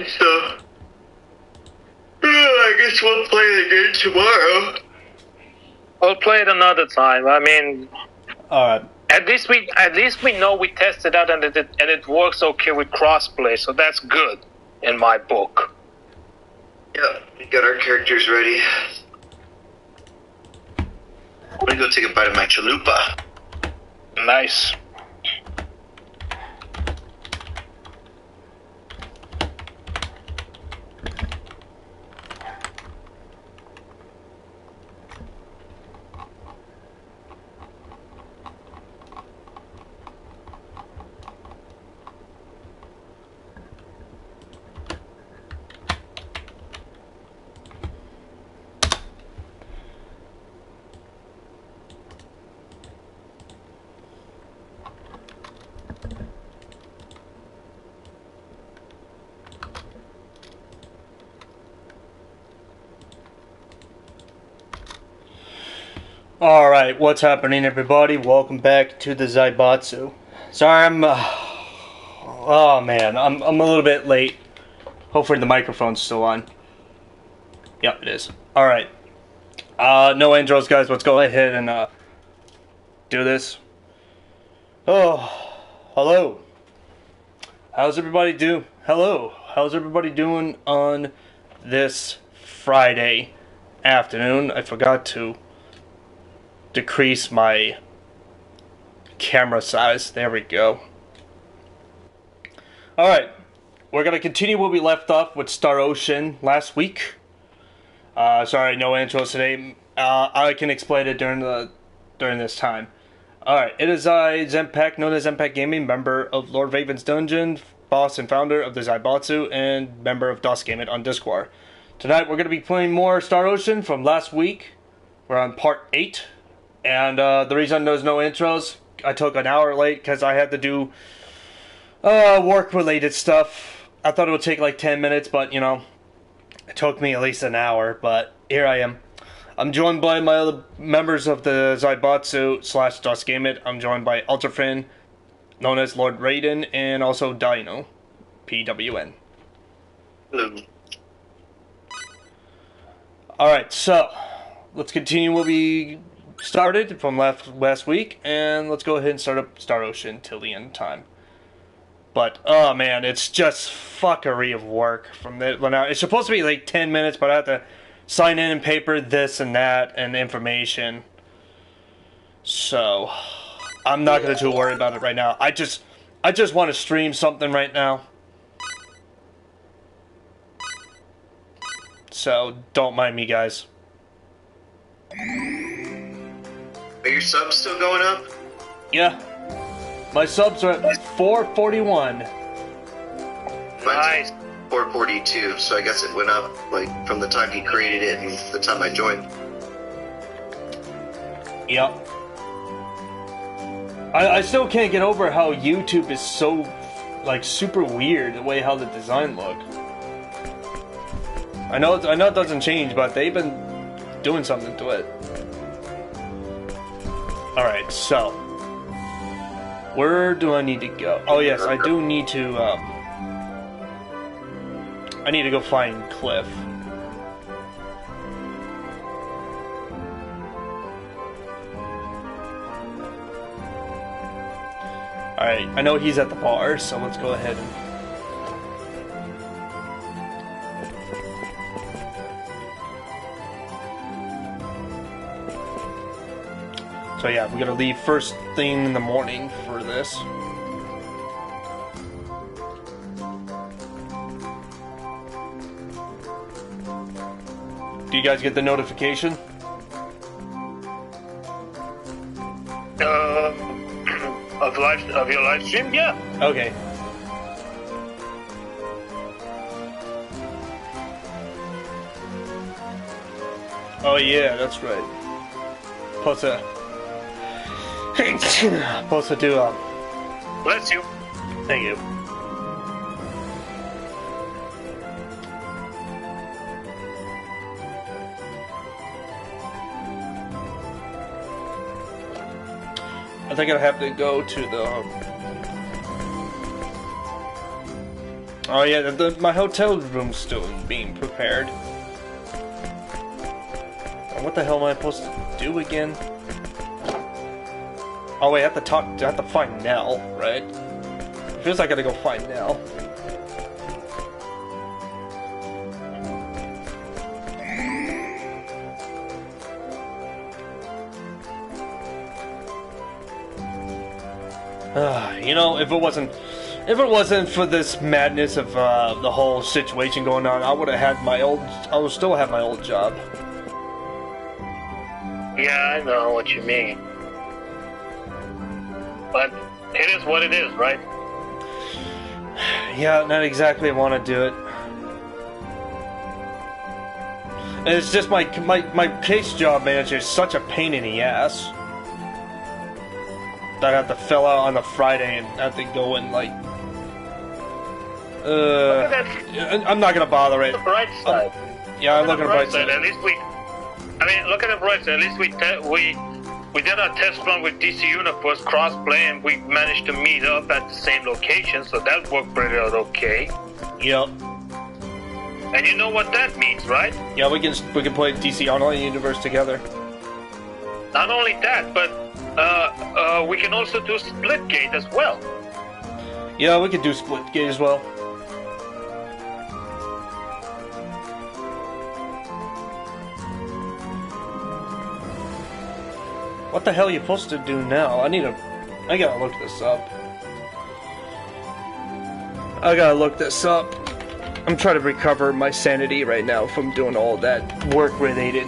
So I guess we'll play it again tomorrow. We'll play it another time. I mean, all right. At least we know we tested out and it works okay with crossplay, so that's good in my book. Yeah, we got our characters ready. I'm gonna go take a bite of my chalupa. Nice. Alright, what's happening everybody? Welcome back to the Zaibatsu. Sorry, oh man, I'm a little bit late. Hopefully the microphone's still on. Yep, it is. Alright. No intros, guys. Let's go ahead and do this. Oh, hello. How's everybody doing? Hello. How's everybody doing on this Friday afternoon? I forgot to decrease my camera size. There we go. Alright, we're gonna continue where we left off with Star Ocean last week. Sorry, no intros today. I can explain it during this time. Alright, it is Zanpact, known as Zanpact Gaming, member of Lord Raven's Dungeon, boss and founder of the Zaibatsu, and member of DOS Game It on Discord. Tonight we're gonna be playing more Star Ocean from last week. We're on part 8. And the reason there's no intros, I took an hour late because I had to do work-related stuff. I thought it would take like 10 minutes, but, you know, it took me at least an hour. But here I am. I'm joined by my other members of the Zaibatsu / DOS Game It. I'm joined by Ultrafin, known as Lord Raiden, and also Dino, PWN. Hello. Alright, so let's continue what we started from last week, and let's go ahead and start up Star Ocean till the end time. But oh man, it's just fuckery of work from the now. It's supposed to be like 10 minutes, but I have to sign in and paper this and that and information. So I'm not gonna too worry about it right now. I just want to stream something right now. So don't mind me, guys. Are your subs still going up? Yeah. My subs are at 441. Nice. 442, so I guess it went up like from the time he created it and the time I joined. Yep. I still can't get over how YouTube is so, like, super weird, the way how the design look. I know it doesn't change, but they've been doing something to it. Alright, so where do I need to go? Oh yes, I do need to I need to go find Cliff. Alright, I know he's at the bar, so let's go ahead and so yeah, we're gonna leave first thing in the morning for this. Do you guys get the notification? Of your live stream, yeah. Okay. Oh yeah, that's right. Supposed to do Bless you. Thank you. I think I'll have to go to the Oh yeah, my hotel room's still being prepared. What the hell am I supposed to do again? Oh wait, I have to find Nell, right? Feels like I gotta go find Nell. You know, if it wasn't for this madness of the whole situation going on, I would still have my old job. Yeah, I know what you mean. But it is what it is, right? Yeah, not exactly want to do it. It's just my case job manager is such a pain in the ass. That I have to fill out on a Friday and have to go and like. I'm not gonna bother it. The bright side. Yeah, I'm looking at the bright side. At least look at the bright side. At least we did our test run with DC Universe crossplay, and we managed to meet up at the same location, so that worked pretty out okay. Yep. And you know what that means, right? Yeah, we can play DC Online Universe together. Not only that, but we can also do Splitgate as well. Yeah, we could do Splitgate as well. What the hell are you supposed to do now? I gotta look this up. I'm trying to recover my sanity right now from doing all that work related.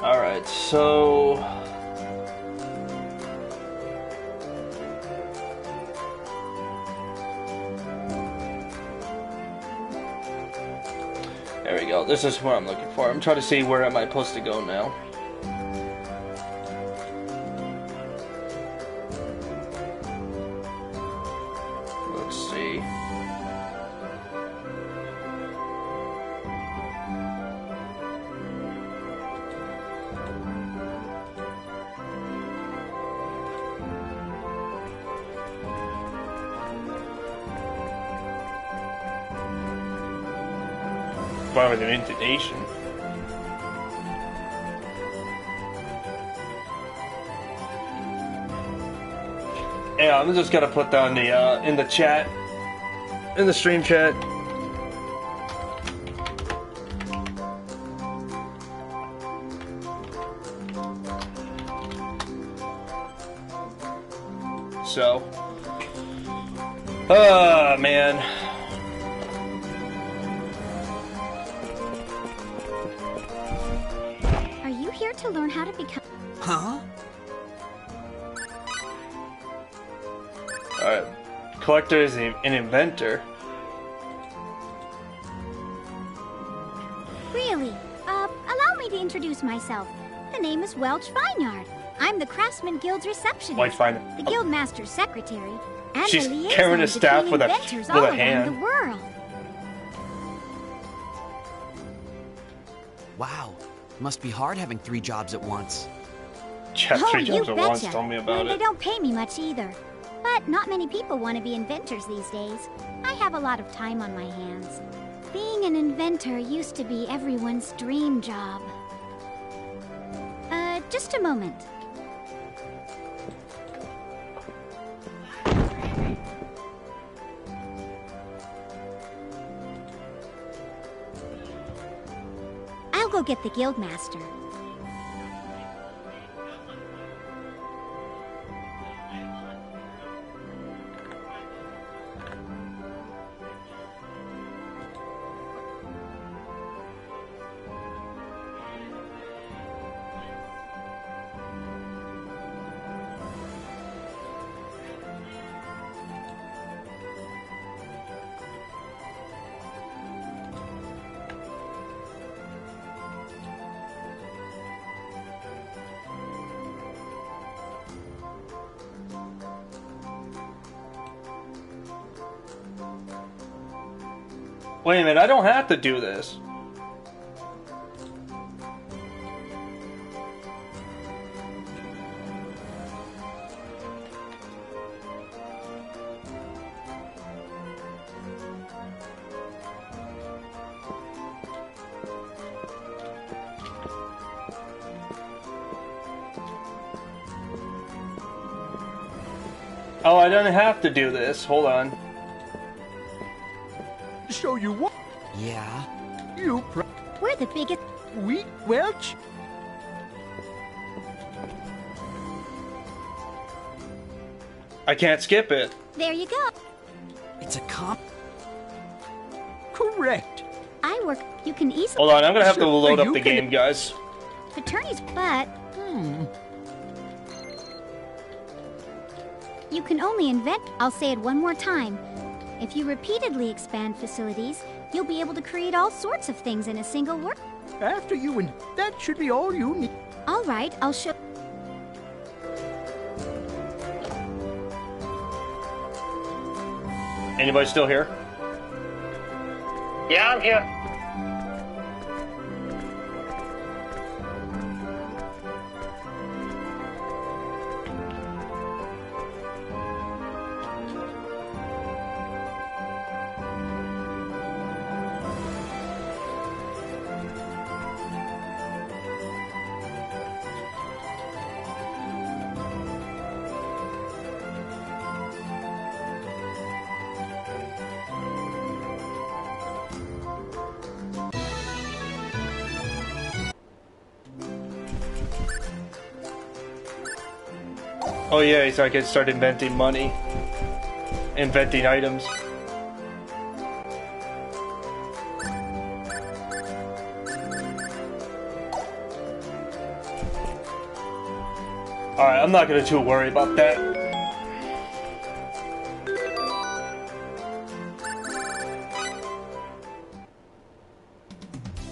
Alright, so... There we go. This is what I'm looking for. I'm trying to see where am I supposed to go now. Let's see. Wow, with an intonation. Yeah, I'm just gonna put down the in the chat, in the stream chat. So, man. To learn how to become. Huh? Alright. Collector is an inventor. Really? Allow me to introduce myself. The name is Welch Vineyard. I'm the Craftsman Guild's receptionist. Welch Vineyard. The Guildmaster's secretary. And She's the carrying a staff between with inventors a all hand. around the world. Wow. Must be hard having 3 jobs at once. Yeah, 3 jobs at once. Tell me about and it. They don't pay me much either. But not many people want to be inventors these days. I have a lot of time on my hands. Being an inventor used to be everyone's dream job. Just a moment. I'll go get the Guildmaster. Wait a minute, I don't have to do this. Oh, I don't have to do this. Hold on. So you what? Yeah. We're the biggest. We Welch? I can't skip it. There you go. It's a Correct. I work. You can easily. Hold on, I'm gonna have to So load up you the can- game, guys. Attorneys, but you can only invent. I'll say it one more time. If you repeatedly expand facilities, you'll be able to create all sorts of things in a single work. After you and that should be all you need. All right, I'll show. Anybody still here? Yeah, I'm here. Oh yeah, so I can start inventing money. Inventing items. Alright, I'm not gonna too worry about that.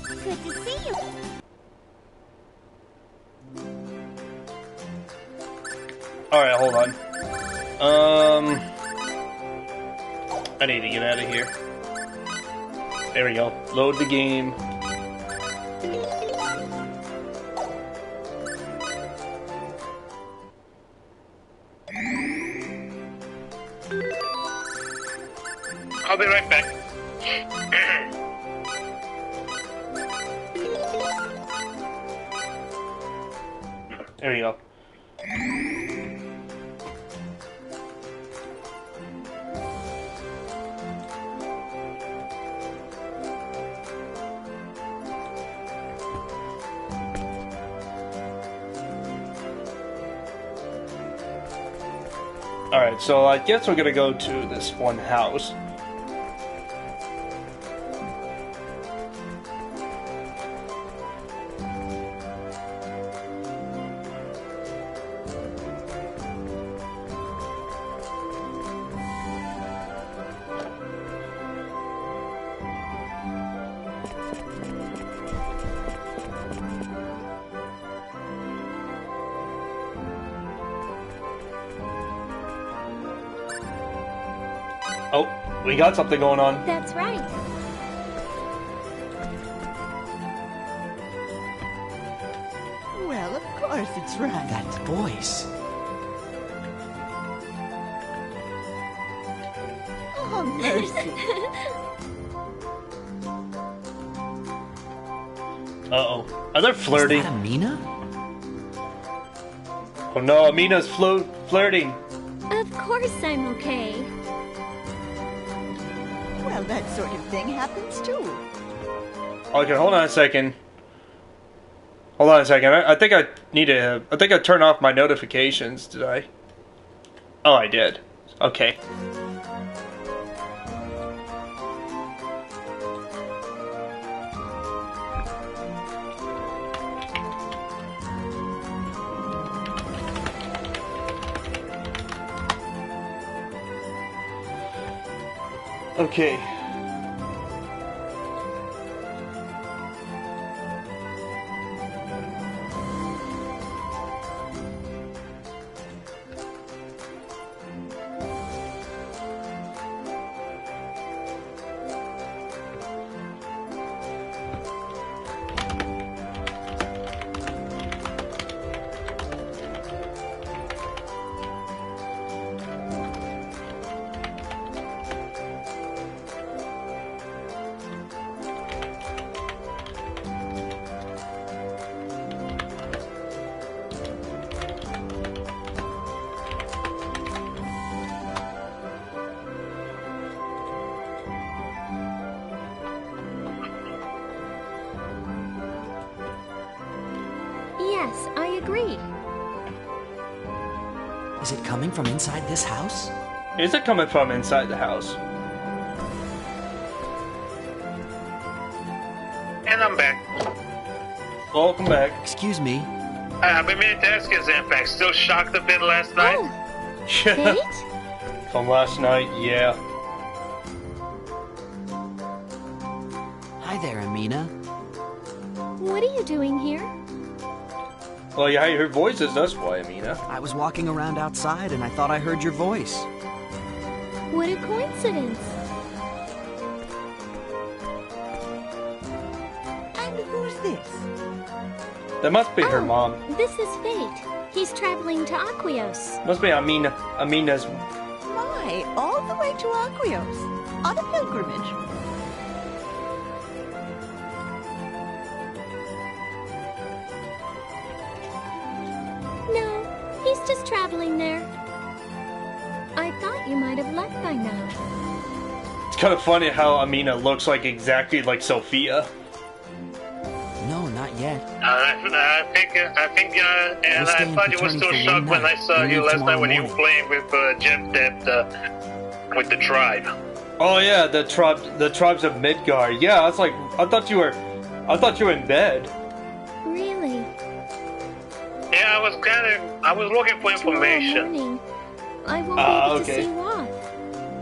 Good to see you. Alright, hold on. I need to get out of here. There we go. Load the game. I'll be right back. There we go. Alright, so I guess we're gonna go to this one house. Oh, we got something going on. That's right. Well, of course it's right. That voice. Oh, mercy. Uh-oh. Are they flirting? Is that Amina? Oh no, Amina's flirting. Of course I'm okay. Well, that sort of thing happens too. Okay, hold on a second. Hold on a second. I think I need to... I think I turned off my notifications, did I? Oh, I did. Okay. Okay. Yes, I agree. Is it coming from inside this house? Is it coming from inside the house? And I'm back. Welcome back. Excuse me. I've been meaning to ask you, Zanpact. Still shocked a bit last night? Oh, Fate? From last night, yeah. Hi there, Amina. What are you doing here? Well, yeah, your voice is that's why, Amina. I was walking around outside and I thought I heard your voice. What a coincidence. And who's this? That must be her Oh, mom. This is Fate. He's traveling to Aquios. Must be Amina. Amina's. My, all the way to Aquios. On a pilgrimage. No, he's just traveling there. I thought you might have left by now. It's kind of funny how Amina looks like exactly like Sophia. No, not yet. I think, and We'll I stay in thought you were paternity still for shocked one when I night. saw We you leave last night when tomorrow you were playing with Jeff with the tribe. Oh yeah, the tribes of Midgard. Yeah, I was like, I thought you were in bed. Really? Yeah, I was looking for Tomorrow information. morning, I won't be able okay. to see you off.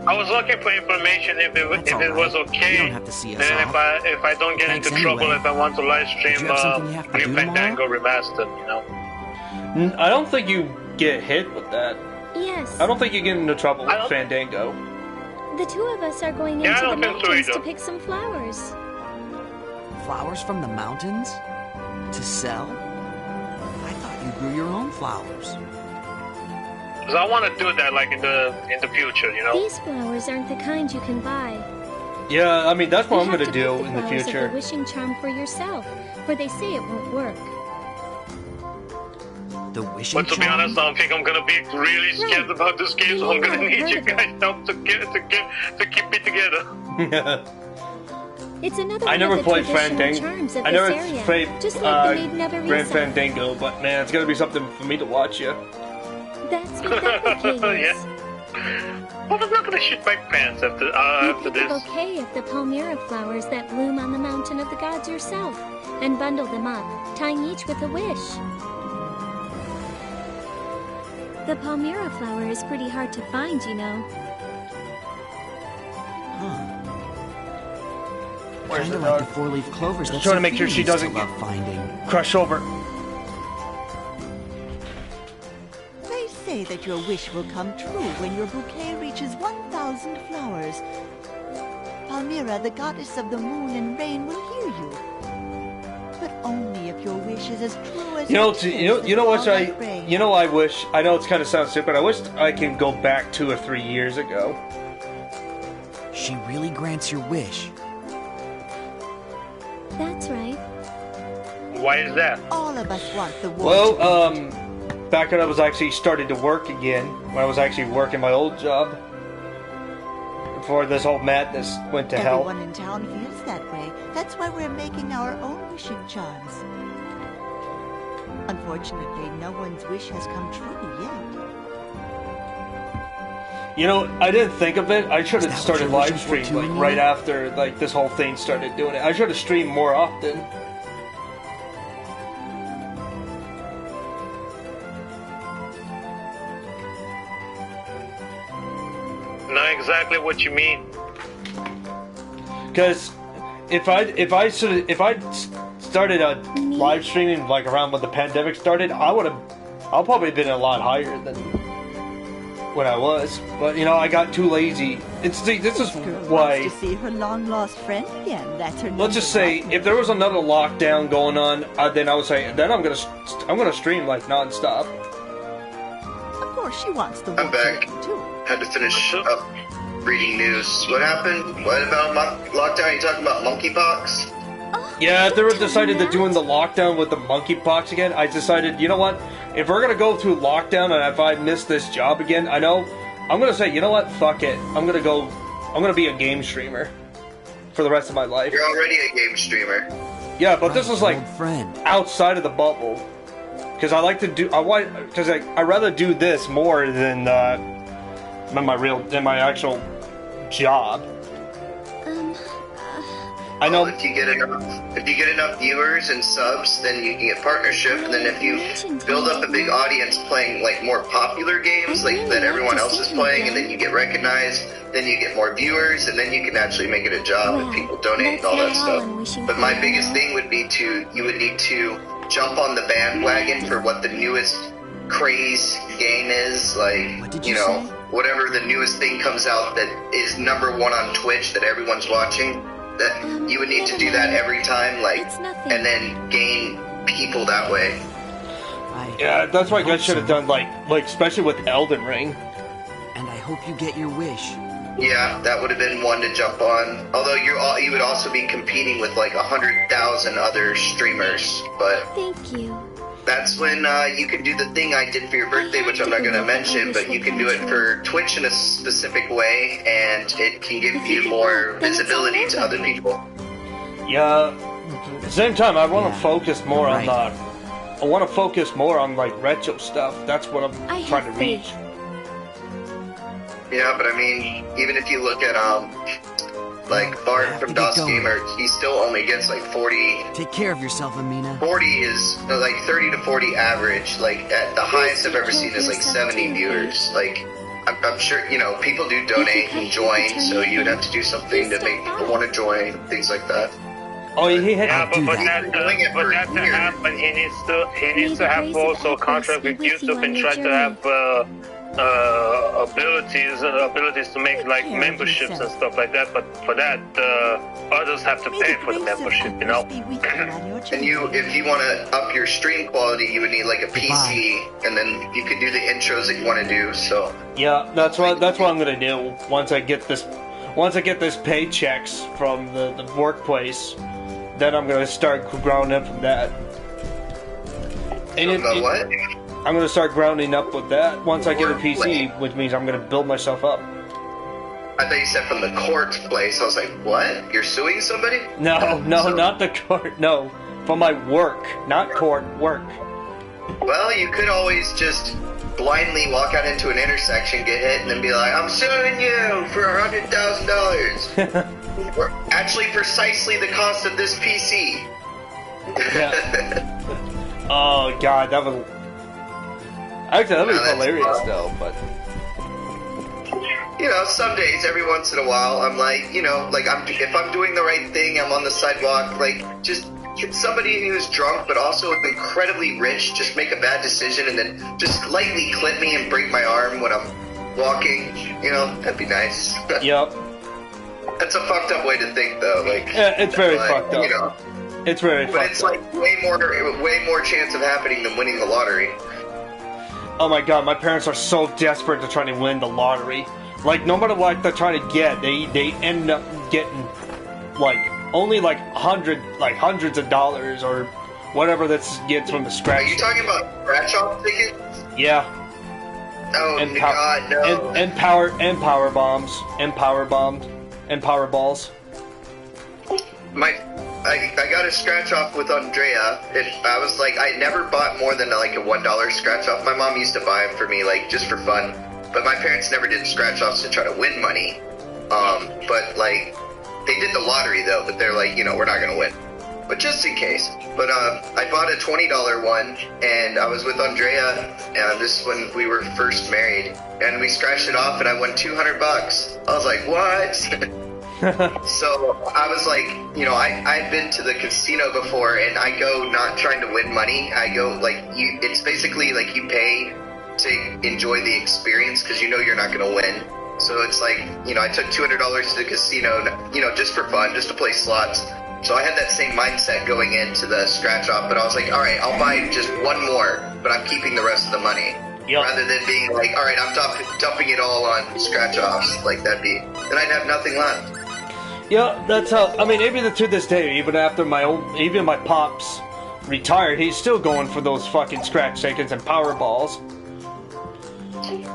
I was looking for information if it That's was alright. okay. You don't have to see us Then off. if I don't get Thanks into trouble anyway. if I want to live Did stream you have something you have to do Green Fandango Remastered, you know. I don't think you get hit with that. Yes. I don't think you get into trouble I with don't- Fandango. The two of us are going Yeah, I into the don't think so mountains to either. pick some flowers. Flowers from the mountains? To sell? I thought you grew your own flowers. Because I want to do that like in the future, you know. These flowers aren't the kind you can buy. Yeah, I mean that's what You I'm have gonna to pick do the in the flowers of future. the wishing charm for yourself, for they say it won't work. The wishing But to be charm? honest, I don't think I'm gonna be really scared about this game, so I'm gonna need you guys' help to keep me together. It's another I one never of the played traditional charms Fandango. of I this never area, played just like the Maiden of Grand Arisa. Fandango, but man, it's gonna be something for me to watch you. That's what that bouquet is. Yeah. Well, I'm not gonna shit my pants after You after pick a this. bouquet of the palmyra flowers that bloom on the mountain of the gods yourself, and bundle them up, tying each with a wish. The palmyra flower is pretty hard to find, you know. Huh. Where's Kinda the like dog? the four-leaf clovers that trying to make sure Sophia she used to doesn't love get- finding. Crush over. They say that your wish will come true when your bouquet reaches 1,000 flowers. Palmyra, the goddess of the moon and rain, will hear you. But only if your wish is as true as You know, it is you know what that rain. I wish. I know it's kind of sounds stupid. I wish I could go back 2 or 3 years ago. She really grants your wish. That's right. Why is that? All of us want the world. Well, back when I was actually started to work again, when I was actually working my old job, before this whole madness went to hell. Everyone in town feels that way. That's why we're making our own wishing charms. Unfortunately, no one's wish has come true yet. You know, I didn't think of it. I should Is have that started what you're live wishing for stream too, like Emily? right after like this whole thing started doing it. I should have streamed more often. Know exactly what you mean. Because if I started a live streaming like around when the pandemic started, I'll probably been a lot higher than when I was. But you know, I got too lazy. This is Girl why. wants to see her long-lost friend again. That's her. Let's just number say one. if there was another lockdown going on, then I would say then I'm gonna stream like nonstop. Of course, she wants the I'm world to back. end, too. Had to finish up reading news. What happened? What about lockdown? You talking about monkeypox? Yeah, if they were Don't tell decided me to doing that. the lockdown with the monkeypox again, I decided, you know what? If we're gonna go through lockdown and if I miss this job again, I know I'm gonna say, you know what? Fuck it. I'm gonna be a game streamer for the rest of my life. You're already a game streamer. Yeah, but this is like Old friend. outside of the bubble. because I like to do. Because I rather do this more than my actual job. I know. If you get enough viewers and subs, then you can get partnership. And then if you build up a big audience playing like more popular games, like that everyone else is playing, and then you get recognized, then you get more viewers, and then you can actually make it a job and people donate and all that stuff. But my biggest thing would be you would need to jump on the bandwagon for what the newest craze game is, like, you know, whatever the newest thing comes out that is #1 on Twitch that everyone's watching. That you would need to do that every time, like, and then gain people that way. Yeah, that's why I guys should have done like especially with Elden Ring. And I hope you get your wish. Yeah, that would have been one to jump on. Although you would also be competing with like 100,000 other streamers. But thank you. That's when you can do the thing I did for your birthday, which I'm not going to mention, but you can do it for Twitch in a specific way, and it can give you more visibility to other people. Yeah. At the same time, I want to focus more on I want to focus more on like retro stuff. That's what I'm trying to reach. Yeah, but I mean, even if you look at like Bart from DOS Gamer, he still only gets like 40. Take care of yourself, Amina. 40 is like 30 to 40 average. Like at the highest I've ever seen is like 70 viewers. Like I'm sure, you know, people do donate and join, so you would have to do something to make people want to join, things like that. Oh, he had but that to happen, he needs to have also a contract with YouTube and try to have abilities to make like memberships and stuff like that. But for that, others have to pay for the membership, you know. And if you want to up your stream quality, you would need like a PC, and then you could do the intros that you want to do. So yeah, that's what I'm gonna do once I get this paychecks from the workplace. Then I'm gonna start grounding up from that. What? I'm gonna start grounding up with that once I get a PC, which means I'm gonna build myself up. I thought you said from the court place. I was like, what? You're suing somebody? No, not the court. No, from my work, not court, work. Well, you could always just blindly walk out into an intersection, get hit, and then be like, I'm suing you for $100,000. Actually, precisely the cost of this PC. Yeah. Oh God, that was hilarious though. But you know, some days, every once in a while, I'm like, you know, like if I'm doing the right thing, I'm on the sidewalk, like just somebody who's drunk but also incredibly rich just make a bad decision and then just lightly clip me and break my arm when I'm walking. You know, that'd be nice. Yep. That's a fucked up way to think, though. Like, yeah, it's very fucked up. You know, it's very fucked up. But it's like way more chance of happening than winning the lottery. Oh my God, my parents are so desperate to try to win the lottery. Like, no matter what they're trying to get, they end up getting like only like hundreds of dollars or whatever that gets from the scratch. Are you talking about scratch-off tickets? Yeah. Oh God, no. And power bombs and power balls. I got a scratch off with Andrea. I was like, I never bought more than like a $1 scratch off. My mom used to buy them for me, like just for fun. But my parents never did scratch offs to try to win money. But like, they did the lottery though. But they're like, you know, we're not gonna win. But just in case. But I bought a $20 one, and I was with Andrea. This is when we were first married, and we scratched it off, and I won $200. I was like, what? So I was like, you know, I've been to the casino before, and I go not trying to win money. I go like it's basically like you pay to enjoy the experience because you know you're not going to win. So it's like, you know, I took $200 to the casino, you know, just for fun, just to play slots. So I had that same mindset going into the scratch off, but I was like, all right, I'll buy just one more, but I'm keeping the rest of the money. Yep. Rather than being like, all right, I'm dumping it all on scratch offs. Like then I'd have nothing left. Yeah, that's how. I mean, even to this day, even after my pops retired, he's still going for those fucking scratch tickets and power balls.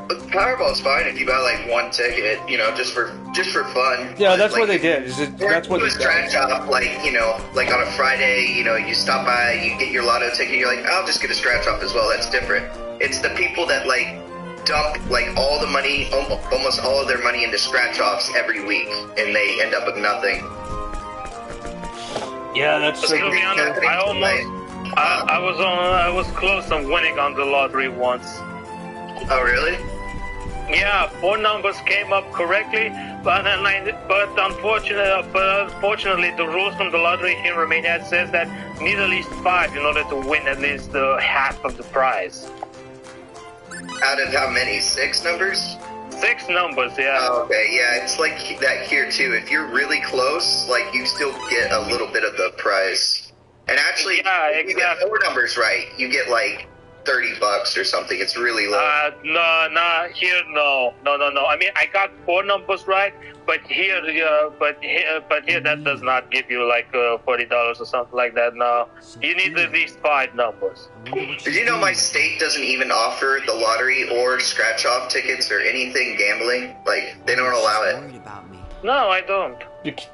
Powerball's fine if you buy like one ticket, you know, just for fun. Yeah, that's like, what they did. That's what it was scratch off, like, you know, like on a Friday, you know, you stop by, you get your lotto ticket, you're like, I'll just get a scratch off as well. That's different. It's the people that like dump like all the money, almost all of their money into scratch offs every week, and they end up with nothing. Yeah, that's. To be honest, I was close on winning on the lottery once. Oh, really? Yeah, 4 numbers came up correctly, but unfortunately, the rules from the lottery here in Romania says that need at least 5 in order to win at least half of the prize. Out of how many? 6 numbers? 6 numbers, yeah. Oh, okay, yeah, it's like that here too. If you're really close, like you still get a little bit of the prize. And actually, yeah, if you get 4 numbers right, you get like $30 or something. It's really low. No. I mean, I got 4 numbers right, but here that does not give you like $40 or something like that. No, you need at least 5 numbers. Did you know my state doesn't even offer the lottery or scratch-off tickets or anything gambling? Like, they don't allow it. No, I don't.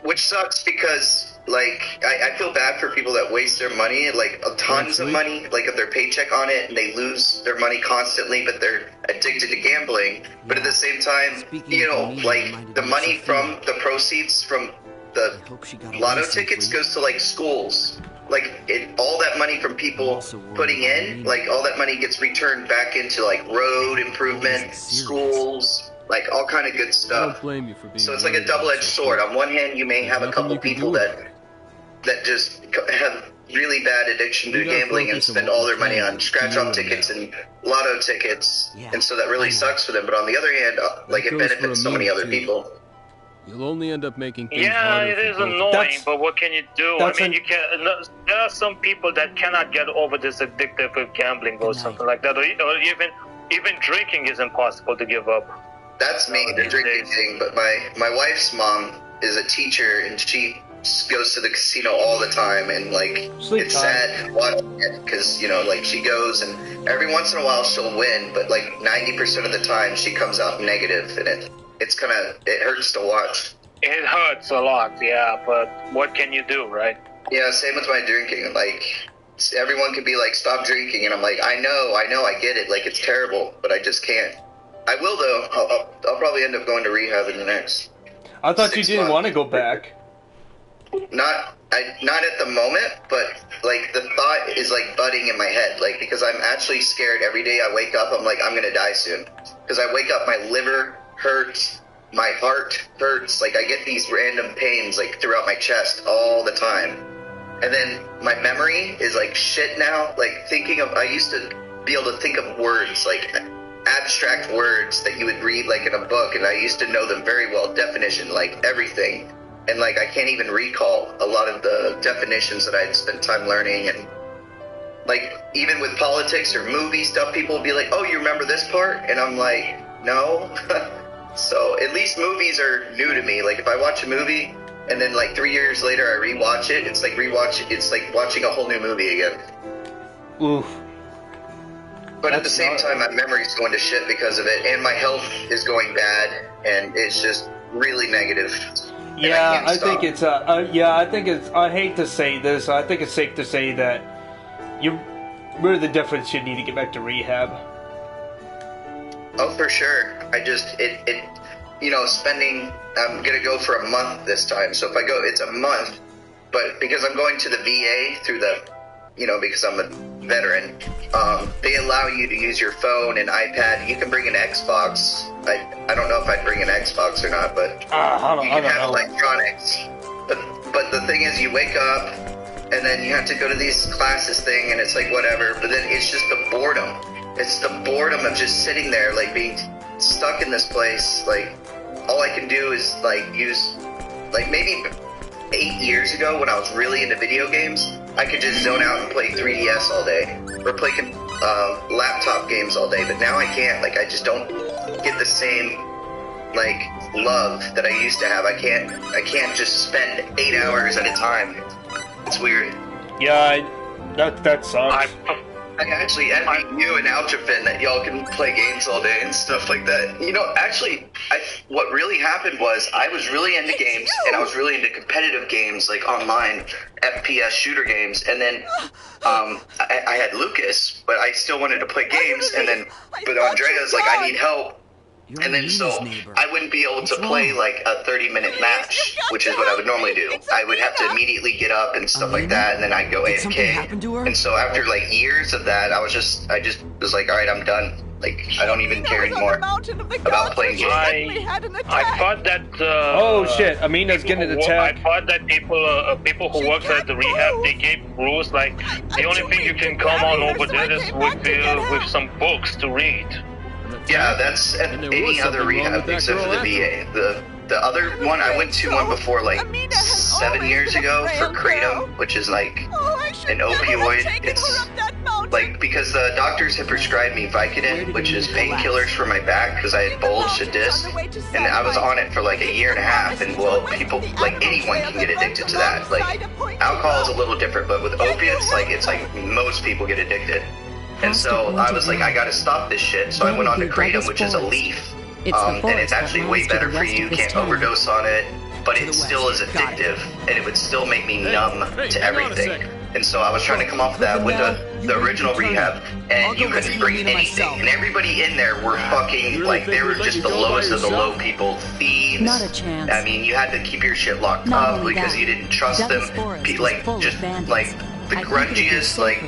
Which sucks because, like, I feel bad for people that waste their money, like, tons of money, like, of their paycheck on it, and they lose their money constantly, but they're addicted to gambling. But at the same time, you know, like, the money from the proceeds from the lotto tickets goes to, like, schools. Like, all that money from people putting in, like, all that money gets returned back into, like, road improvement, schools, like all kind of good stuff. So it's like a double-edged sword. On one hand, you may have a couple people that just have really bad addiction to gambling and spend all their money on scratch-off tickets and lotto tickets, and so that really sucks for them. But on the other hand, like it benefits so many other people. You'll only end up making things yeah, it is annoying, but what can you do? I mean, there are some people that cannot get over this addictive of gambling or something like that, or even drinking is impossible to give up. That's me, the drinking thing, but my wife's mom is a teacher, and she goes to the casino all the time, and, like, it's sad watching it, because, you know, like, she goes, and every once in a while she'll win, but, like, 90% of the time she comes out negative, and it hurts to watch. It hurts a lot, yeah, but what can you do, right? Yeah, same with my drinking, like, everyone could be like, stop drinking, and I'm like, I know, I get it, like, it's terrible, but I just can't. I will, though. I'll probably end up going to rehab in the next. I thought you didn't want to go back. Not at the moment, but like the thought is like budding in my head, like because I'm actually scared every day I wake up. I'm like, I'm gonna die soon, because I wake up, my liver hurts, my heart hurts, like I get these random pains like throughout my chest all the time, and then my memory is like shit now. Like I used to be able to think of words like abstract words that you would read like in a book, and I used to know them very well, definition, like everything, and like I can't even recall a lot of the definitions that I'd spent time learning. And like even with politics or movie stuff, people will be like, oh, you remember this part? And I'm like, no. So at least movies are new to me. Like if I watch a movie and then like 3 years later I rewatch it, it's like watching a whole new movie again. Oof. But at the same time, my memory's going to shit because of it, and my health is going bad, and it's just really negative. Yeah, I think it's I hate to say this, I think it's safe to say that we're the difference. You need to get back to rehab. Oh, for sure. I'm gonna go for a month this time, so if I go, it's a month, but because I'm going to the VA through because I'm a veteran, they allow you to use your phone and iPad. You can bring an Xbox. I don't know if I'd bring an Xbox or not, but you can have electronics. But the thing is, you wake up and then you have to go to these classes thing, and it's like whatever. But then it's just the boredom. It's the boredom of just sitting there, like being stuck in this place. Like all I can do is like use, like maybe 8 years ago when I was really into video games, I could just zone out and play 3DS all day, or play laptop games all day, but now I can't. Like, I just don't get the same, like, love that I used to have. I can't just spend 8 hours at a time. It's weird. Yeah, that sucks. I actually envy you and Altrafin that y'all can play games all day and stuff like that. You know, actually, what really happened was I was really into games, and I was really into competitive games, like online FPS shooter games. And then I had Lucas, but I still wanted to play games. And then, but Andrea's like, I need help. And then so I wouldn't be able to play like a 30-minute match, which is what I would normally do. I would have to immediately get up and stuff like that, and then I'd go AFK. And so after like years of that, I just was like, all right, I'm done. Like, I don't even care anymore about playing games. I thought that. Oh shit! Amina's getting attacked. I thought that people who work at the rehab, they gave rules like the only thing you can come on over there is with some books to read. Yeah, that's at any other rehab except for the VA. The other one, I went to one before like 7 years ago for Kratom, which is like an opioid. It's like because the doctors had prescribed me Vicodin, which is painkillers for my back because I had bulged a disc, and I was on it for like a year and a half. And well, people like anyone can get addicted to that. Like alcohol is a little different, but with opiates, like it's like most people get addicted. And so I was like, I gotta stop this shit. So I went on to Kratom, which is a leaf. And it's actually way better for you. You can't overdose on it, but it still is addictive, and it would still make me numb to everything. And so I was trying to come off that with the original rehab, and you couldn't bring anything. And everybody in there were fucking, like, they were just the lowest of the low people, thieves. Not a chance. I mean, you had to keep your shit locked up because you didn't trust them. Like, just, like, the grungiest, like,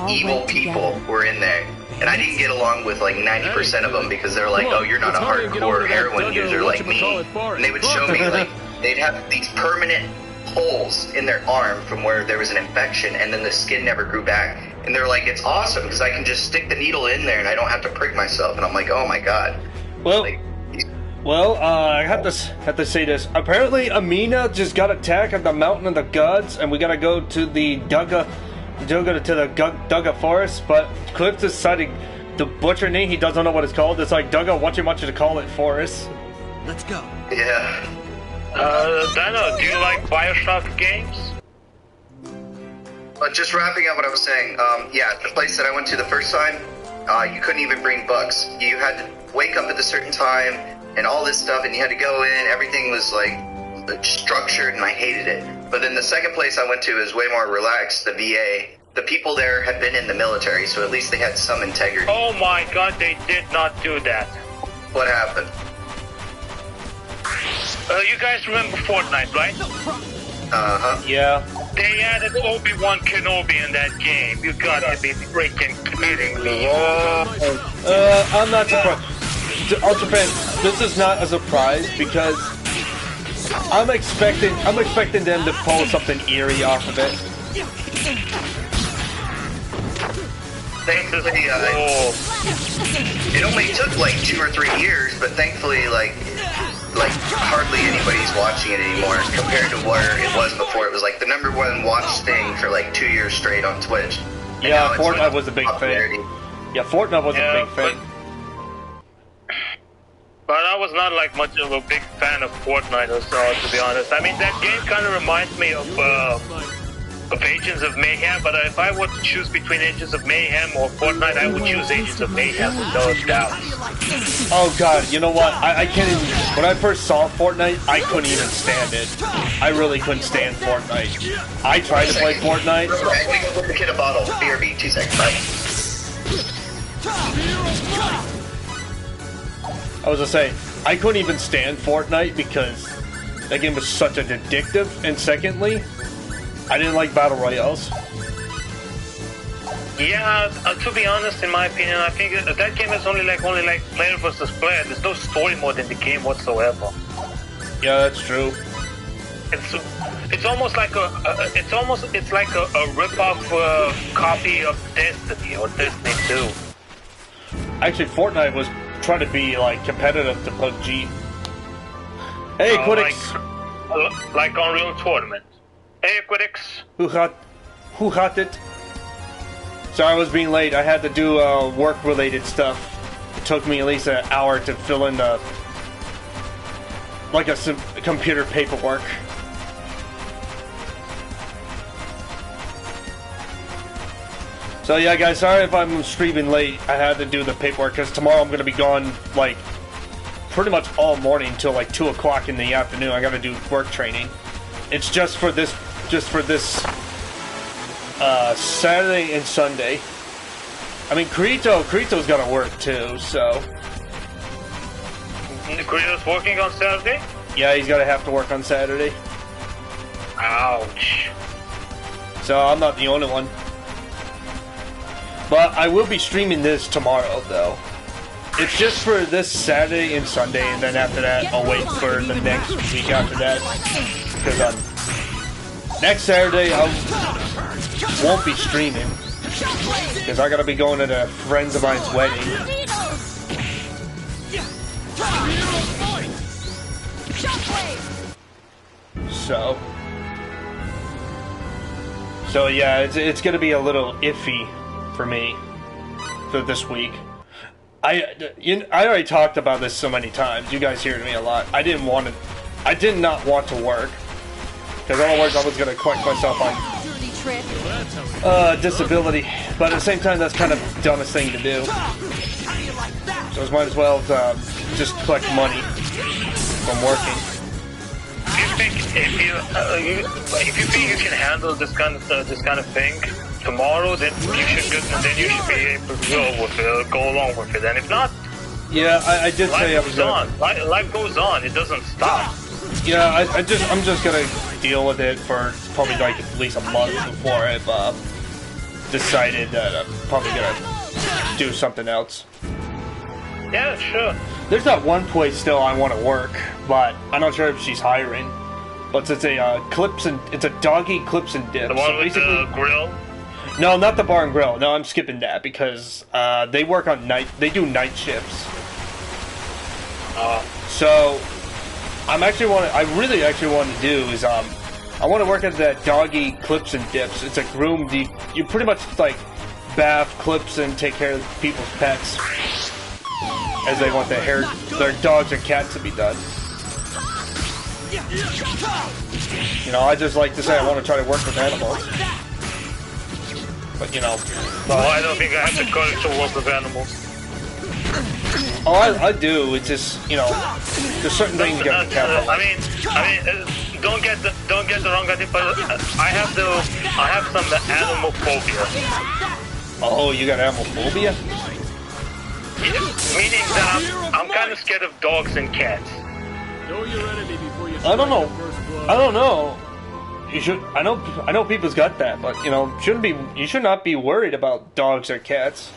evil people were in there. And I didn't get along with like 90% of them because they're like, oh, you're not a hardcore heroin user like me. And they would show me like, they'd have these permanent holes in their arm from where there was an infection, and then the skin never grew back. And they're like, it's awesome because I can just stick the needle in there and I don't have to prick myself. And I'm like, oh my god. Well, like, I have to say this. Apparently, Amina just got attacked at the Mountain of the Gods, and we gotta go to the Dugga Forest. But Cliff decided the butcher name. He doesn't know what it's called. It's like Dugga. What you want you to call it, Forest? Let's go. Yeah. Dano, do you like Bioshock games? But just wrapping up what I was saying, yeah, the place that I went to the first time, you couldn't even bring bucks. You had to wake up at a certain time and all this stuff, and you had to go in. Everything was like structured, and I hated it. But then the second place I went to is way more relaxed, the VA. The people there had been in the military, so at least they had some integrity. Oh my god, they did not do that. What happened? You guys remember Fortnite, right? Uh-huh. Yeah. They added Obi-Wan Kenobi in that game. You gotta be freaking kidding me. I'm not surprised. Ultrapan, this is not a surprise because I'm expecting them to pull something eerie off of it. Thankfully, it only took like 2 or 3 years, but thankfully, like hardly anybody's watching it anymore compared to where it was before. It was like the #1 watch thing for like 2 years straight on Twitch. And yeah, Fortnite was a big thing. Yeah, Fortnite was a big thing. But I was not like much of a big fan of Fortnite or so, to be honest. I mean, that game kind of reminds me of Agents of Mayhem, but if I were to choose between Agents of Mayhem or Fortnite, I would choose Agents of Mayhem with no doubt. Oh god, you know what? I can't even... When I first saw Fortnite, I couldn't even stand it. I really couldn't stand Fortnite. I tried to play Fortnite. Let me go put the kid a bottle. BRB, 2 seconds, bye. I was gonna say, I couldn't even stand Fortnite because that game was such an addictive, and secondly, I didn't like Battle Royales. Yeah, to be honest, in my opinion, I think that game is only like player versus player. There's no story mode in the game whatsoever. Yeah, that's true. It's almost like it's like a rip-off copy of Destiny or Destiny 2. Actually, Fortnite was trying to be like competitive to PUBG. Hey, Quidix. Like Unreal Tournament. Hey, Quidix. Who hot it? Sorry, I was being late. I had to do work-related stuff. It took me at least an hour to fill in the computer paperwork. So yeah, guys, sorry if I'm streaming late. I had to do the paperwork because tomorrow I'm going to be gone like pretty much all morning till like 2 o'clock in the afternoon. I got to do work training. It's just for this Saturday and Sunday. I mean, Kirito's got to work too, so. Kirito's working on Saturday? Yeah, he's got to have to work on Saturday. Ouch. So I'm not the only one. But I will be streaming this tomorrow, though. It's just for this Saturday and Sunday, and then after that, I'll wait for the next week after that. Because next Saturday, I won't be streaming. Because I gotta be going to a friends of mine's wedding. So yeah, it's gonna be a little iffy for me for this week. I already talked about this so many times. You guys hear me a lot. I did not want to work because otherwise I was gonna collect myself on disability. But at the same time, that's kind of the dumbest thing to do. So I might as well just collect money from working. If you think you can handle this kind of thing tomorrow, then you should be able to go along with it. And if not, yeah, I did say I was on. Life goes on. It doesn't stop. Yeah, I'm just gonna deal with it for probably like at least a month before I've decided that I'm probably gonna do something else. Yeah, sure. There's that one place still I want to work, but I'm not sure if she's hiring. But it's a it's a doggy clips and dips. The one with the grill? No, not the bar and grill. No, I'm skipping that because they work on they do night shifts. So I really actually want to do is I want to work at that doggy clips and dips. It's a groomed. You pretty much like bath, clips, and take care of people's pets as they want their dogs or cats to be done. You know, I just like to say I want to try to work with animals. But, you know... I don't think I have the courage to work with animals. Oh, I do. It's just, you know, there's certain things you gotta be careful. I mean, don't get the wrong idea, but I have some animal phobia. Oh, you got animal phobia? Meaning that I'm kind of scared of dogs and cats. I don't know. You should. I know people's got that, but you know, you should not be worried about dogs or cats.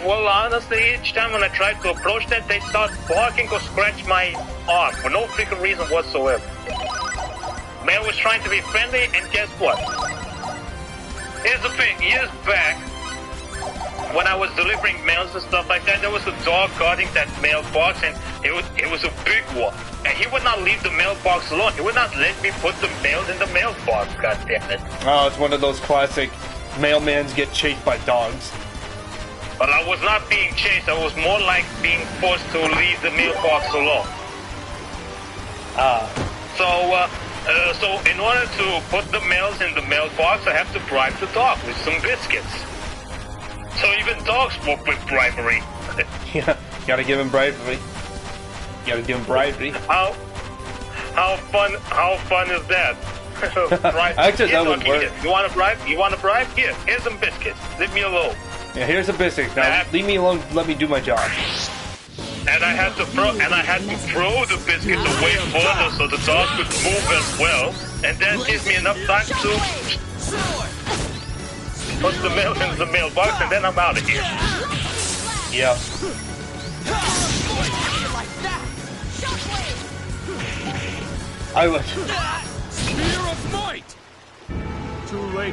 Well, honestly, each time when I try to approach them, they start barking or scratch my arm for no freaking reason whatsoever. Man was trying to be friendly, and guess what? Here's the thing. Years back, when I was delivering mails and stuff like that, there was a dog guarding that mailbox, and it was a big one. And he would not leave the mailbox alone. He would not let me put the mail in the mailbox, goddammit. Oh, it's one of those classic mailmans get chased by dogs. But I was not being chased. I was more like being forced to leave the mailbox alone. So in order to put the mails in the mailbox, I have to bribe the dog with some biscuits. So even dogs work with bribery. Yeah, gotta give him bribery. Gotta give him bribery. How fun is that? Actually, that would work. You want a bribe? Here's some biscuits. Leave me alone. Yeah, here's a biscuit. Now leave me alone. Let me do my job. And I had to throw the biscuits away further so the dog could move as well, and that gives me enough time to put the mail in the mailbox, and then I'm out of here. Yeah.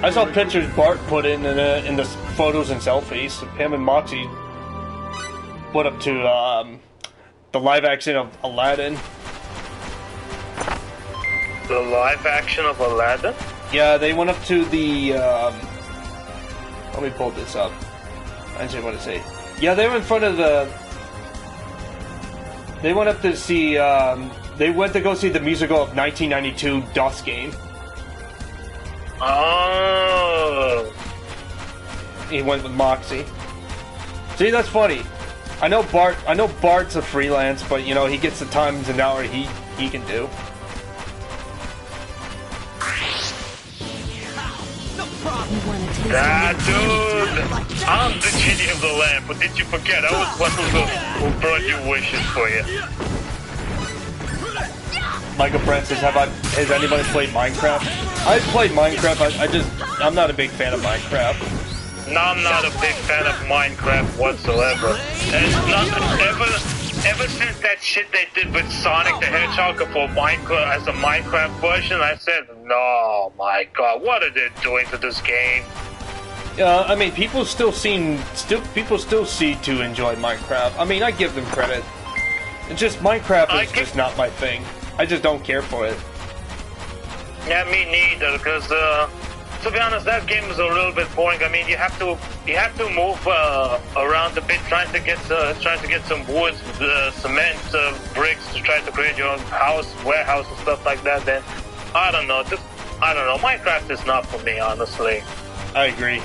I saw pictures Bart put in the photos and selfies. Him and Moxie went up to the live action of Aladdin. The live action of Aladdin? Yeah, they went up to the. Let me pull this up. I just want to say. Yeah, they were in front of the. They went up to see. They went to go see the musical of 1992 DOS game. Oh. he went with Moxie. See, that's funny. I know Bart's a freelance, but you know he gets the times an hour he can do. Dude, I'm the genie of the lamp, but did you forget? I was one who brought you wishes for you. Michael Francis, has anybody played Minecraft? I've played Minecraft, I'm not a big fan of Minecraft. No, I'm not a big fan of Minecraft whatsoever. And ever since that shit they did with Sonic the Hedgehog for Minecraft as a Minecraft version, I said, no, my God, what are they doing to this game? I mean, people still see to enjoy Minecraft. I mean, I give them credit. It's just Minecraft is just not my thing. I just don't care for it. Yeah, me neither. Because to be honest, that game is a little bit boring. I mean, you have to move around a bit, trying to get some wood, cement, bricks to try to create your own warehouse and stuff like that. Then I don't know. Minecraft is not for me, honestly. I agree.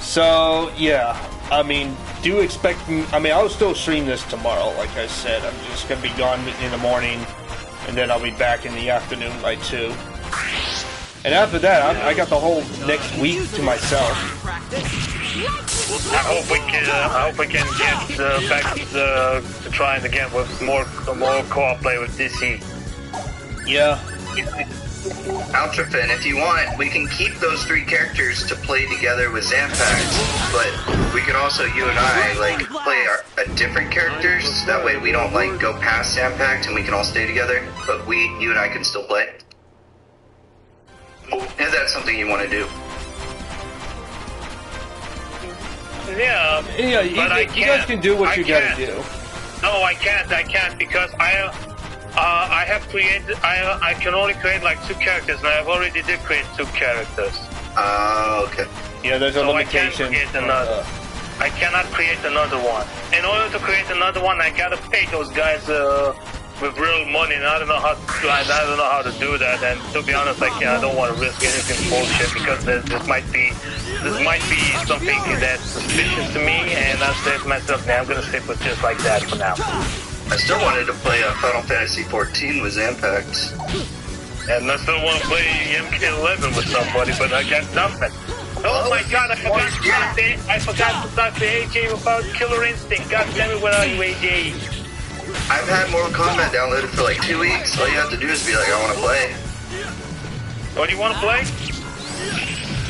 So yeah, I mean, do expect? I mean, I'll still stream this tomorrow. Like I said, I'm just gonna be gone in the morning, and then I'll be back in the afternoon by 2. And after that, I got the whole next week to myself. I hope we can get back to trying again with more co-op play with DC. Yeah. Ultrafin, if you want, we can keep those 3 characters to play together with Zanpact, but we could also, you and I, like, play a different characters. That way we don't, like, go past Zanpact and we can all stay together, but you and I can still play. Is that something you want to do? Yeah, you guys can do what you gotta do. No, I can't because I can only create like 2 characters, and I've already did create 2 characters. Okay. Yeah, there's a limitation. I cannot create another one. In order to create another one, I gotta pay those guys with real money, and I don't know how to do that. And to be honest, I don't want to risk anything bullshit because this might be something that's suspicious to me, and I say to myself, nah, I'm gonna stick with just like that for now. I still wanted to play Final Fantasy 14 with Zanpact. And I still want to play MK11 with somebody, but I got nothing. Oh my God, I forgot to talk to AJ about Killer Instinct. God damn it, where are you, AJ? I've had Mortal Kombat downloaded for like 2 weeks. All you have to do is be like, I want to play. What do you want to play?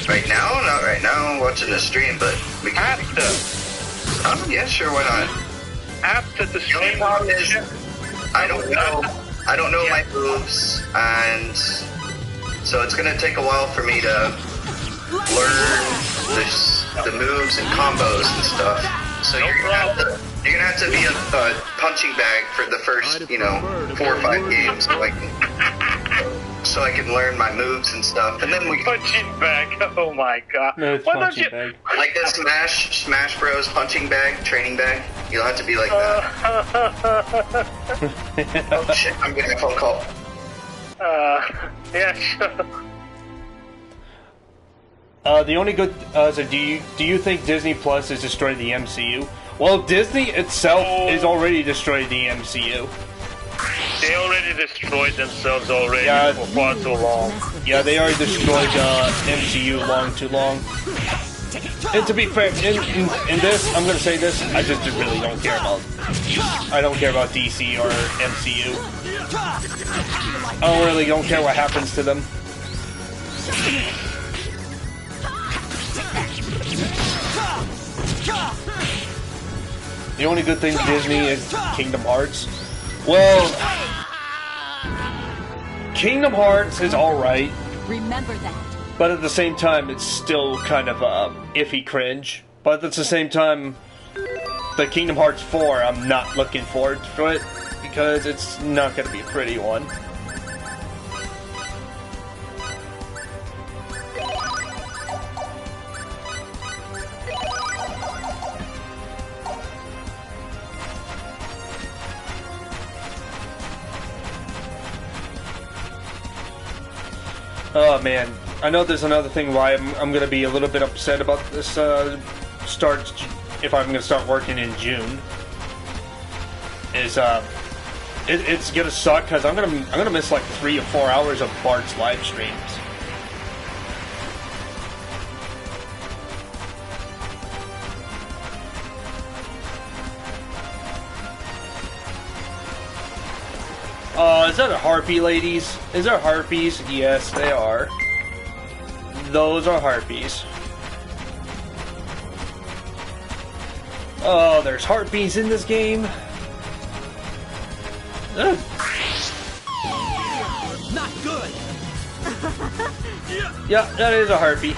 Right now? Not right now. I'm watching the stream, but we can. After? Yeah, sure, why not? After the stream? The only problem is, I don't know my moves, and so it's gonna take a while for me to learn the moves and combos and stuff. So you're gonna have to be a punching bag for the first, 4 or 5 games, so I can learn my moves and stuff, and then we punching bag. Oh my God! No, it's punching bag. Like the Smash Bros. Punching bag, training bag. You'll have to be like that. Oh shit! I'm getting a phone call. Yeah, sure. The only good. So do you think Disney Plus has destroyed the MCU? Well, Disney itself has already destroyed the MCU. They already destroyed themselves already for far too long. Yeah, they already destroyed MCU too long. And to be fair, in this, I'm gonna say this, I just really don't care about. I don't care about DC or MCU. I don't care what happens to them. The only good thing Disney is Kingdom Hearts. Well, Kingdom Hearts is alright. Remember that. But at the same time, it's still kind of iffy cringe. But at the same time, the Kingdom Hearts 4, I'm not looking forward to it because it's not going to be a pretty one. Oh man, I know there's another thing why I'm gonna be a little bit upset about this start if I'm gonna start working in June. Is it's gonna suck because I'm gonna miss like 3 or 4 hours of Bart's live streams. Is that a harpy, ladies? Is there harpies? Yes, they are. Those are harpies. Oh, there's harpies in this game. Ugh. Not good. Yeah, that is a harpy.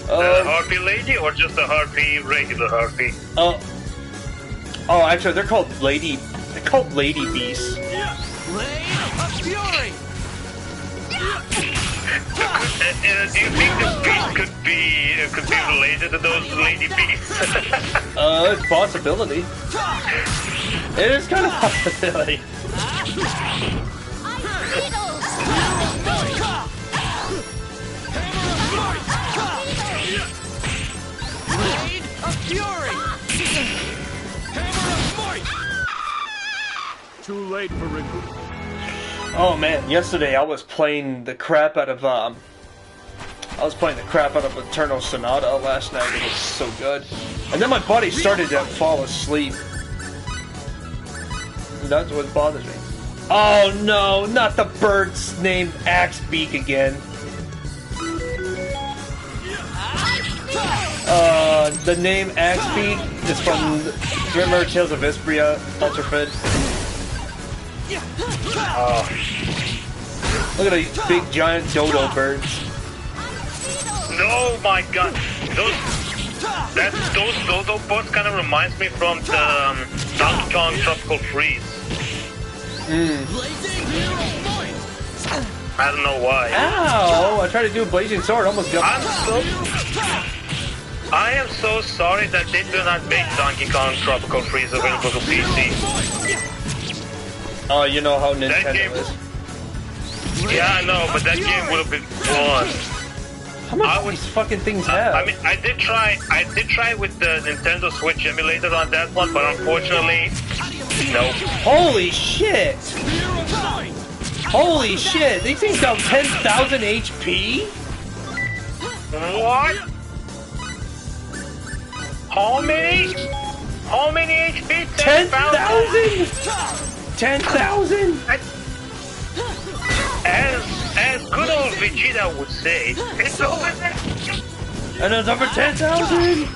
A harpy lady or just a harpy, regular harpy? Oh, actually, they're called lady. They're called lady beasts. Blade of Fury. Do you think this beast could be related to those lady beasts? It's a possibility. It is kind of a possibility. Blade of Fury. Hammer of Might. Too late for recruit. Oh man, yesterday I was playing the crap out of Eternal Sonata last night. It was so good. And then my buddy started to fall asleep. That's what bothers me. Oh no, not the birds named Axebeak again. The name Axebeak is from remember Tales of Vespria, Ultrafed? Oh. Look at these big giant dodo birds. No, my god. Those dodo birds kind of reminds me from the Donkey Kong Tropical Freeze. I don't know why. Ow! I tried to do a blazing sword, almost got I am so sorry that they do not make Donkey Kong Tropical Freeze available to PC. Oh, you know how Nintendo is. Yeah, I know, but that game would have been fun. How much do these fucking things have? I mean, I did try with the Nintendo Switch emulator on that one, but unfortunately, no. Holy shit! Holy shit! These things have 10,000 HP? What? How many? How many HP? 10,000? 10,000? As good old Vegeta would say, it's over there. And it's over 10,000?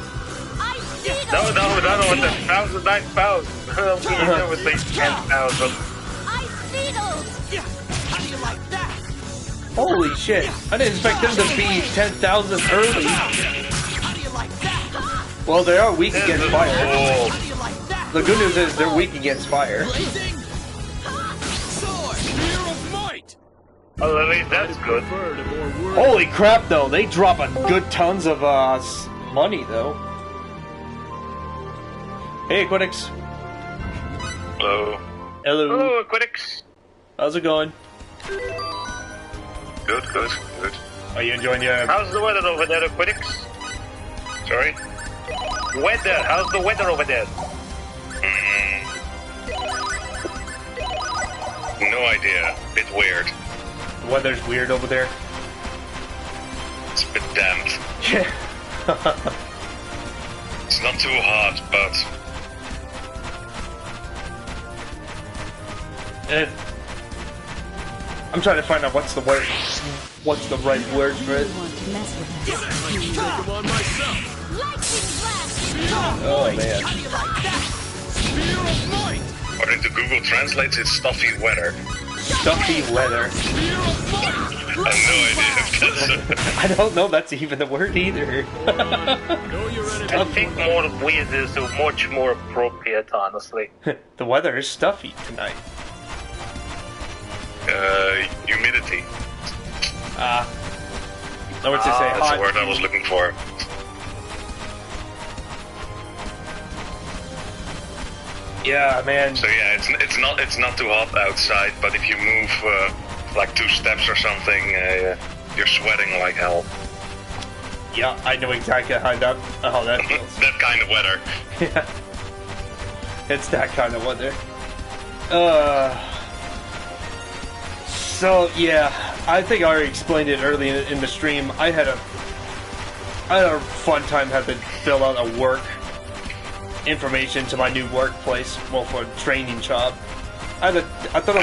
No, it's 1,000, 9,000. We never say 10,000. Holy shit. I didn't expect them to be 10,000 early. Well, they are weak against fire. The good news is they're weak against fire. Oh, at least that's good. Holy crap, though. They drop a good tons of money, though. Hey, Aquitix. Hello. Hello. Hello, Aquitix. How's it going? Good. Are you enjoying your... How's the weather over there, Aquitix? Sorry? Weather. How's the weather over there? No idea. Bit weird. The weather's weird over there. It's a bit damp. Yeah. It's not too hot, but... I'm trying to find out what's the right word for it. Oh man. According to Google Translate, it's stuffy weather. Stuffy weather. I have no idea if that's... I don't know that's even the word either. I think more weird is much more appropriate, honestly. The weather is stuffy tonight. Humidity. No, what to say? That's the word I was looking for. Yeah, man. So yeah, it's not too hot outside, but if you move like 2 steps or something, you're sweating like hell. Yeah, I know exactly how that feels. That kind of weather. Yeah. It's that kind of weather. So yeah, I think I already explained it early in the stream. I had a fun time having to fill out a work information to my new workplace, well, for a training job. I thought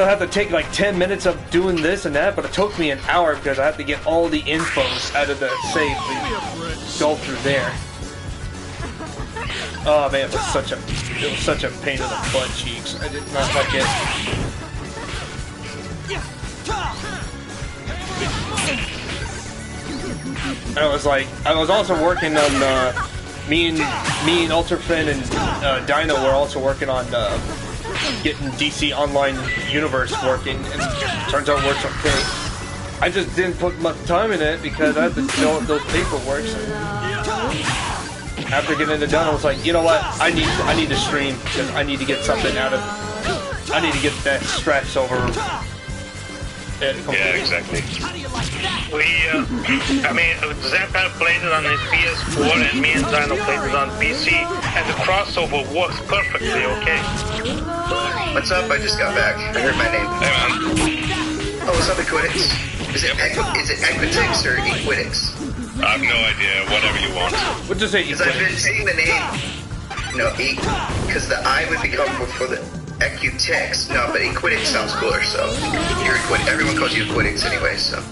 I'd have to take like 10 minutes of doing this and that, but it took me an hour because I had to get all the infos out of the safe and go through there. Oh man, it was such a pain in the butt cheeks. I did not like it. And I was also working on me and Ultrafin and Dino were also working on getting DC Online Universe working, and it turns out it works okay. I just didn't put much time in it because I had to fill out those paperwork. After getting it done, I was like, you know what? I need to stream because I need to get something out of. I need to get that stress over. Yeah, exactly. I mean, Zanpact played it on his PS4 and me and Dino played it on PC, and the crossover works perfectly, okay? What's up? I just got back. I heard my name. Hey, man. Oh, what's up, Equitix? Is it Equitix or Equitix? I have no idea. Whatever you want. What does it? Because I've been saying the name. No, because the I would become before the Equitix. No, but Equitix sounds cooler, so you're Equitix. Everyone calls you Equitix anyway, so.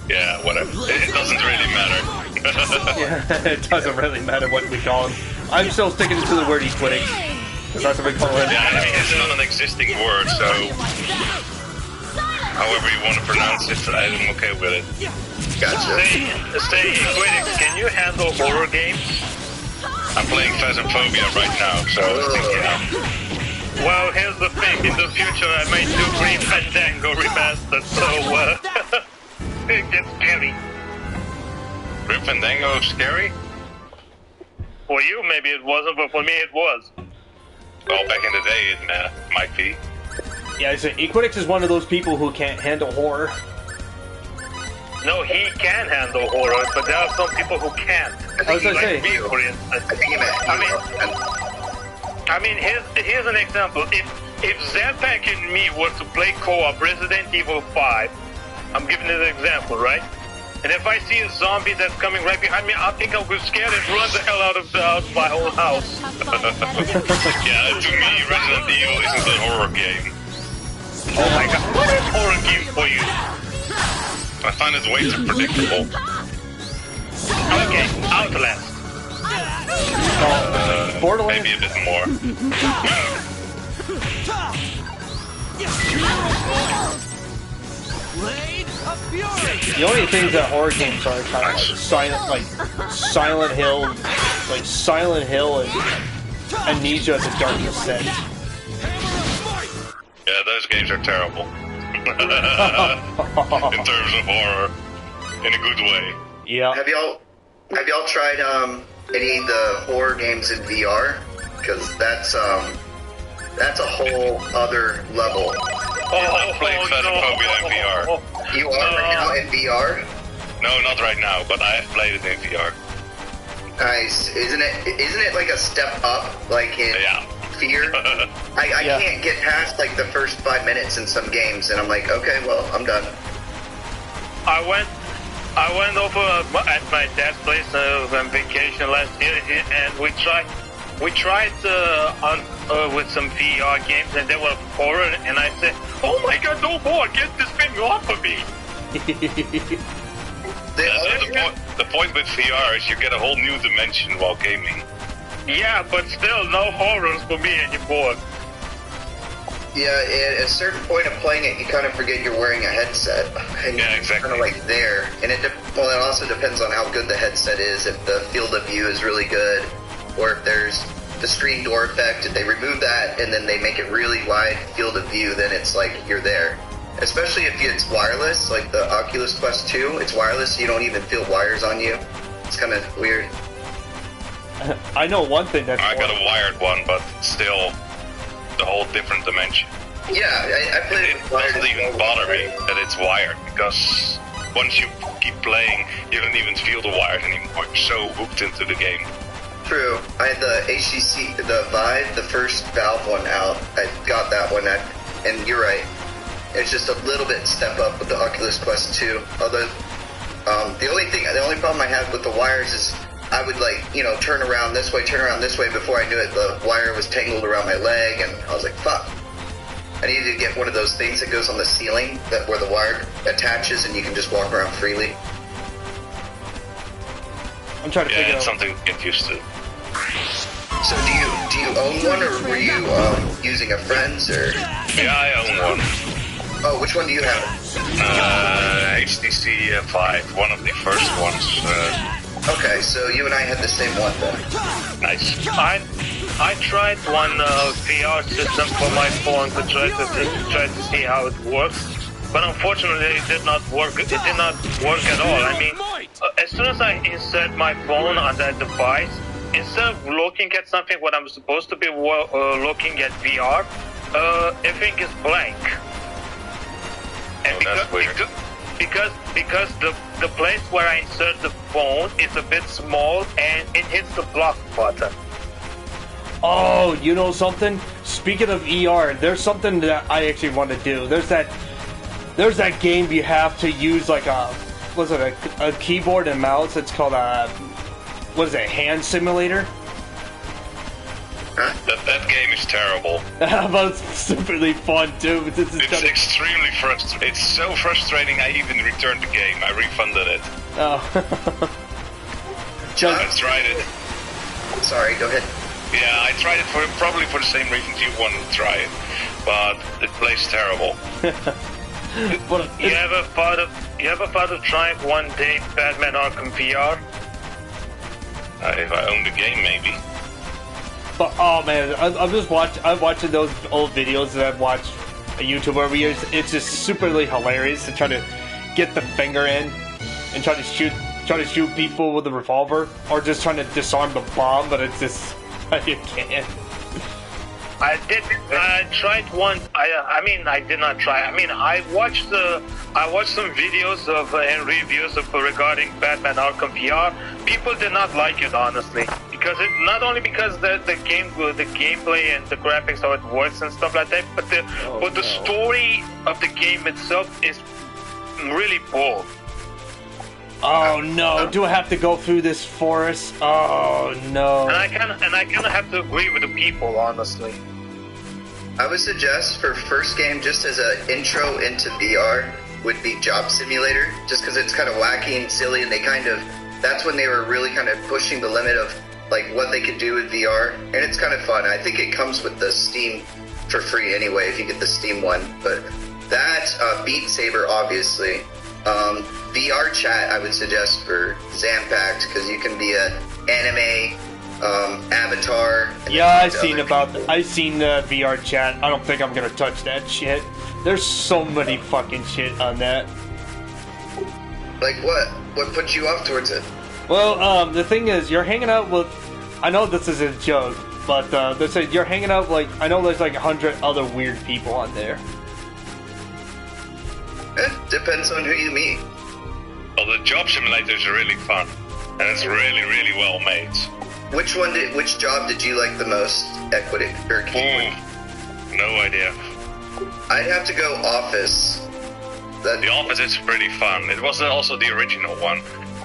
Yeah, whatever. It doesn't really matter. Yeah, it doesn't really matter what we call him. I'm still sticking to the word Equitix. Because that's what we call him. Yeah, I mean, it's not an existing word, so however you want to pronounce it, I'm okay with it. Gotcha. Stay Equitix, can you handle horror games? I'm playing Phasmophobia right now, so yeah. Well, here's the thing. In the future, I might do Green Fandango Remastered, so it gets scary. Green Fandango scary? For you, maybe it wasn't, but for me, it was. Well, back in the day, it might be. Yeah, I say Equitix is one of those people who can't handle horror. No, he can handle horror, but there are some people who can't. I was gonna say. Me, for instance. I mean, here's an example. If Zanpact and me were to play co-op Resident Evil 5, I'm giving it an example, right? And if I see a zombie that's coming right behind me, I think I'll be scared and run the hell out of my whole house. Yeah, to me, Resident Evil isn't a horror game. Oh my god, what is horror game for you? I find it way too predictable. Okay, Outlast. Borderlands? Maybe a bit more. The only things that horror games are kind of Silent Hill and Amnesia: The Dark Descent. Yeah, those games are terrible. In terms of horror, in a good way. Yeah. Have y'all tried any of the horror games in VR? Because that's a whole other level. I played Phasmophobia in VR. You are right now in VR? No, not right now, but I have played it in VR. Nice. Isn't it like a step up, like in Fear? I can't get past like the first 5 minutes in some games, and I'm like, okay, well, I'm done. I went over at my dad's place on vacation last year, and we tried with some VR games, and they were horror, and I said, "Oh my God, no more! Get this thing off of me!" The point with VR is you get a whole new dimension while gaming. Yeah, but still, no horrors for me anymore. Yeah, at a certain point of playing it, you kind of forget you're wearing a headset. And yeah, exactly. Kind of like there. And it also depends on how good the headset is, if the field of view is really good, or if there's the screen door effect. If they remove that and then they make it really wide field of view, then it's like you're there. Especially if it's wireless, like the Oculus Quest 2, it's wireless, so you don't even feel wires on you. It's kind of weird. I know one thing that's... I got a wired one, but still the whole different dimension. Yeah, I played It doesn't even bother me that it's wired, because once you keep playing, you don't even feel the wires anymore. You're so hooked into the game. True. I had the HTC, the Vive, the first Valve one out. I got that one, and you're right. It's just a little bit step up with the Oculus Quest 2. Although, the only problem I have with the wires is I would turn around this way, before I knew it, the wire was tangled around my leg, and I was like, fuck. I needed to get one of those things that goes on the ceiling, where the wire attaches and you can just walk around freely. I'm trying to figure out. It's something to get used to. So do you own one, or were you using a friend's, or? Yeah, I own one. Oh, which one do you have? HTC Vive, one of the first ones. Okay, so you and I had the same one then. Nice. I tried one VR system for my phone to try to see how it works, but unfortunately it did not work. It did not work at all. I mean, as soon as I insert my phone on that device, instead of looking at something what I'm supposed to be looking at VR, everything is blank. And because the place where I insert the phone is a bit small and it hits the block button. Oh, you know something? Speaking of ER, there's something that I actually want to do. There's that game you have to use like a keyboard and mouse. It's called a hand simulator? That game is terrible. But it's stupidly fun too. It's extremely frustrating. It's so frustrating. I even returned the game. I refunded it. Oh. I tried it. Sorry, go ahead. Yeah, I tried it probably for the same reasons you wanted to try it, but it plays terrible. You ever thought of trying one day Batman Arkham VR? If I own the game, maybe. But oh man, I'm watching those old videos that I've watched a YouTuber over years. It's just superly hilarious to try to get the finger in and try to shoot people with a revolver, or just trying to disarm the bomb. But it's just you can't. I tried one. I did not try. I watched some videos of and reviews of regarding Batman Arkham VR. People did not like it, honestly, because not only because the gameplay and the graphics, how it works and stuff like that, but the story of the game itself is really poor. Oh no! Do I have to go through this forest? Oh no! And I kind of have to agree with the people, honestly. I would suggest for first game, just as an intro into VR, would be Job Simulator, just because it's kind of wacky and silly, and that's when they were really kind of pushing the limit of like what they could do with VR, and it's kind of fun. I think it comes with the Steam for free anyway if you get the Steam one, but that Beat Saber obviously. VR chat I would suggest for Zanpact, because you can be a anime avatar. Yeah, I've seen the VR chat. I don't think I'm gonna touch that shit. There's so many fucking shit on that. Like what? What put you off towards it? Well, the thing is, you're hanging out with. I know this is a joke, but they say you're hanging out like I know there's like 100 other weird people on there. It depends on who you meet. Well, the job simulators are really fun, and it's really, really well made. Which job did you like the most? Equity or Keyword? No idea. I'd have to go Office. The Office is pretty fun. It was also the original one.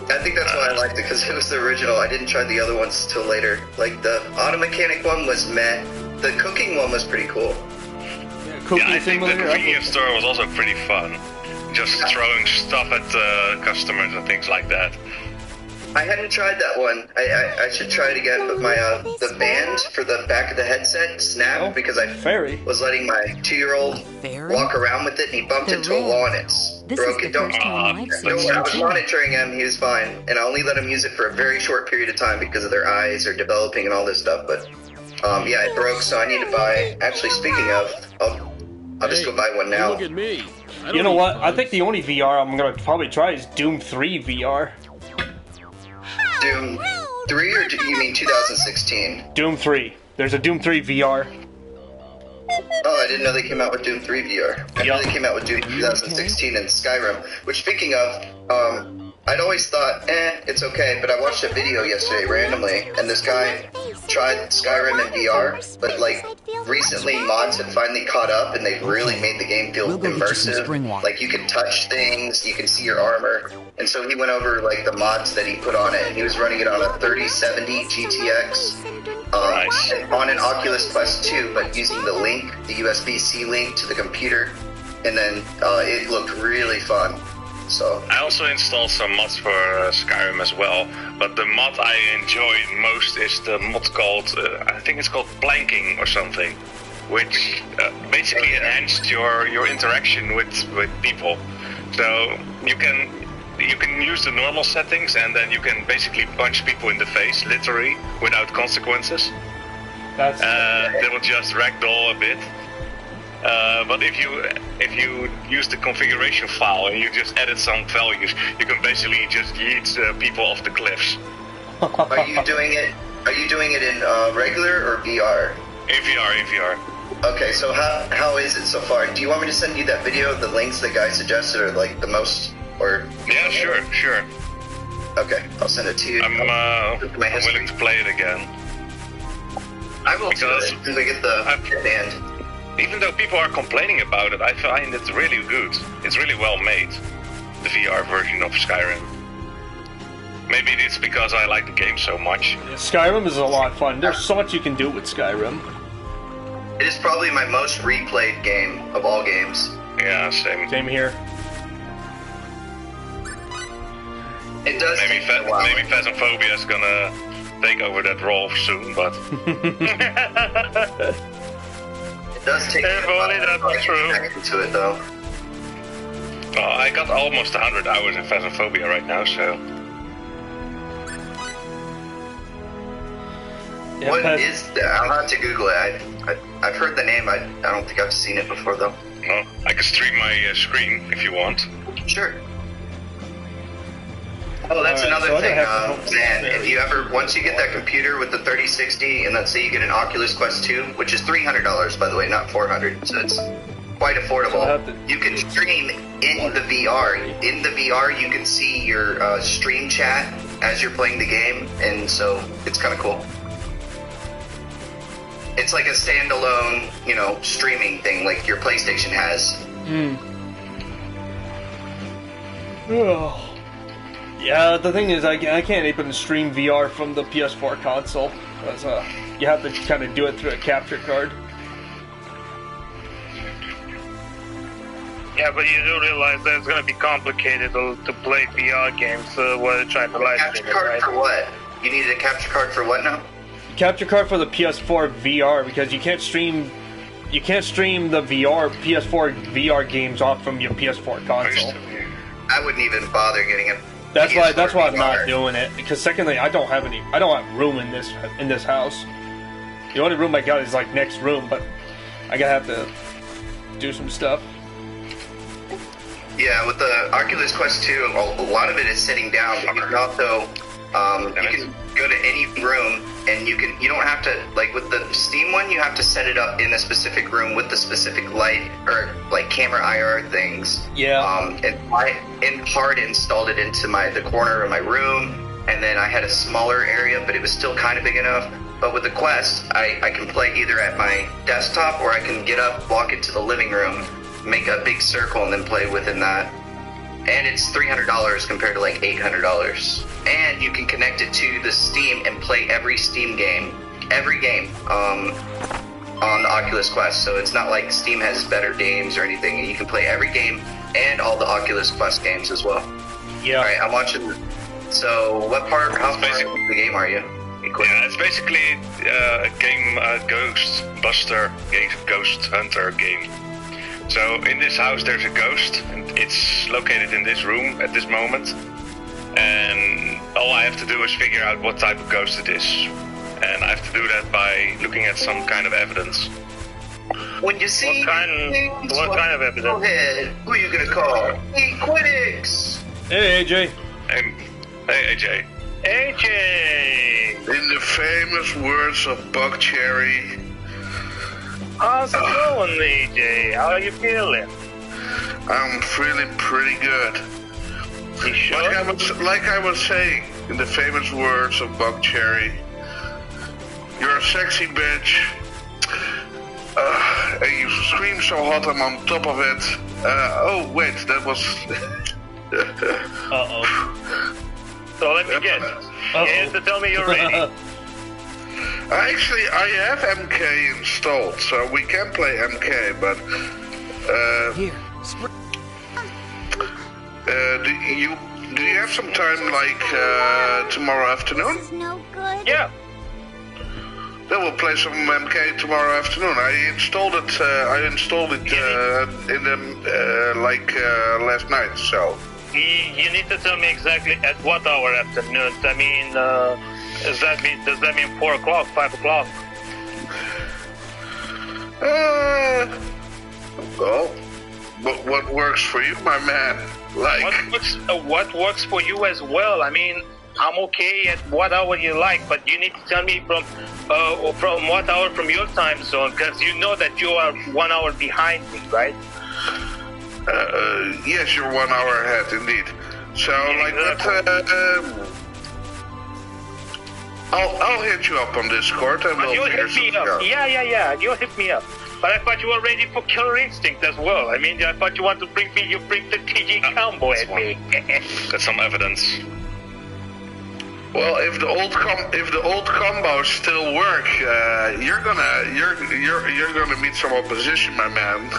I think that's why I liked it, because it was the original. I didn't try the other ones till later. Like the auto mechanic one was meh. The cooking one was pretty cool. Yeah, I think the convenience store was also pretty fun. Just throwing stuff at customers and things like that. I hadn't tried that one. I should try it again, but my the band for the back of the headset snapped because I was letting my 2-year-old walk around with it, and he bumped into a wall and it's broken. I was monitoring him, he was fine, and I only let him use it for a very short period of time because of their eyes are developing and all this stuff, but yeah, it broke, so I need to buy. Actually, speaking of, I'll just go buy one now. Look at me. You know what? I think the only VR I'm gonna probably try is Doom 3 VR. Doom 3, or do you mean 2016? Doom 3. There's a Doom 3 VR. Oh, I didn't know they came out with Doom 3 VR. I knew they came out with Doom 2016 and Skyrim. Which, speaking of, I'd always thought, it's okay, but I watched a video yesterday randomly, and this guy tried Skyrim in VR, but like recently mods had finally caught up, and they've really made the game feel immersive. Like you can touch things, you can see your armor, and so he went over like the mods that he put on it, and he was running it on a 3070 GTX. On an Oculus Quest 2, but using the link, the USB-C link to the computer, and then it looked really fun. So I also installed some mods for Skyrim as well, but the mod I enjoy most is the mod called, I think it's called planking or something, which basically enhanced your interaction with people. So you can use the normal settings, and then you can basically punch people in the face, literally, without consequences. They will just ragdoll a bit. But if you use the configuration file and you just edit some values, you can basically just yeet people off the cliffs. Are you doing it in regular or VR? In VR. Okay, so how is it so far? Do you want me to send you that video? The links the guy suggested are like the most, or yeah, sure. Okay, I'll send it to you. I'm willing to play it again. I will too, as soon as I get the band. Even though people are complaining about it, I find it really good. It's really well made, the VR version of Skyrim. Maybe it's because I like the game so much. Skyrim is a lot of fun. There's so much you can do with Skyrim. It is probably my most replayed game of all games. Yeah, same. Same here. It does. Maybe Phasmophobia is gonna take over that role soon, but it does take. If only that was true. To it though. Oh, I got almost 100 hours in Phasmophobia right now, so. Yeah, what is that? I'll have to Google it. I've heard the name. I don't think I've seen it before though. Well, I can stream my screen if you want. Sure. Oh, that's another thing, Zan. If you ever, once you get that computer with the 3060, and let's say you get an Oculus Quest 2, which is $300 by the way, not $400, so it's quite affordable. You can stream in the VR. In the VR, you can see your stream chat as you're playing the game, and so it's kind of cool. It's like a standalone, streaming thing like your PlayStation has. Oh. Yeah, the thing is, I can't even stream VR from the PS4 console, because you have to kind of do it through a capture card. Yeah, but you do realize that it's going to be complicated to play VR games while you're trying to live stream it, right? Capture card for what? You need a capture card for what now? Capture card for the PS4 VR, because you can't stream the PS4 VR games off from your PS4 console. I wouldn't even bother getting it. That's why I'm not doing it. Because secondly, I don't have room in this house. The only room I got is like next room, but I gotta have to do some stuff. Yeah, with the Oculus Quest 2, a lot of it is sitting down. You can also you can go to any room, and you don't have to, like with the Steam one, you have to set it up in a specific room with the specific light or like camera IR things. Yeah. And I in part installed it into the corner of my room, and then I had a smaller area, but it was still kind of big enough. But with the Quest, I can play either at my desktop, or I can get up, walk into the living room, make a big circle, and then play within that. And it's $300 compared to like $800. And you can connect it to the Steam and play every Steam game, on the Oculus Quest. So it's not like Steam has better games or anything. You can play every game and all the Oculus Quest games as well. Yeah. All right, I'm watching. So how far into the game are you? Yeah, it's basically a game, Ghost Hunter game. So in this house there's a ghost, and it's located in this room at this moment. And all I have to do is figure out what type of ghost it is. And I have to do that by looking at some kind of evidence. When you see what kind of evidence? Go ahead. Who are you gonna call? Hey, Quiddix! Hey, AJ. Hey, AJ. AJ! In the famous words of Buckcherry, How's it going, AJ? How are you feeling? I'm feeling pretty good. You sure? Like I was saying, in the famous words of Buck Cherry, you're a sexy bitch. And you scream so hot I'm on top of it. Oh, wait, that was... Uh-oh. So let me guess. You have to tell me you're ready. Actually, I have MK installed, so we can play MK, but... Here, do you have some time, like, tomorrow afternoon? No good. Yeah. Then we'll play some MK tomorrow afternoon. I installed it in the, last night, so... You need to tell me exactly at what hour afternoon. I mean, does that mean 4 o'clock, 5 o'clock? Well, what works for you, my man? Like... What works for you as well? I mean, I'm okay at what hour you like, but you need to tell me from what hour from your time zone, because you know that you are 1 hour behind me, right? Yes, you're 1 hour ahead, indeed. So, I'll hit you up on Discord and we'll hit me up. Yeah. You hit me up. But I thought you were ready for Killer Instinct as well. I mean, I thought you wanted to bring the TG combo at me. That's some evidence. Well, if the old combos still work, you're gonna meet some opposition, my man.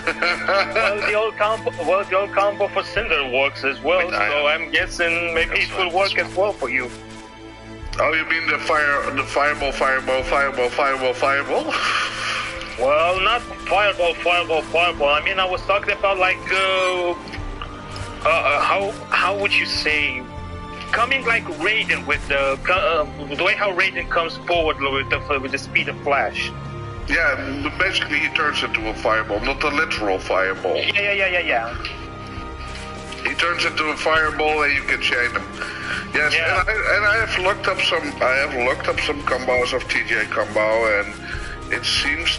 the old combo for Cinder works as well. So I'm guessing maybe it will work as well for you. Oh, you mean the fireball? Well, not fireball. I mean, I was talking about like how would you say? Coming like Raiden with the way how Raiden comes forward with the speed of Flash. Yeah, but basically he turns into a fireball, not a literal fireball. Yeah. He turns into a fireball and you can chain him. Yes, yeah. and I have looked up some combos of TJ combo, and it seems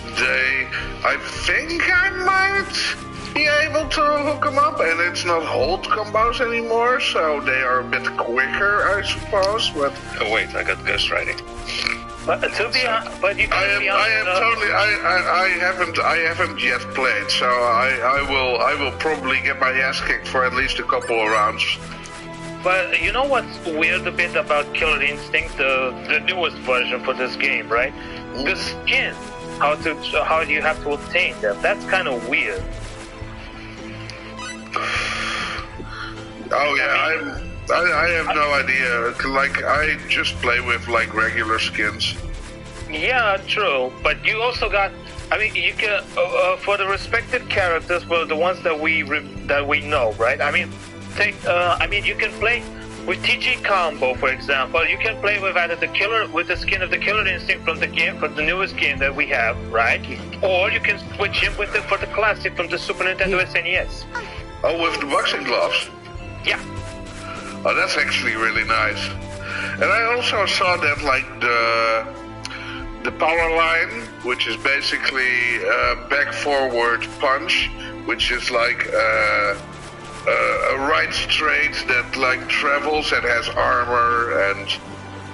I think I might be able to hook them up, and it's not hold combos anymore, so they are a bit quicker, I suppose. But oh wait, I got ghostwriting. But to be honest, I haven't yet played, so I will probably get my ass kicked for at least a couple of rounds. But you know what's weird a bit about Killer Instinct, the newest version for this game, right? The skin, how you have to obtain them. That's kind of weird. Oh yeah, I have no idea. Like I just play with like regular skins. Yeah, true. But you also got. I mean, you can for the respected characters, well, the ones that we know, right? I mean, you can play with TG combo, for example. You can play with either with the skin of the Killer Instinct from the newest game that we have, right? Or you can switch him for the classic from the Super Nintendo SNES. Oh, with the boxing gloves? Yeah. Oh, that's actually really nice. And I also saw that like the power line, which is basically back forward punch, which is like a right straight that like travels and has armor, and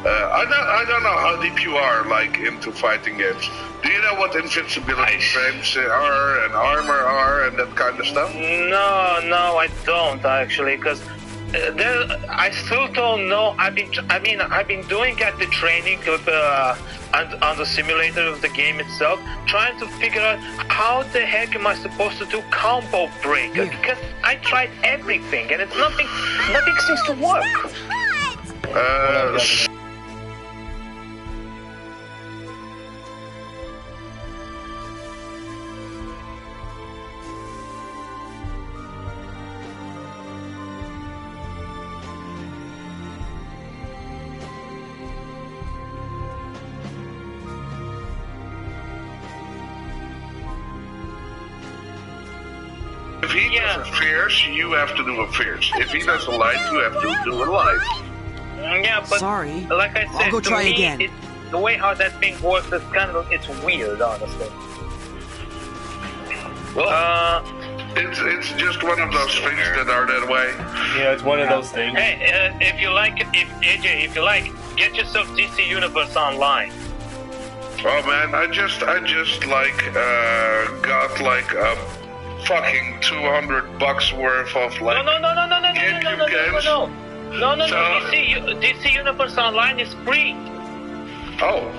I don't know how deep you are like into fighting games. Do you know what invincibility frames are and armor are and that kind of stuff? No, I don't actually, because I still don't know. I've been doing the training on the simulator of the game itself, trying to figure out how the heck am I supposed to do combo breaker, because I tried everything and nothing seems to work. If he does a fierce, you have to do a fierce. If he does a light, you have to do a light. Yeah, but sorry, like I said, I'll go try again. The way how that thing works is it's weird, honestly. It's just one of those things that are that way. Yeah, it's one of those things. Hey, if you like, if you like, get yourself DC Universe Online. Oh man, I just like got like a fucking $200 worth of like. No. DC Universe Online is free. Oh.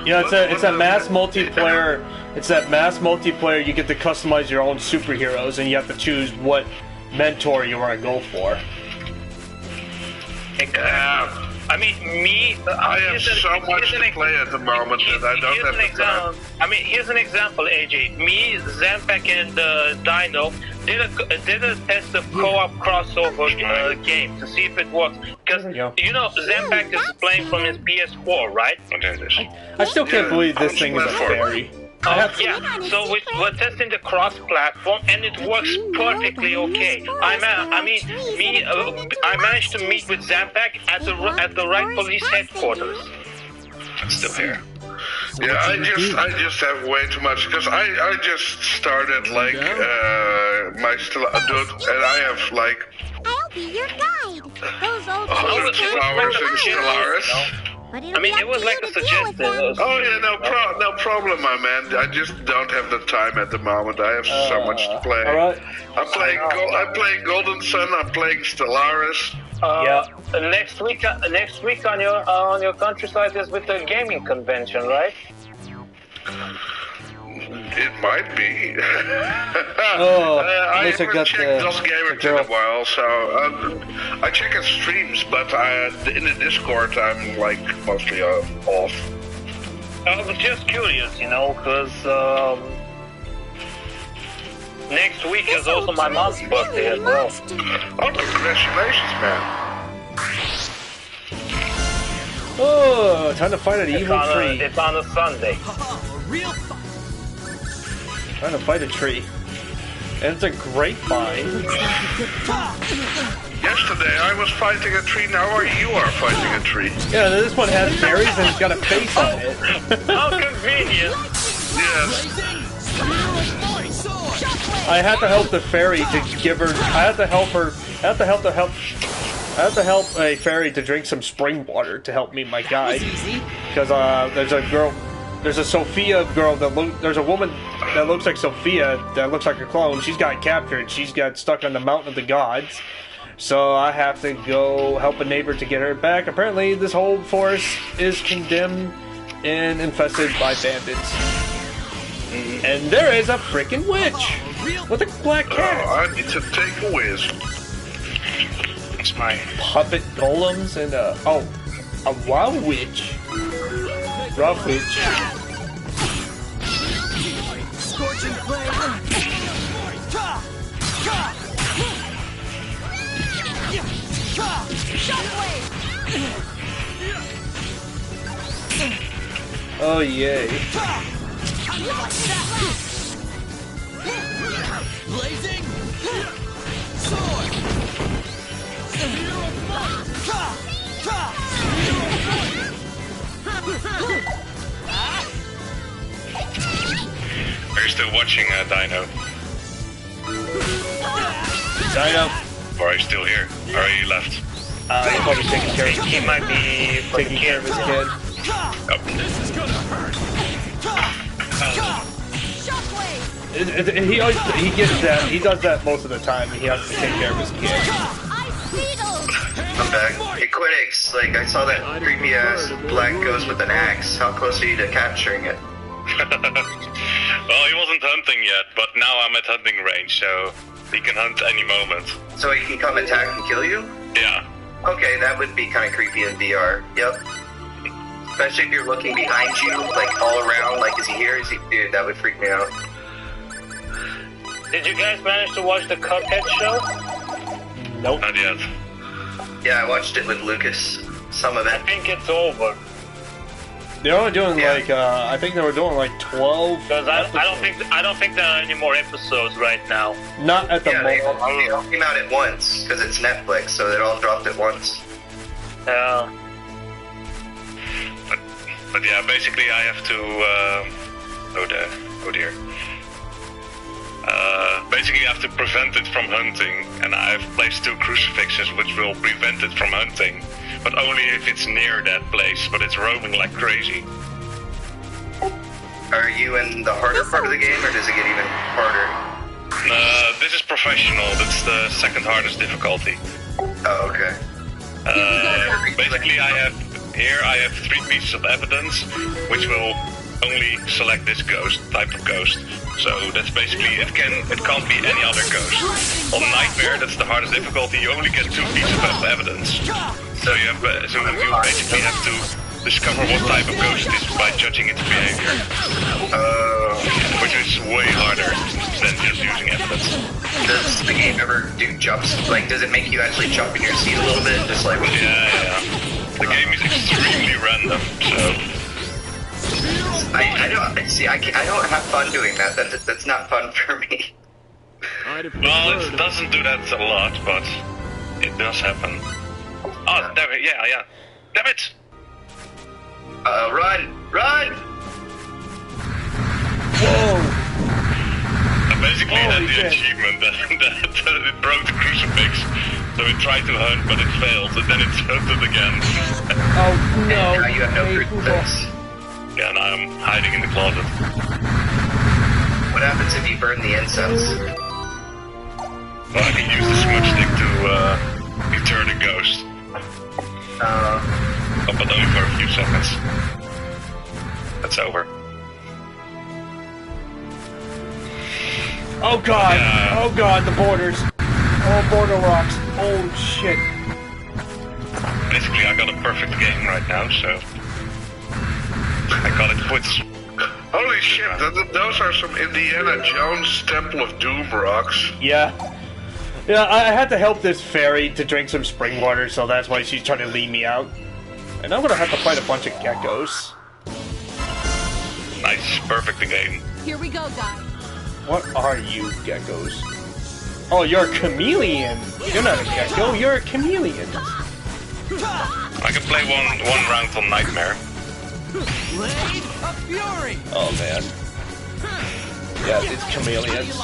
Yeah, it's a mass multiplayer. It's that mass multiplayer. You get to customize your own superheroes, and you have to choose what mentor you want to go for. I mean, I have so much to play at the moment that I don't have the time. I mean, here's an example, AJ. Me, Zanpact, and Dino did a test of co-op crossover game to see if it works. Because, you know, Zanpact is playing from his PS4, right? I still can't believe this thing is a fairy. Yeah, so we're testing the cross-platform, and it works perfectly okay. I managed to meet with Zanpact at the right police headquarters. I'm still here. Yeah, I just have way too much because I just started like my dude, and I have like I'll be your guide. Those old 100 flowers in Stellaris. I mean, it was like a suggestion. Oh yeah, no problem, my man. I just don't have the time at the moment. I have so much to play. All right. I'm playing Golden Sun. I'm playing Stellaris. Next week on your countryside is with the gaming convention, right? It might be. I haven't checked those gamers in a while, so I check his streams, but in the Discord I'm like mostly off. I was just curious, you know, because next week is also my mom's birthday as well. Oh, congratulations, man! Oh, time to fight an evil tree. It's on a Sunday. Trying to fight a tree. And it's a grapevine. Yesterday I was fighting a tree, now you are fighting a tree. Yeah, this one has berries and it's got a face on it. How convenient! Yes. I had to help the fairy to give her. I had to help a fairy to drink some spring water to help me, my guide. Because there's a Sophia girl there's a woman that looks like Sophia that looks like a clone. She's got captured. She's got stuck on the Mountain of the Gods. So I have to go help a neighbor to get her back. Apparently, this whole forest is condemned and infested by bandits. And there is a freaking witch with a black cat. I need to take a whiz. It's my puppet golems and a wild witch. Rough witch. Scorching flame. Oh yay. Blazing sword. Are you still watching Dino? Dino? Or are you still here? Or are you left? He's probably taking care of his kid. He might be taking care of his kid. Oh. This is gonna hurt. He gets that. He does that most of the time. He has to take care of his kid. I'm back. Hey, Quiddix, like, I saw that creepy ass black ghost with an axe. How close are you to capturing it? Well, he wasn't hunting yet, but now I'm at hunting range, so he can hunt any moment. So he can come attack and kill you? Yeah. Okay, that would be kind of creepy in VR. Yep. Especially if you're looking behind you, like all around, like, is he here? Is he? Dude, that would freak me out. Did you guys manage to watch the Cuphead show? Nope. Not yet. Yeah, I watched it with Lucas. Some of it. I think it's over. They're only doing like I think they were doing like 12. Because I don't think there are any more episodes right now. Not at the They moment. all came out at once because it's Netflix, so they all dropped at once. But yeah, basically I have to oh dear. basically you have to prevent it from hunting, and I've placed 2 crucifixes which will prevent it from hunting, but only if it's near that place, but it's roaming like crazy. Are you in the harder part of the game, or does it get even harder? This is professional, that's the second hardest difficulty. Oh, okay. Basically I have 3 pieces of evidence, which will only select this type of ghost. So that's basically, it can't be any other ghost. On Nightmare, that's the hardest difficulty, you only get 2 pieces of evidence. So you basically have to discover what type of ghost it is by judging its behavior. Which is way harder than just using evidence. Does the game ever do jumps? Like, does it make you actually jump in your seat a little bit? Just like... Yeah. The game is extremely random, so... I don't have fun doing that. That's not fun for me. Well, it doesn't do that a lot, but it does happen. Oh, damn it, yeah. Damn it! Run! Whoa! I basically had the achievement that it broke the crucifix, so it tried to hunt, but it failed, and then it hunted again. Oh no! Now you have no crucifix. Yeah, now I'm hiding in the closet. What happens if you burn the incense? Well, I can use the smudge stick to deter the ghost. But only for a few seconds. That's over. Oh god! Yeah. Oh god, the borders! Oh, border rocks! Oh shit! Basically, I got a perfect game right now, so... I call it quits. Holy shit, those are some Indiana Jones Temple of Doom rocks. Yeah. Yeah, I had to help this fairy to drink some spring water, so that's why she's trying to lead me out. And I'm gonna have to fight a bunch of geckos. Nice, perfect game. Here we go, guys. What are you, geckos? Oh, you're a chameleon! You're not a gecko, you're a chameleon! I can play one round on Nightmare. Oh man. Yeah, it's chameleons.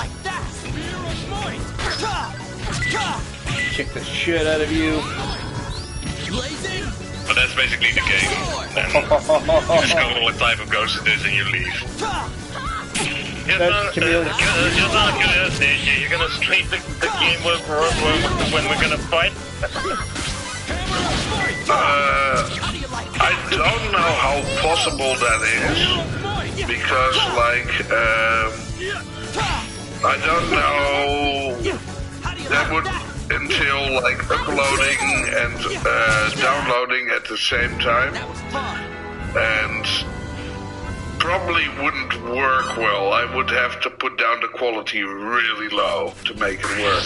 Kick the shit out of you. But that's basically the game. Then you discover what type of ghost it is and you leave. You're not gonna stream the game when we're gonna fight? I don't know how possible that is, because, like, I don't know, that would entail, like, uploading and downloading at the same time, and probably wouldn't work well. I would have to put down the quality really low to make it work.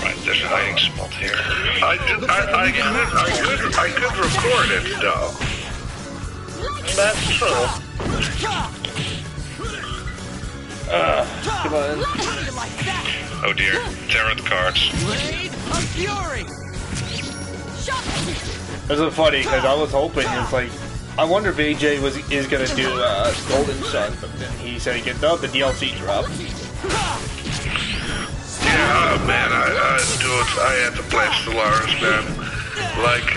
Right, there's a hiding spot here. I could record it though. That's true. Come on. Oh dear, tarot cards. This is funny because I was hoping it's like I wonder if AJ is gonna do Golden Sun, but then he said he gets out the DLC drop. Yeah, man, I had to play Stellaris, man. Like,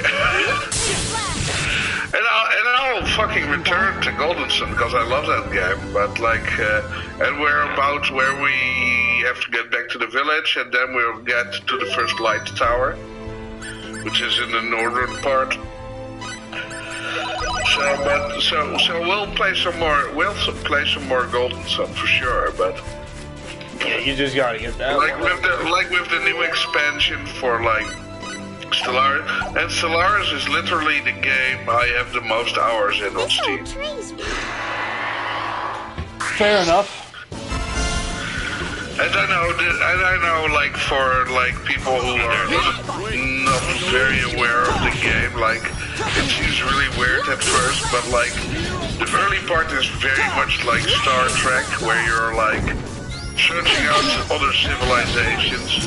and I'll fucking return to Golden Sun because I love that game. But like, and we're about where we have to get back to the village, and then we'll get to the first light tower, which is in the northern part. So we'll play some more. We'll play some more Golden Sun for sure, but. Yeah, you just gotta get that. Like with the new expansion for like Stellaris, and Stellaris is literally the game I have the most hours in on Steam. Fair enough. And I know, like for like people who are not very aware of the game, like it seems really weird at first, but like the early part is very much like Star Trek, where you're like searching out other civilizations,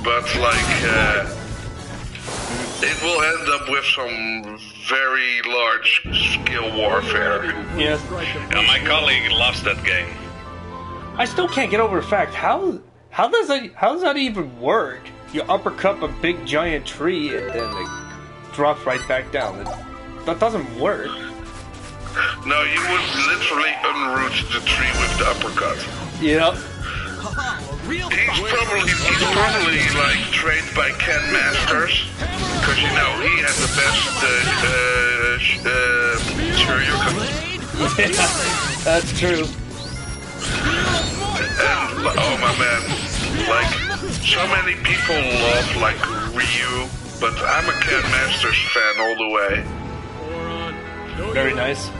but like it will end up with some very large skill warfare. Yes. Yeah, my colleague lost that game. I still can't get over the fact how does that even work? You uppercut a big giant tree and then it drops right back down. That doesn't work. No, you would literally unroot the tree with the uppercut. Yep. He's probably like trained by Ken Masters, because you know he has the best Shoryuken. Yeah, that's true. And oh my man, like so many people love like Ryu, but I'm a Ken Masters fan all the way. Very nice.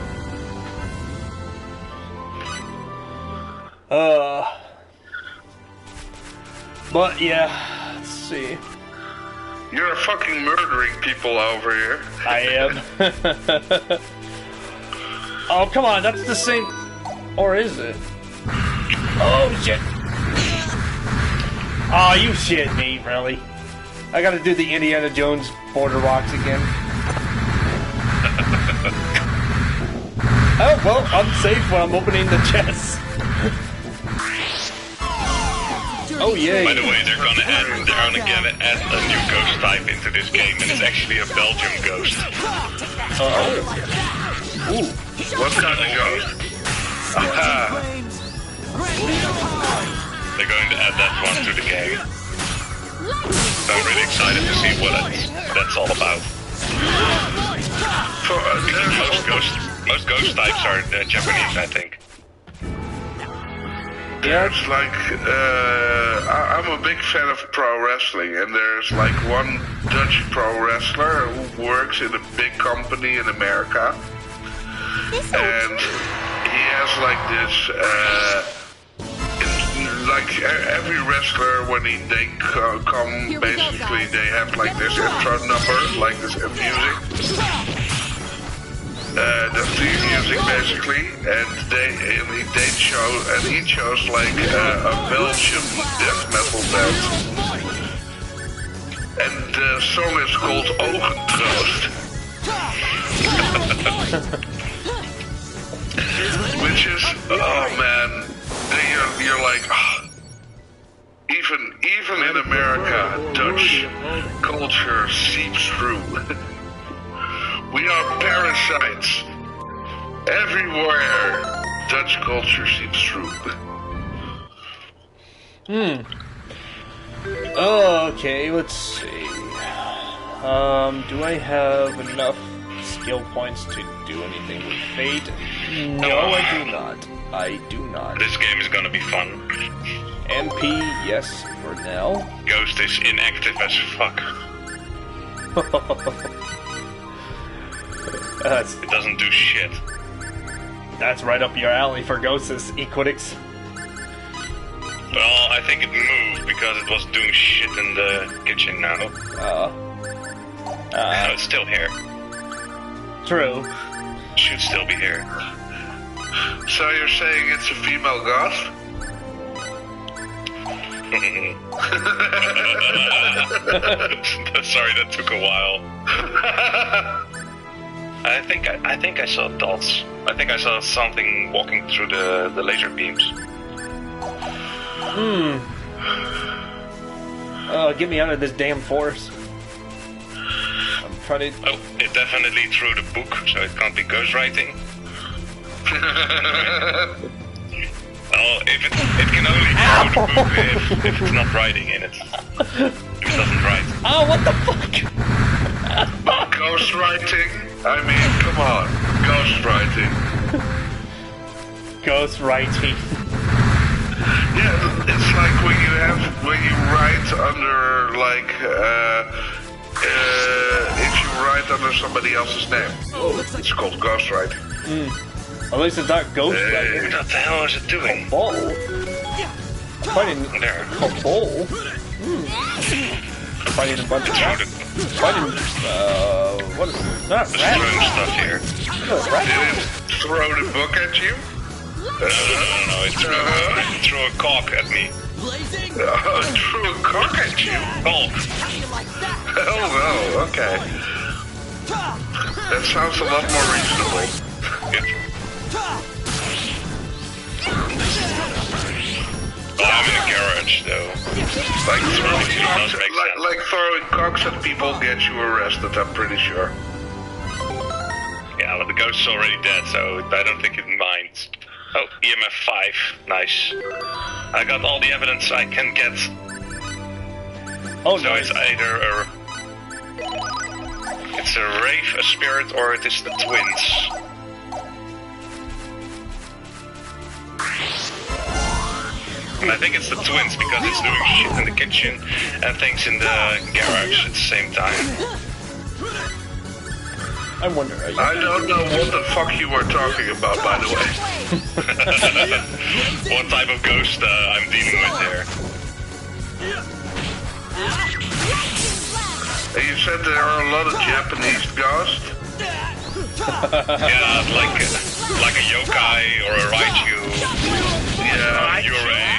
But yeah, let's see. You're fucking murdering people over here. I am. Oh, come on, that's the same... Or is it? Oh, shit. Oh, you shit me, really? I gotta do the Indiana Jones border rocks again. Oh, well, I'm safe when I'm opening the chest. Oh, yay. By the way, they're gonna add a new ghost type into this game, and it's actually a Belgium ghost. Ooh. What kind of ghost? They're going to add that one to the game. So I'm really excited to see what that's all about. Most ghost types are Japanese, I think. There's like, I'm a big fan of pro wrestling, and there's like one Dutch pro wrestler who works in a big company in America. And he has like this, like every wrestler when they come, basically they have like this intro number, like this music. The theme music basically, and he chose like a Belgian death metal band, and the song is called Ogentroost, which is, oh man, you're like, even in America, Dutch culture seeps through. We are parasites. Everywhere, Dutch culture seeps through. Okay, let's see. Do I have enough skill points to do anything with Fate? No, I do not. I do not. This game is gonna be fun. MP, yes, for now. Ghost is inactive as fuck. It doesn't do shit. That's right up your alley for Ghosts, Equitix. Well, I think it moved because it was doing shit in the kitchen now. No, it's still here. True. Should still be here. So you're saying it's a female goth? Sorry, that took a while. I think I saw dots. I think I saw something walking through the laser beams. Get me out of this damn forest. I'm trying to... Oh, it definitely threw the book, so it can't be ghostwriting. Oh, it can only throw the book if it's not writing in it. If it doesn't write. Oh, what the fuck? Ghostwriting? I mean, come on. Ghostwriting. Ghostwriting. Yeah, it's like when you write under, like, if you write under somebody else's name. It's called ghostwriting. At least it's not ghostwriting. What the hell is it doing? Cabal. Fighting there. Cabal. Fighting a bunch of fighting, what is it? Not throwing stuff here. Did it throw the book at you? No, it threw a cock at me. It threw a cock at you? Cock. Oh, no, okay. That sounds a lot more reasonable. damage, though. Like throwing cocks at people gets you arrested, I'm pretty sure. Yeah, but the ghost is already dead, so I don't think it minds. Oh, EMF 5. Nice. I got all the evidence I can get. Oh, so nice. It's either it's a wraith, a spirit, or it is the twins. I think it's the twins because it's doing shit in the kitchen and things in the garage at the same time. I wonder. I don't know what the fuck you were talking about, by the way. What type of ghost I'm dealing with there? And you said there are a lot of Japanese ghosts? Yeah, like a yokai or a raichu. Yeah, Yurei.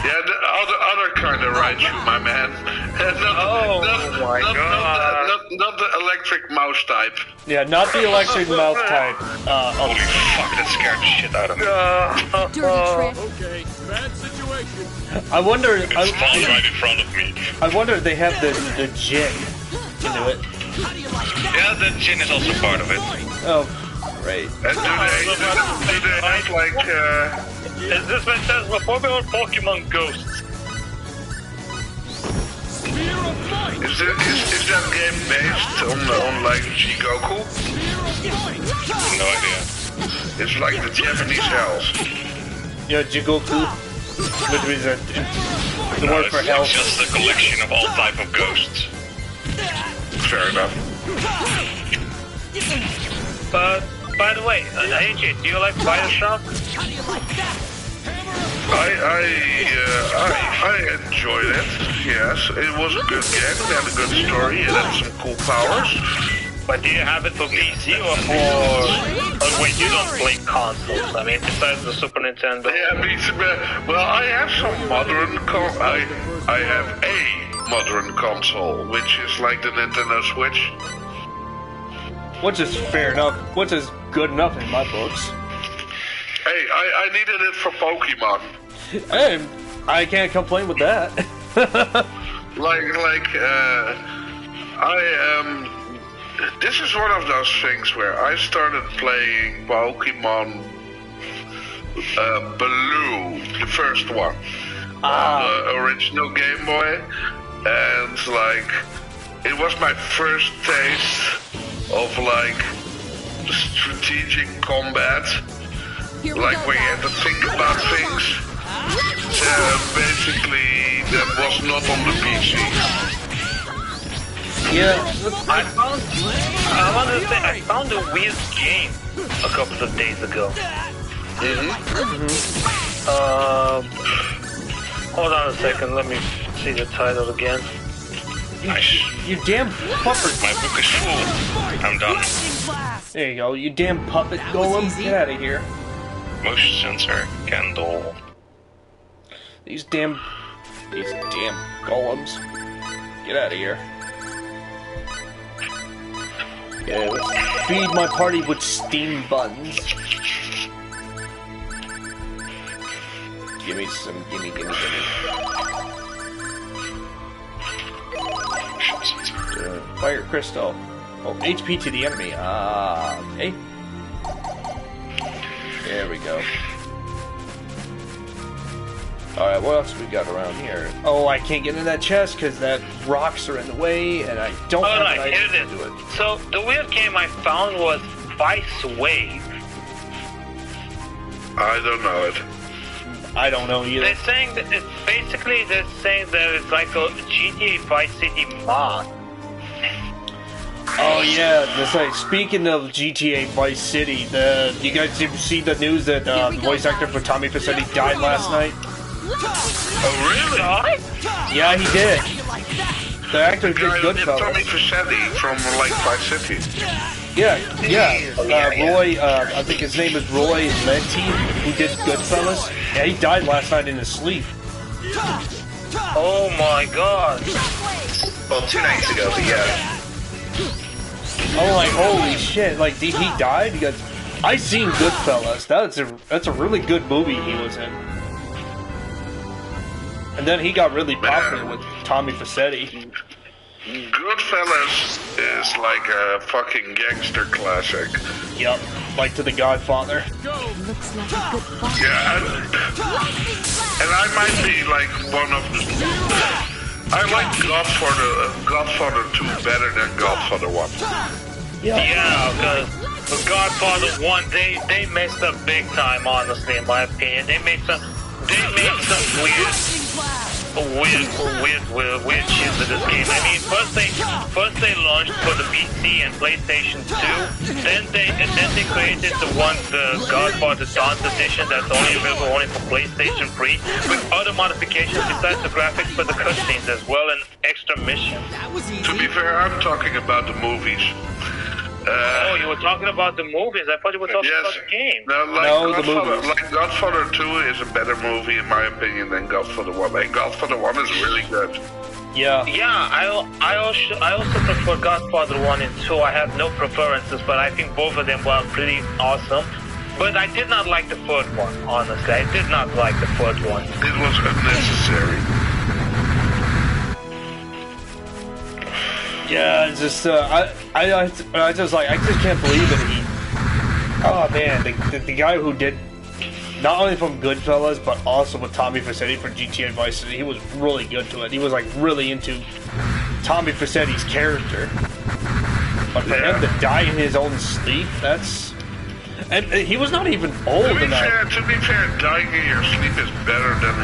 Yeah, the other kind of raichu, my man. Not the electric mouse type. Yeah, not the electric mouth type. Holy fuck, that scared the shit out of me. Okay, bad situation. I wonder. It spawned right in front of me. I wonder if they have the gin into it. Yeah, the gin is also part of it. Oh, great. And do they have like Is this Phantasmaphobia or Pokemon Ghosts? is that game based on like Jigoku? No idea. It's like the Japanese hells. Yeah, Jigoku. Which is the word for hell. It's just a collection of all type of ghosts. Fair enough. But, by the way, AJ, do you like Bioshock? I enjoyed it. Yes, it was a good game. It had a good story. It had some cool powers. But do you have it for PC or for... Oh, wait, you don't play consoles, I mean, besides the Super Nintendo. Yeah, well, I have some modern I have a modern console, which is like the Nintendo Switch. Which is fair enough. Which is good enough in my books. Hey, I needed it for Pokemon. Hey, I can't complain with that. This is one of those things where I started playing Pokemon Blue, the first one, on the original Game Boy, and like it was my first taste of like strategic combat, like where you had to think about things. Basically, that was not on the PC. Yeah, I found a weird game a couple of days ago. Hold on a second, let me see the title again. Nice. You damn puppet. My book is full. I'm done. There you go, you damn puppet golem. Get out of here. Motion sensor, candle. These damn golems. Get out of here. Yeah, let's feed my party with steam buns. Gimme some, gimme. Fire crystal. Oh, HP to the enemy. Okay. There we go. Alright, what else we got around here? Oh, I can't get in that chest because that rocks are in the way, and I don't have an item to do it. So, the weird game I found was Vice Wave. I don't know it. I don't know either. They're saying that it's basically they're saying that it's like a GTA Vice City mod. Oh yeah, that's like speaking of GTA Vice City, you guys see the news that the voice actor for Tommy Piccetti died last night? Oh really? Yeah, he did. The actor did Goodfellas. Tommy Piccetti from like Vice City. Yeah. Roy, I think his name is Roy Lenti, who did Goodfellas. Yeah, he died last night in his sleep. Oh my god. Well, 2 nights ago, but yeah. Oh, like, holy shit, like, he died? Because I seen Goodfellas. That's a really good movie he was in. And then he got really popular with Tommy Fassetti. Goodfellas is like a fucking gangster classic. Yep, like to The Godfather. Looks like a good fight. Yeah, and I might be like one of the... I like Godfather 2 better than Godfather 1. Yeah, because Godfather 1, they messed up big time, honestly, in my opinion. They made some weird shit with this game. I mean, first they launched for the PC and PlayStation 2, then they created the Godfather Dawn edition that's only available only for PlayStation 3, with other modifications besides the graphics for the cutscenes as well and extra missions. To be fair, I'm talking about the movies. Oh, you were talking about the movies. I thought you were talking about the game. No, Godfather 2 is a better movie in my opinion than Godfather 1. And Godfather 1 is really good. Yeah. Yeah, I also prefer Godfather 1 and 2. I have no preferences, but I think both of them were pretty awesome. But I did not like the third one, honestly. I did not like the third one. It was unnecessary. Yeah, it's just I just can't believe it. Oh man, the guy who did not only from Goodfellas but also with Tommy Fassetti for GTA Vice City, he was really good to it. He was like really into Tommy Fassetti's character. But for him to die in his own sleep, and he was not even old enough. To be fair, dying in your sleep is better than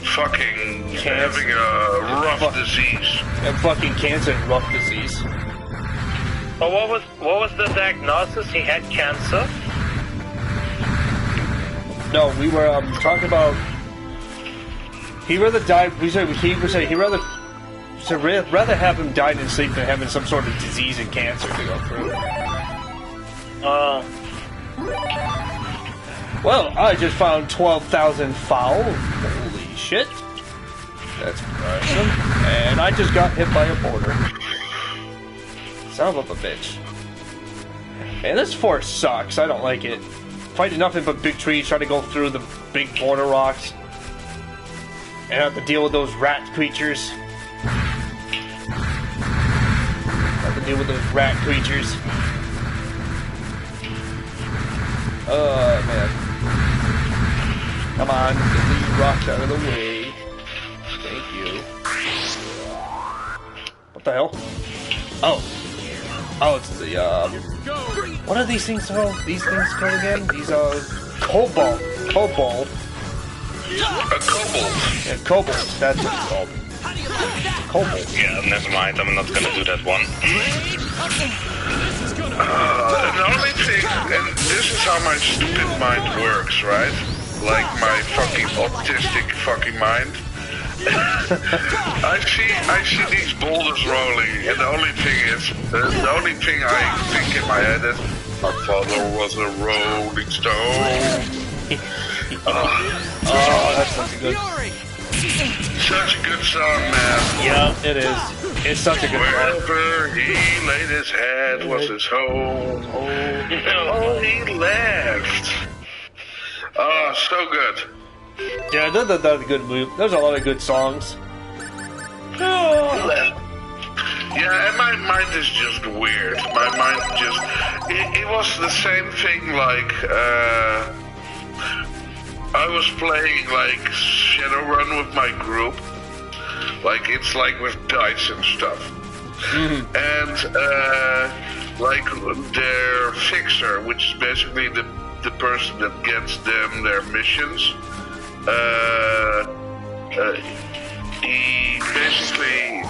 fucking having a rough disease. And fucking cancer and rough disease. But what was the diagnosis? He had cancer? No, we were talking about he'd rather die. He'd rather have him die in sleep than having some sort of disease and cancer to go through. Well, I just found 12,000 foul. Holy shit. That's awesome. And I just got hit by a border. Son of a bitch. Man, this forest sucks. I don't like it. Fighting nothing but big trees, trying to go through the big border rocks. And have to deal with those rat creatures. Oh, man. Come on, get these rocks out of the way. Thank you. What the hell? Oh, it's the, what are these things called? These things called again? These, cobalt. A kobold. Yeah, cobalt. That's what it's called. Cobalt. Yeah, never mind. I'm not gonna do that one. The only thing, and this is how my stupid mind works, right? Like my fucking autistic fucking mind. I see these boulders rolling, and the only thing I think in my head is my father was a rolling stone. Oh, that's such a good song, man. Yeah, it is. It's such a good song. Wherever he laid his head was his home. Oh, he left. Oh, so good. Yeah, that's a good move. There's a lot of good songs. Yeah, and my mind is just weird. My mind just... It was the same thing like... I was playing like Shadowrun with my group. Like, it's like with dice and stuff. Mm-hmm. And like their fixer, which is basically the person that gets them their missions. He basically,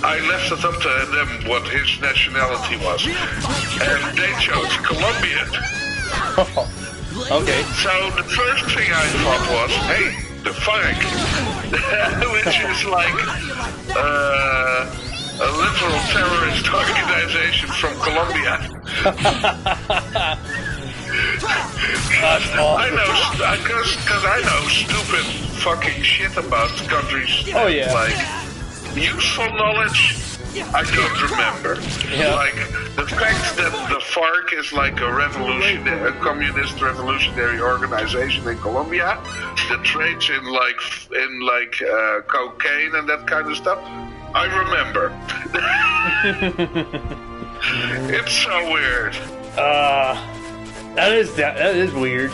I left it up to them what his nationality was, and they chose Colombian. Okay. So the first thing I thought was, hey, the FARC, which is like a literal terrorist organization from Colombia. That's awesome. I know, because I know stupid fucking shit about countries. Oh yeah. Like useful knowledge, I don't remember. Yeah. Like, the fact that the FARC is like a communist revolutionary organization in Colombia that trades in cocaine and that kind of stuff, I remember. It's so weird. That is weird.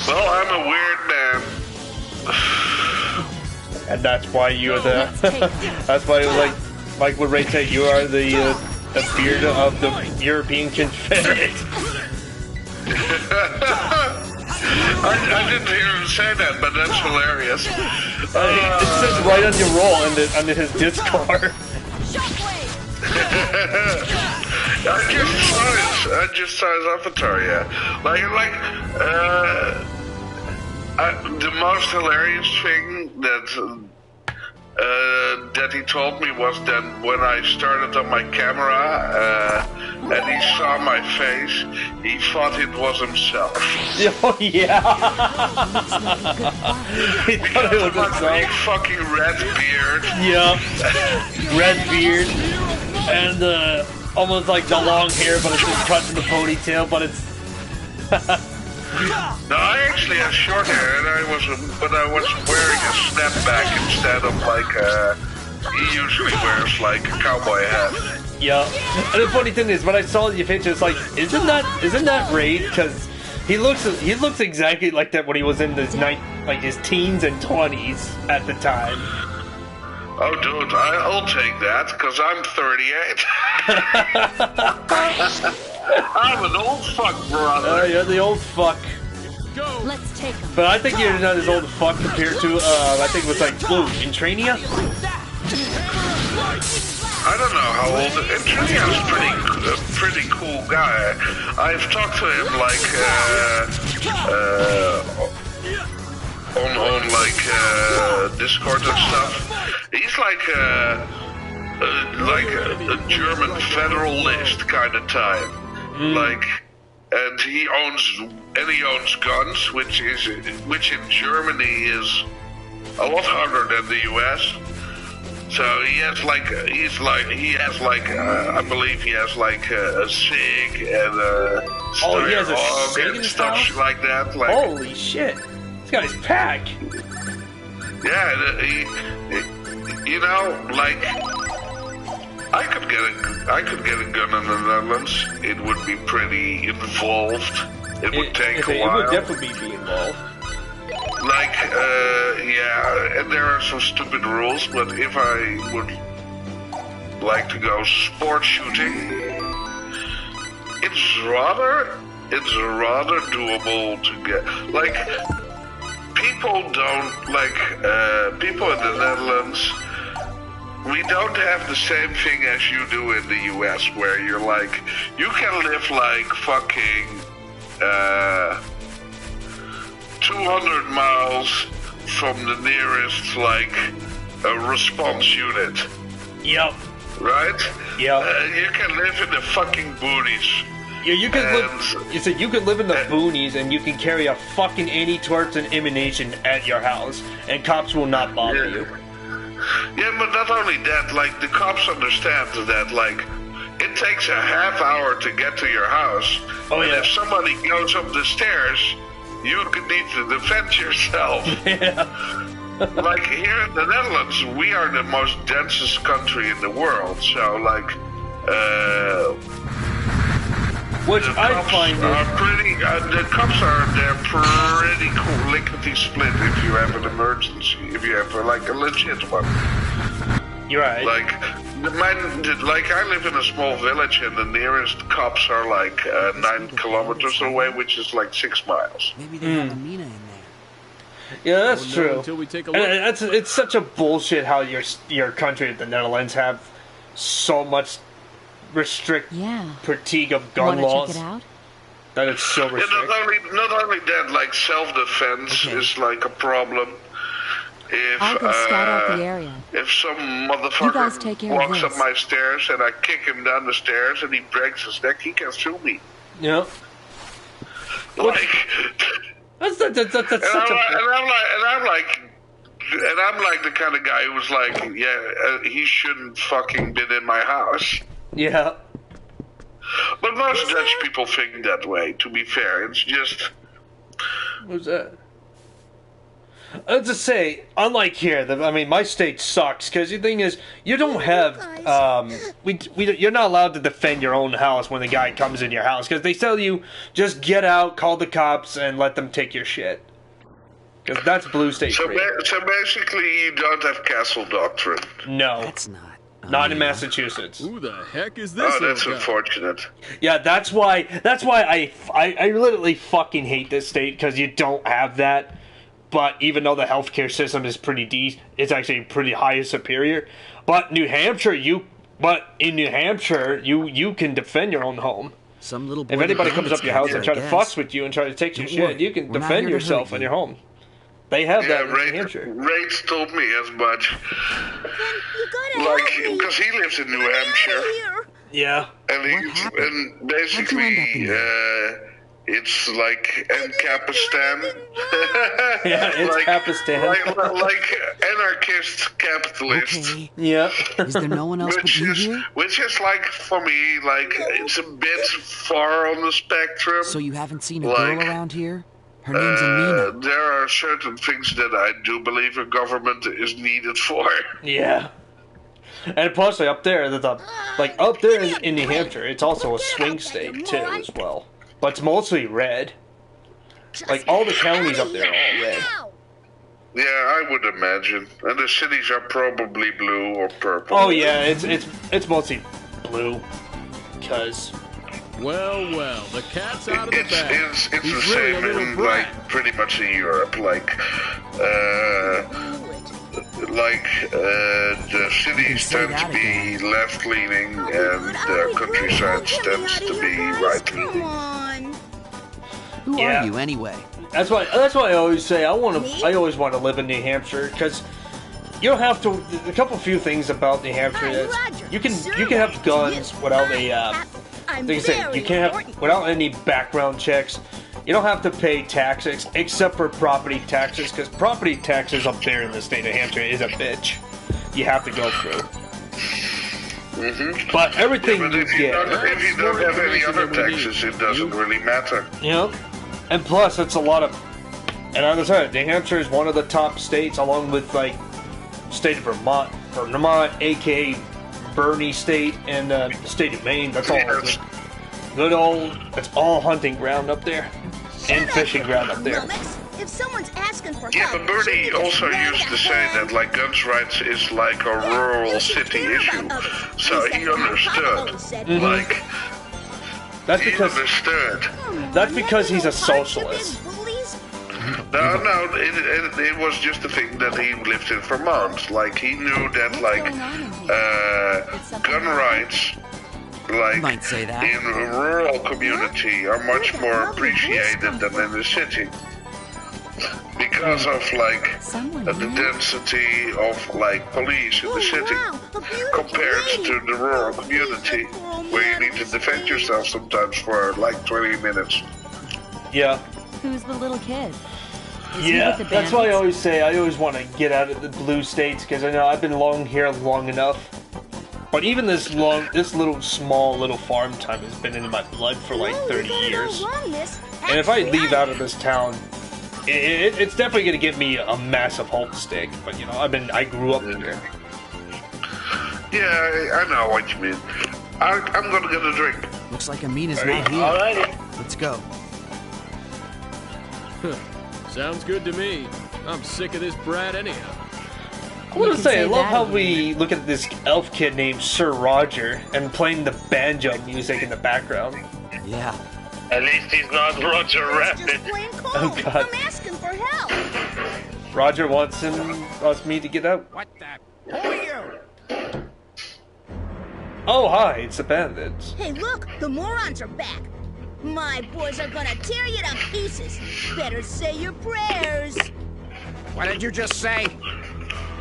Well, I'm a weird man. And that's why you're that's why, like what Ray said, you are the beard of the European Confederate. I didn't hear him say that, but that's hilarious. It says right on your roll under his Discord. I just saw his avatar, yeah. The most hilarious thing that he told me was that when I started on my camera and he saw my face, he thought it was himself. Oh yeah. He thought it was himself. Big fucking red beard. Yeah. Red beard. And almost like the long hair, but it's just cut in the ponytail, but it's... No, I actually have short hair, and I was wearing a snapback instead of he usually wears like a cowboy hat. Yeah. And the funny thing is, when I saw your picture, it's like, isn't that Ray? Because he looks exactly like that when he was in his his teens and 20s at the time. Oh, dude, I'll take that, because I'm 38. I'm an old fuck, brother. You're the old fuck. Let's take him. But I think you're not as old fuck compared to, I think it was like, Intrania? I don't know how old. Intrania's a pretty cool guy. I've talked to him, on Discord and stuff. He's like a German federalist kind of type. And he owns guns, which in Germany is a lot harder than the US. So he has I believe he has a SIG and a Steyr and stuff like that. Holy shit! This guy's pack. Yeah, I could get a gun in the Netherlands. It would be pretty involved. It would take a while. It would definitely be involved. And there are some stupid rules, but if I would like to go sport shooting, it's rather doable to get. People in the Netherlands, we don't have the same thing as you do in the US, where you're you can live fucking 200 miles from the nearest response unit. Yep. Right? Yep. You can live in the fucking boonies. Yeah, you can live. You said you can live in the boonies, and you can carry a fucking anti-torsion emanation at your house, and cops will not bother you. Yeah, but not only that. The cops understand that. It takes a half hour to get to your house. Oh, and yeah. if somebody goes up the stairs, you could need to defend yourself. Yeah. Here in the Netherlands, we are the most densest country in the world. So, which I find the cops are pretty cool, lickety split if you have an emergency, if you have a legit one. You're right. I live in a small village, and the nearest cops are 9 kilometers away, which is 6 miles. Maybe they have a mina in there. Yeah, that's true. Until we take a look. And it's such a bullshit how your country, the Netherlands, have so much critique of gun laws. Check it out? That it's so restrictive. Not only that, self-defense is a problem. I'll go scout out the area. If some motherfucker walks up my stairs and I kick him down the stairs and he breaks his neck, he can sue me. Yeah. That's such a... And I'm And I'm like the kind of guy who's like, he shouldn't fucking been in my house. Yeah. But most Dutch people think that way, to be fair. It's just... What's that? I was just say, unlike here, I mean, my state sucks, because the thing is, you don't have, you're not allowed to defend your own house when the guy comes in your house, because they tell you, just get out, call the cops, and let them take your shit. Because that's blue state free. So basically, you don't have castle doctrine. No. That's not. Not in Massachusetts. Who the heck is this? Oh, that's unfortunate. Yeah, that's why I literally fucking hate this state, because you don't have that. But even though the healthcare system is it's actually pretty high and superior. But New Hampshire, you can defend your own home. Some little boy if anybody comes up to your house and try to fuss with you and try to take your shit, you can defend yourself in your home. They have that in New Hampshire. Ray's told me as much. Like, because he lives in New Hampshire. Yeah. And basically, it's like Ancapistan. Yeah, it's Capistan. like anarchist capitalists. Okay. Yeah. Is there no one else but you here? Which is like, for me, like, it's a bit far on the spectrum. So you haven't seen a girl around here? Her name's Amina. There are certain things that I do believe a government is needed for. Yeah. And plus, up there, up there in New Hampshire, it's also a swing state, too, as well. But it's mostly red. Like, all the counties up there are all red. Yeah, I would imagine. And the cities are probably blue or purple. Oh, yeah, it's mostly blue. Because... Well, the cat's out of the bag. It's the same in, like, pretty much in Europe. Like, the cities tend to be left-leaning and the countryside tends to be right-leaning. Who are you, anyway? That's why I always say I always want to live in New Hampshire, because you don't have to. A few things about New Hampshire is you can have guns without you can't have without any background checks. You don't have to pay taxes except for property taxes, because property taxes up there in the state of Hampshire is a bitch. You have to go through. Mm-hmm. But everything you get. If you don't have any other taxes, it doesn't really matter. Yeah. And plus, it's a lot of. And as I said, New Hampshire is one of the top states, along with, like, state of Vermont, aka Bernie State, and the state of Maine. That's all good old. It's all hunting ground up there, and fishing ground up there. If someone's asking for yeah, but Bernie also used to say that, like, guns rights is like a rural city issue, so he understood. Mm-hmm. Like, that's because he's a socialist. No, it was just the thing that he lived in Vermont. Like, he knew that, like, gun rights, like, in a rural community are much more appreciated than in the city. Because of, like, the density of, like, police in the city compared to the rural community, where you need to defend yourself sometimes for, like, 20 minutes. Yeah. Who's the little kid? Yeah, that's why I always say I always want to get out of the blue states, because I know I've been here long enough. But even this small little farm time has been in my blood for like 30 years. And if I leave out of this town, it's definitely going to give me a massive homesick. But you know, I grew up here. Yeah, I know what you mean. I'm going to get a drink. Looks like Amina's not here. Alrighty. Let's go. Sounds good to me. I'm sick of this brat anyhow. I want to say, I love how we look at this elf kid named Sir Roger and playing the banjo music in the background. Yeah. At least he's not Roger Rabbit. Oh God. I'm asking for help. Roger wants me to get out. What the? Who are you? Oh, hi, it's the bandits. Hey, look, the morons are back. My boys are gonna tear you to pieces. Better say your prayers. What did you just say?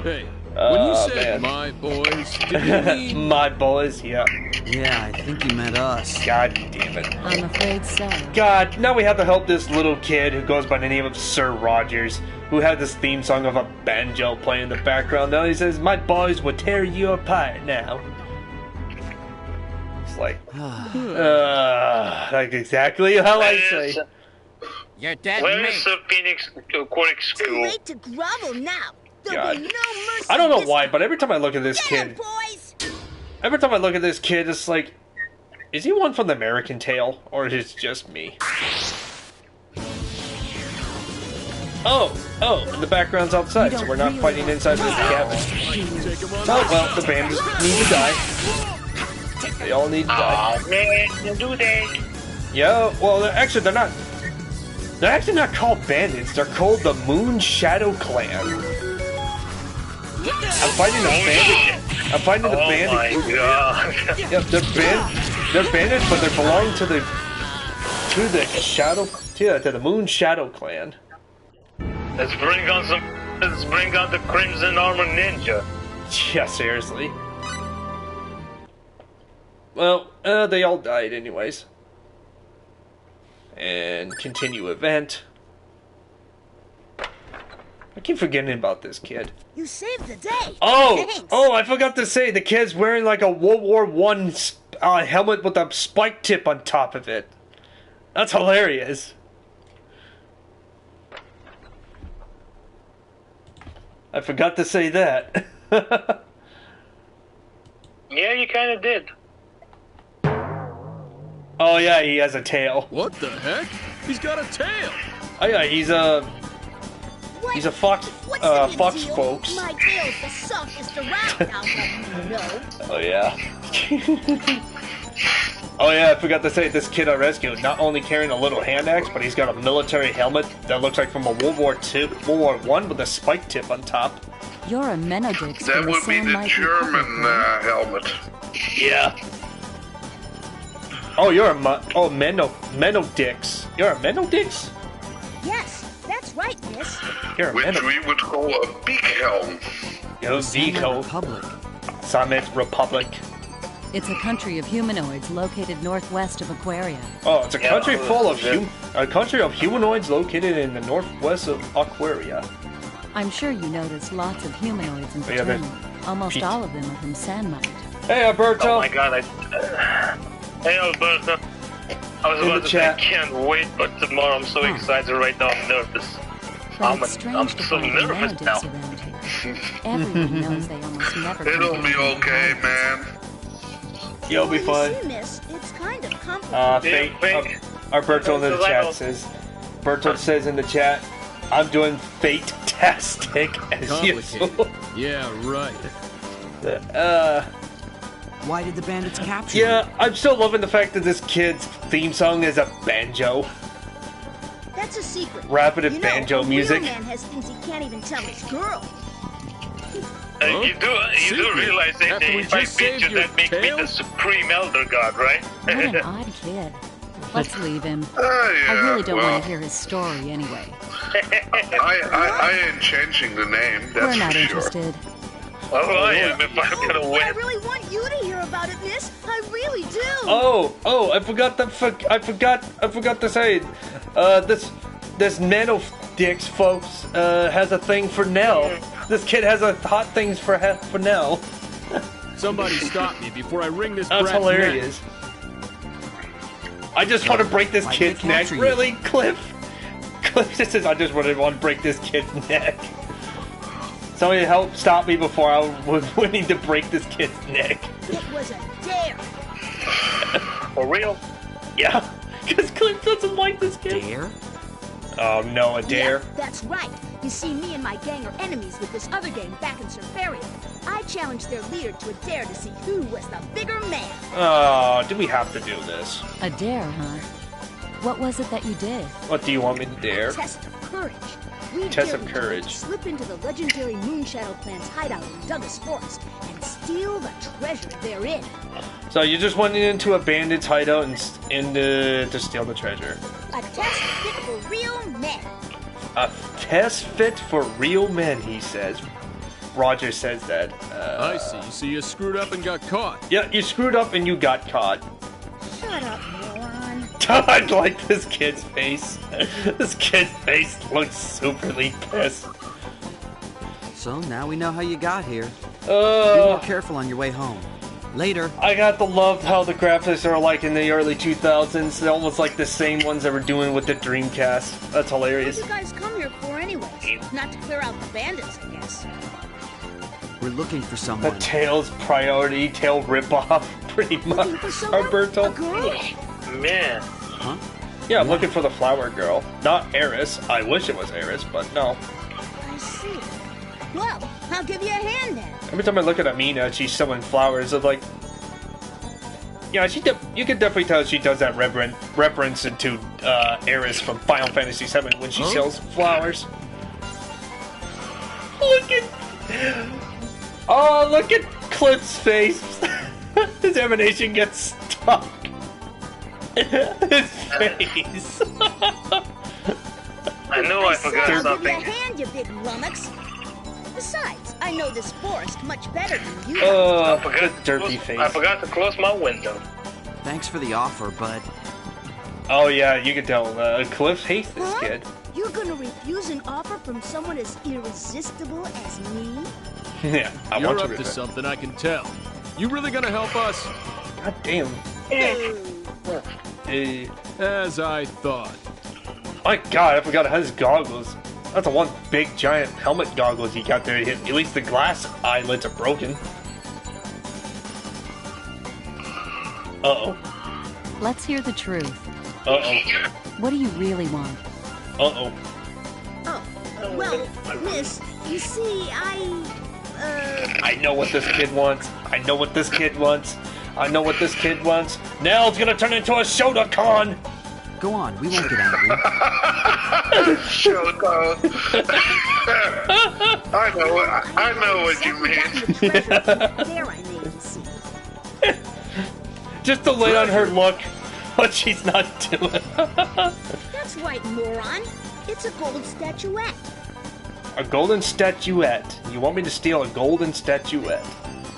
Hey, when you said my boys, did you mean... My boys, yeah. Yeah, I think you meant us. God damn it. I'm afraid so. God, now we have to help this little kid who goes by the name of Sir Rogers. who had this theme song of a banjo playing in the background. Now he says, "My boys will tear you apart now." It's like exactly how I say. You're dead. Where is the Phoenix Quirk Too School? late to grovel now. There'll be no mercy. I don't know this why, time. but every time I look at this Get 'em, kid, boys. every time I look at this kid, it's like, is he one from the American Tale, or is it just me? Oh, and the background's outside, so we're not fighting inside this cabin. Oh, well, the bandits need to die. They all need to die. Oh, man, do they? Yeah, well, they're not. They're actually not called bandits. They're called the Moon Shadow Clan. I'm fighting the bandit. I'm fighting the bandit. Oh my god. Yep, they're bandits, but they belong to the Moon Shadow Clan. Let's bring on the Crimson Armor Ninja. Yeah, seriously. Well, they all died anyways. And continue event. I keep forgetting about this kid. You saved the day. Oh, I forgot to say, the kid's wearing like a World War I helmet with a spike tip on top of it. That's hilarious. I forgot to say that. Yeah, you kind of did. Oh yeah, he has a tail. What the heck? He's got a tail. Oh yeah, he's a fox. Fox folks. My tail's the softest around. I'll let you know. Oh yeah. Oh yeah, I forgot to say, this kid I rescued, not only carrying a little hand axe, but he's got a military helmet that looks like from a World War I with a spike tip on top. You're a Menodix. That would be the German helmet. Yeah. Oh, you're a Menodix. You're a Menodix? Yes, that's right, miss. You're a Which we would call a beak helm. Yo, Zico. Samet Republic. It's a country of humanoids located northwest of Aquaria. Oh, it's a country a country of humanoids located in the northwest of Aquaria. I'm sure you noticed lots of humanoids in Paterno. Almost all of them are from Sanmite. Hey, Alberto. Oh my god, Hey, Alberto. I was about to say, I can't wait, but tomorrow I'm so excited right now, I'm nervous. I'm so nervous now. Everyone knows they almost never. It'll be okay, man. You'll be fine. Miss, it's kind of complicated. Alberto in the chat says, Berto says in the chat, I'm doing fate-tastic as usual. Yeah, right. Why did the bandits capture you? Yeah, I'm still loving the fact that this kid's theme song is a banjo. That's a secret. Rapid banjo music. A real man has things he can't even tell his girl. You do realize that if I beat you, that makes me the supreme elder god, right? What an odd kid. Let's leave him. Yeah, I really don't want to hear his story anyway. I ain't changing the name, that's We're not for interested. Oh, I am if I'm gonna win. I really want you to hear about it, miss. I really do. Oh, I forgot to say, this Menodix folks has a thing for Nell. This kid has a hot things for Nell. Somebody stop me before I wring this That's brat's hilarious. neck. I just want to break this kid's neck. Really, Cliff? Cliff just says, I just want to break this kid's neck. Somebody help stop me before I was willing to break this kid's neck. It was a dare. For real? Yeah, because Cliff doesn't like this kid. Dare? Oh no, a dare? Yeah, that's right. You see, me and my gang are enemies with this other gang back in Surfaria. I challenged their leader to a dare to see who was the bigger man. Oh, do we have to do this? A dare, huh? What was it that you did? What do you want me to dare? A test of courage. We Test dared of each other courage. to slip into the legendary Moonshadow Clan's hideout in Douglas Forest and steal the treasure therein. So you just went into a bandit's hideout and to steal the treasure. A test fit for real men. A test fit for real men, he says. Roger says that. I see. So you screwed up and got caught. Yeah, you screwed up and you got caught. Shut up, moron. I like this kid's face. This kid's face looks superly pissed. So now we know how you got here. Be more careful on your way home. Later. I got to love how the graphics are like in the early 2000s. They're almost like the same ones they were doing with the Dreamcast. That's hilarious. What do you guys come here for anyways? Not to clear out the bandits, I guess. We're looking for someone. The Tails priority, Tail ripoff, pretty much. Alberto. Man. Huh? Yeah, I'm looking for the flower girl. Not Eris. I wish it was Eris, but no. I see. Well, I'll give you a hand then. Every time I look at Amina, she's selling flowers. It's like, yeah, you can definitely tell she does that reference into Eris from Final Fantasy VII when she sells flowers. Look at Cliff's face. His emanation gets stuck. His face. I know I forgot something. Give me a hand, you big lummox. Besides, I know this forest much better than you. I forgot to close my window. Thanks for the offer, bud. Oh yeah, you can tell. Cliff hates this kid. You're gonna refuse an offer from someone as irresistible as me? Yeah, You're up to something, I can tell. You really gonna help us? God damn. As I thought. My God, I forgot his goggles. That's the one big giant helmet goggles he got there. At least the glass eyelids are broken. Uh-oh. Let's hear the truth. Uh-oh. What do you really want? Uh-oh. Oh, well, miss, you see, I know what this kid wants. I know what this kid wants. I know what this kid wants. Nell's gonna turn into a Shotokan! Go on, we won't get angry. Shotokan. I know what you mean. there I need to see. Just the way on her look, what she's not doing. That's right, moron. It's a gold statuette. A golden statuette. You want me to steal a golden statuette?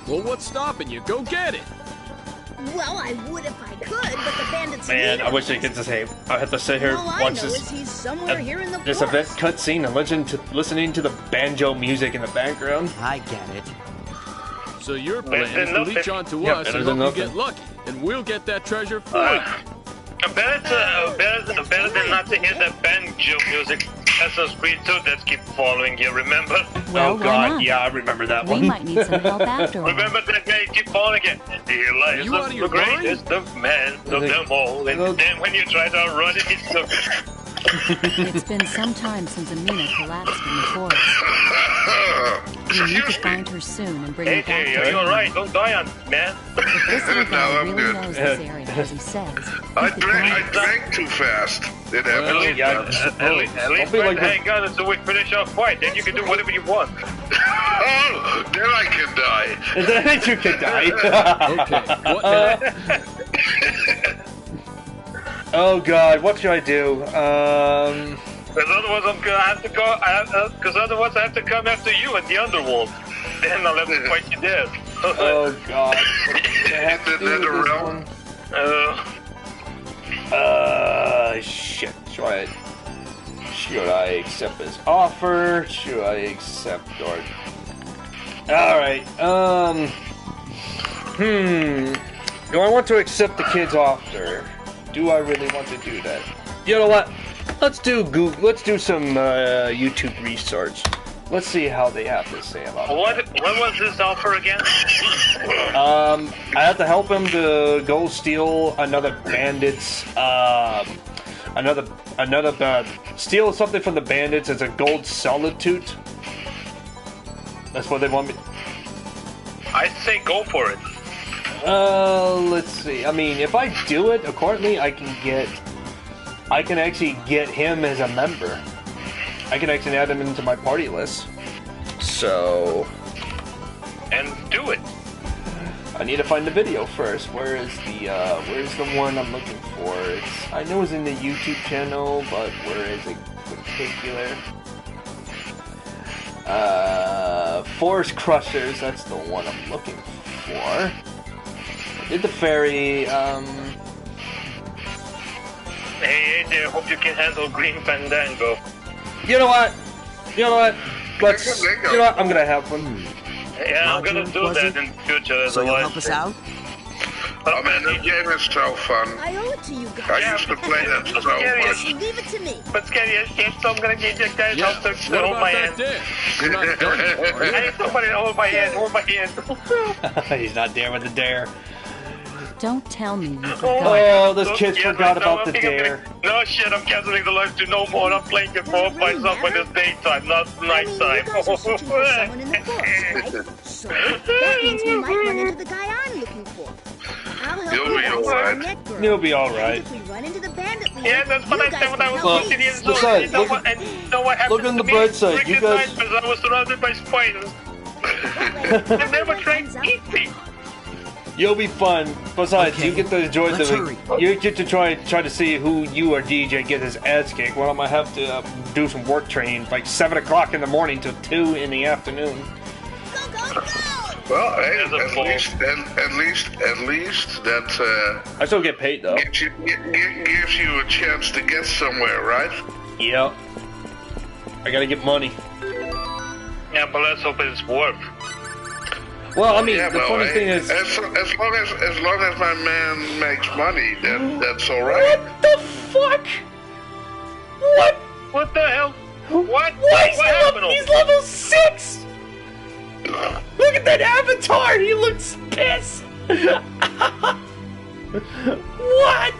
Well, what's stopping you? Go get it. Well, I would if I could, but the bandits. Man, I wish I could just say I have to sit here watch this event cutscene and listening to the banjo music in the background. I get it. So your plan is to leech onto us and hope you get lucky, and we'll get that treasure for you. Better than not to hear that banjo music. Assassin's Creed 2 that keep following you, remember? Well, oh God, yeah, I remember that one. We might need some help after all. Remember that guy keep following you? He is the greatest of men of them all. And then when you try to run it, it's so... It's been some time since Amina collapsed in the forest. We need to find her soon and bring her back to Hey, are you alright? Don't die on me, man. If this little guy really knows this area, as he says, I drank too fast. It happened. At least thank God until we finish our fight. Then you can do whatever you want. Oh, then I can die. Then you can die. Okay, what now? Oh God, what should I do? Because otherwise I'm gonna have to go. Because otherwise I have to come after you at the underworld. Then I'll have to fight you there. Oh God. Shit. Should I accept his offer? Should I accept or? All right. Do I want to accept the kid's offer? Do I really want to do that? You know what? Let's do Google. Let's do some YouTube research. Let's see how they have to say about it. What was this offer again? I have to help him to go steal another bandit's. Steal something from the bandits as a gold solitude. That's what they want me. I say go for it. Let's see. I mean, if I do it accordingly, I can actually get him as a member. I can actually add him into my party list. So... And do it. I need to find the video first. Where's the one I'm looking for? I know it's in the YouTube channel, but where is it in particular? Forest Crushers, that's the one I'm looking for. I did the fairy, Hey AJ, hope you can handle Green Fandango. You know what? Let's. You know what? I'm gonna have one. Yeah, I'm gonna do that in the future as So a you'll live help us stream. out? Oh man, the game is so fun. I owe it to you guys. I used to play that so much. Leave it to me. But Scary, so I'm gonna need you guys Yeah, help to what hold about my that hand. there? You're not done yet, are you? I need somebody to hold my hand, He's not there with the dare. Don't tell me you Oh, forgot. this kid forgot about the dare. No shit, I'm canceling the live stream no more. I'm playing it for myself when it's daytime, not nighttime. You guys are searching for someone in the forest, right? So that means we might run into the guy I'm looking for. I'll help You'll you be guys alright. find that girl. You'll be And alright. if we run into the bandit leader, Yeah, that's what you I guys said when I can was help watching me. the Besides, you know what, and you know what happened look on to the me? bright side, Freaking you guys- night, because I was surrounded by spiders. They never tried to eat me. You'll be fun. Besides, Okay, you get to enjoy let's the. hurry. You get to try to see who you or DJ get his ass kicked. Well, I might have to do some work training, like 7 o'clock in the morning till 2 in the afternoon. Well, hey, at least that I still get paid though. gives you a chance to get somewhere, right? Yep. I gotta get money. Yeah, but let's hope it's worth. Well, I mean, Yeah, the well, funny hey, thing is, as long as my man makes money, that's all right. what the fuck? What? What the hell? What? Why is What he happened? he's level 6? Look at that avatar. He looks pissed. What?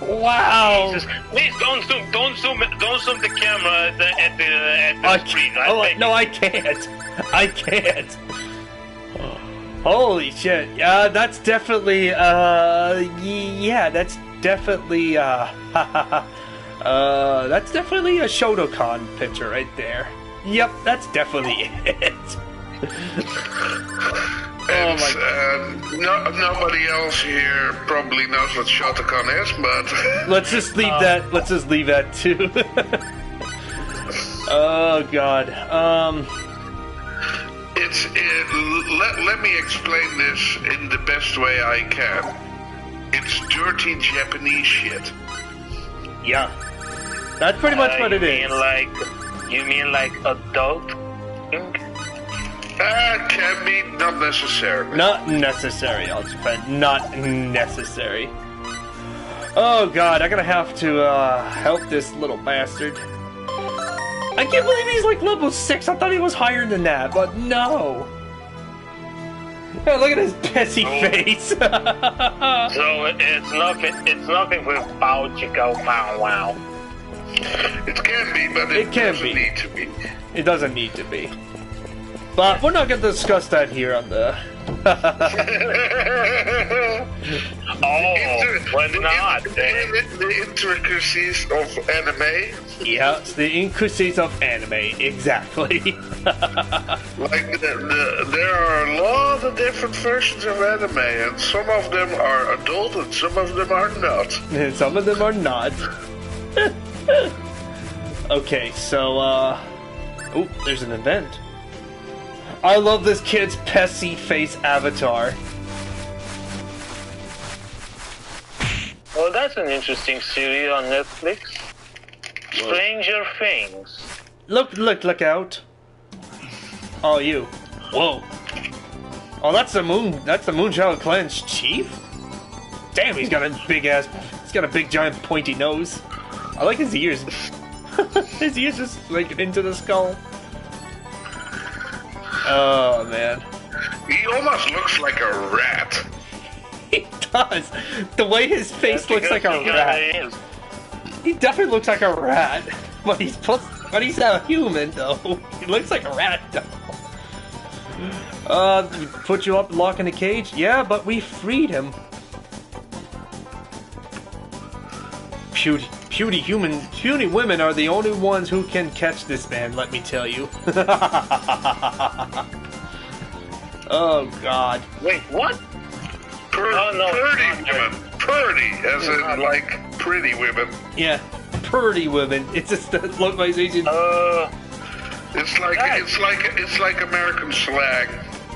Wow. Jesus. Please don't zoom the camera at the screen. No, I can't. I can't. Holy shit. Yeah, that's definitely, yeah, that's definitely, that's definitely a Shotokan picture right there. Yep, that's definitely it. And, nobody else here probably knows what Shotokan is, but Let's just leave that. Let's just leave that too. Oh god. let me explain this in the best way I can. It's dirty Japanese shit. Yeah. That's pretty much what it is. You mean like adult? Can be, not necessarily. Not necessary, I'll defend. Not necessary. Oh god, I'm gonna have to help this little bastard. I can't believe he's like level 6. I thought he was higher than that, but no. Yeah, look at his pissy face. So it's nothing with Bow Chico Pow Wow. It can be, but it doesn't need to be. It doesn't need to be. But we're not going to discuss that here on the... Why not? The intricacies of anime. Yeah, it's the intricacies of anime, exactly. Like, there are a lot of different versions of anime, and some of them are adult and some of them are not. And some of them are not. Okay, so, oh, there's an event. I love this kid's pessy face avatar. Well, that's an interesting series on Netflix. Stranger Things. Look out. Oh, you. Whoa. Oh, that's the Moonchild Clan's chief? Damn, he's got a big giant pointy nose. I like his ears. His ears just like into the skull. Oh man. He almost looks like a rat. He does. The way his face looks like a rat. He definitely looks like a rat. But he's not human though. He looks like a rat though. Put you up, lock in a cage? Yeah, but we freed him. Puny women are the only ones who can catch this man, let me tell you. Oh god. Wait, what? Pretty women. Pretty, as in like pretty women. Yeah, pretty women. It's just the localization. It's like American slang.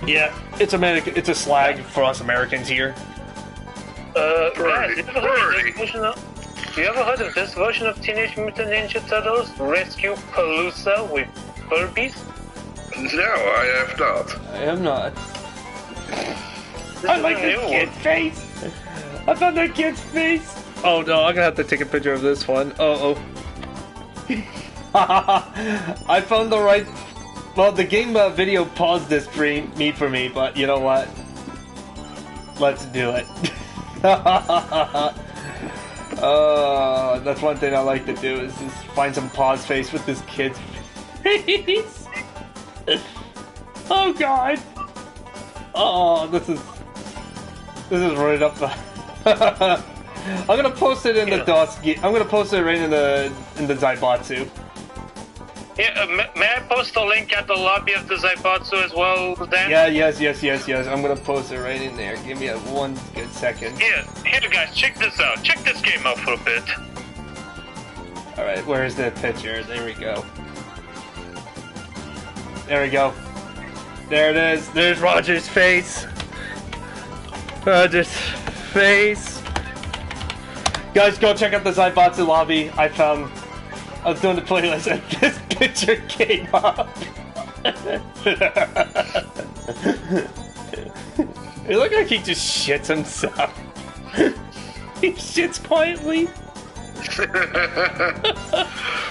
Yeah, it's It's a slag for us Americans here. Pretty. You ever heard of this version of Teenage Mutant Ninja Turtles? Rescue Palooza with Furbies? No, I have not. I have not. This I is like a this new kid's one. face! I found that kid's face! Oh no, I'm gonna have to take a picture of this one. Uh-oh. I found the right... Well, the game video paused this for me, but you know what? Let's do it. That's one thing I like to do, is just find some pause face with this kid's face. Oh god! Oh, this is right up the... I'm gonna post it in the DOS. I'm gonna post it right in the Zaibatsu. Yeah, may I post a link at the lobby of the Zaibatsu as well, Dan? Yeah, yes. I'm gonna post it right in there. Give me one good second. Here guys, check this out. Check this game out for a bit. Alright, where's the picture? There we go. There we go. There it is. There's Roger's face. Roger's face. Guys, go check out the Zaibatsu lobby. I was doing the playlist and this picture came up. It looked like he just shits himself. He shits quietly.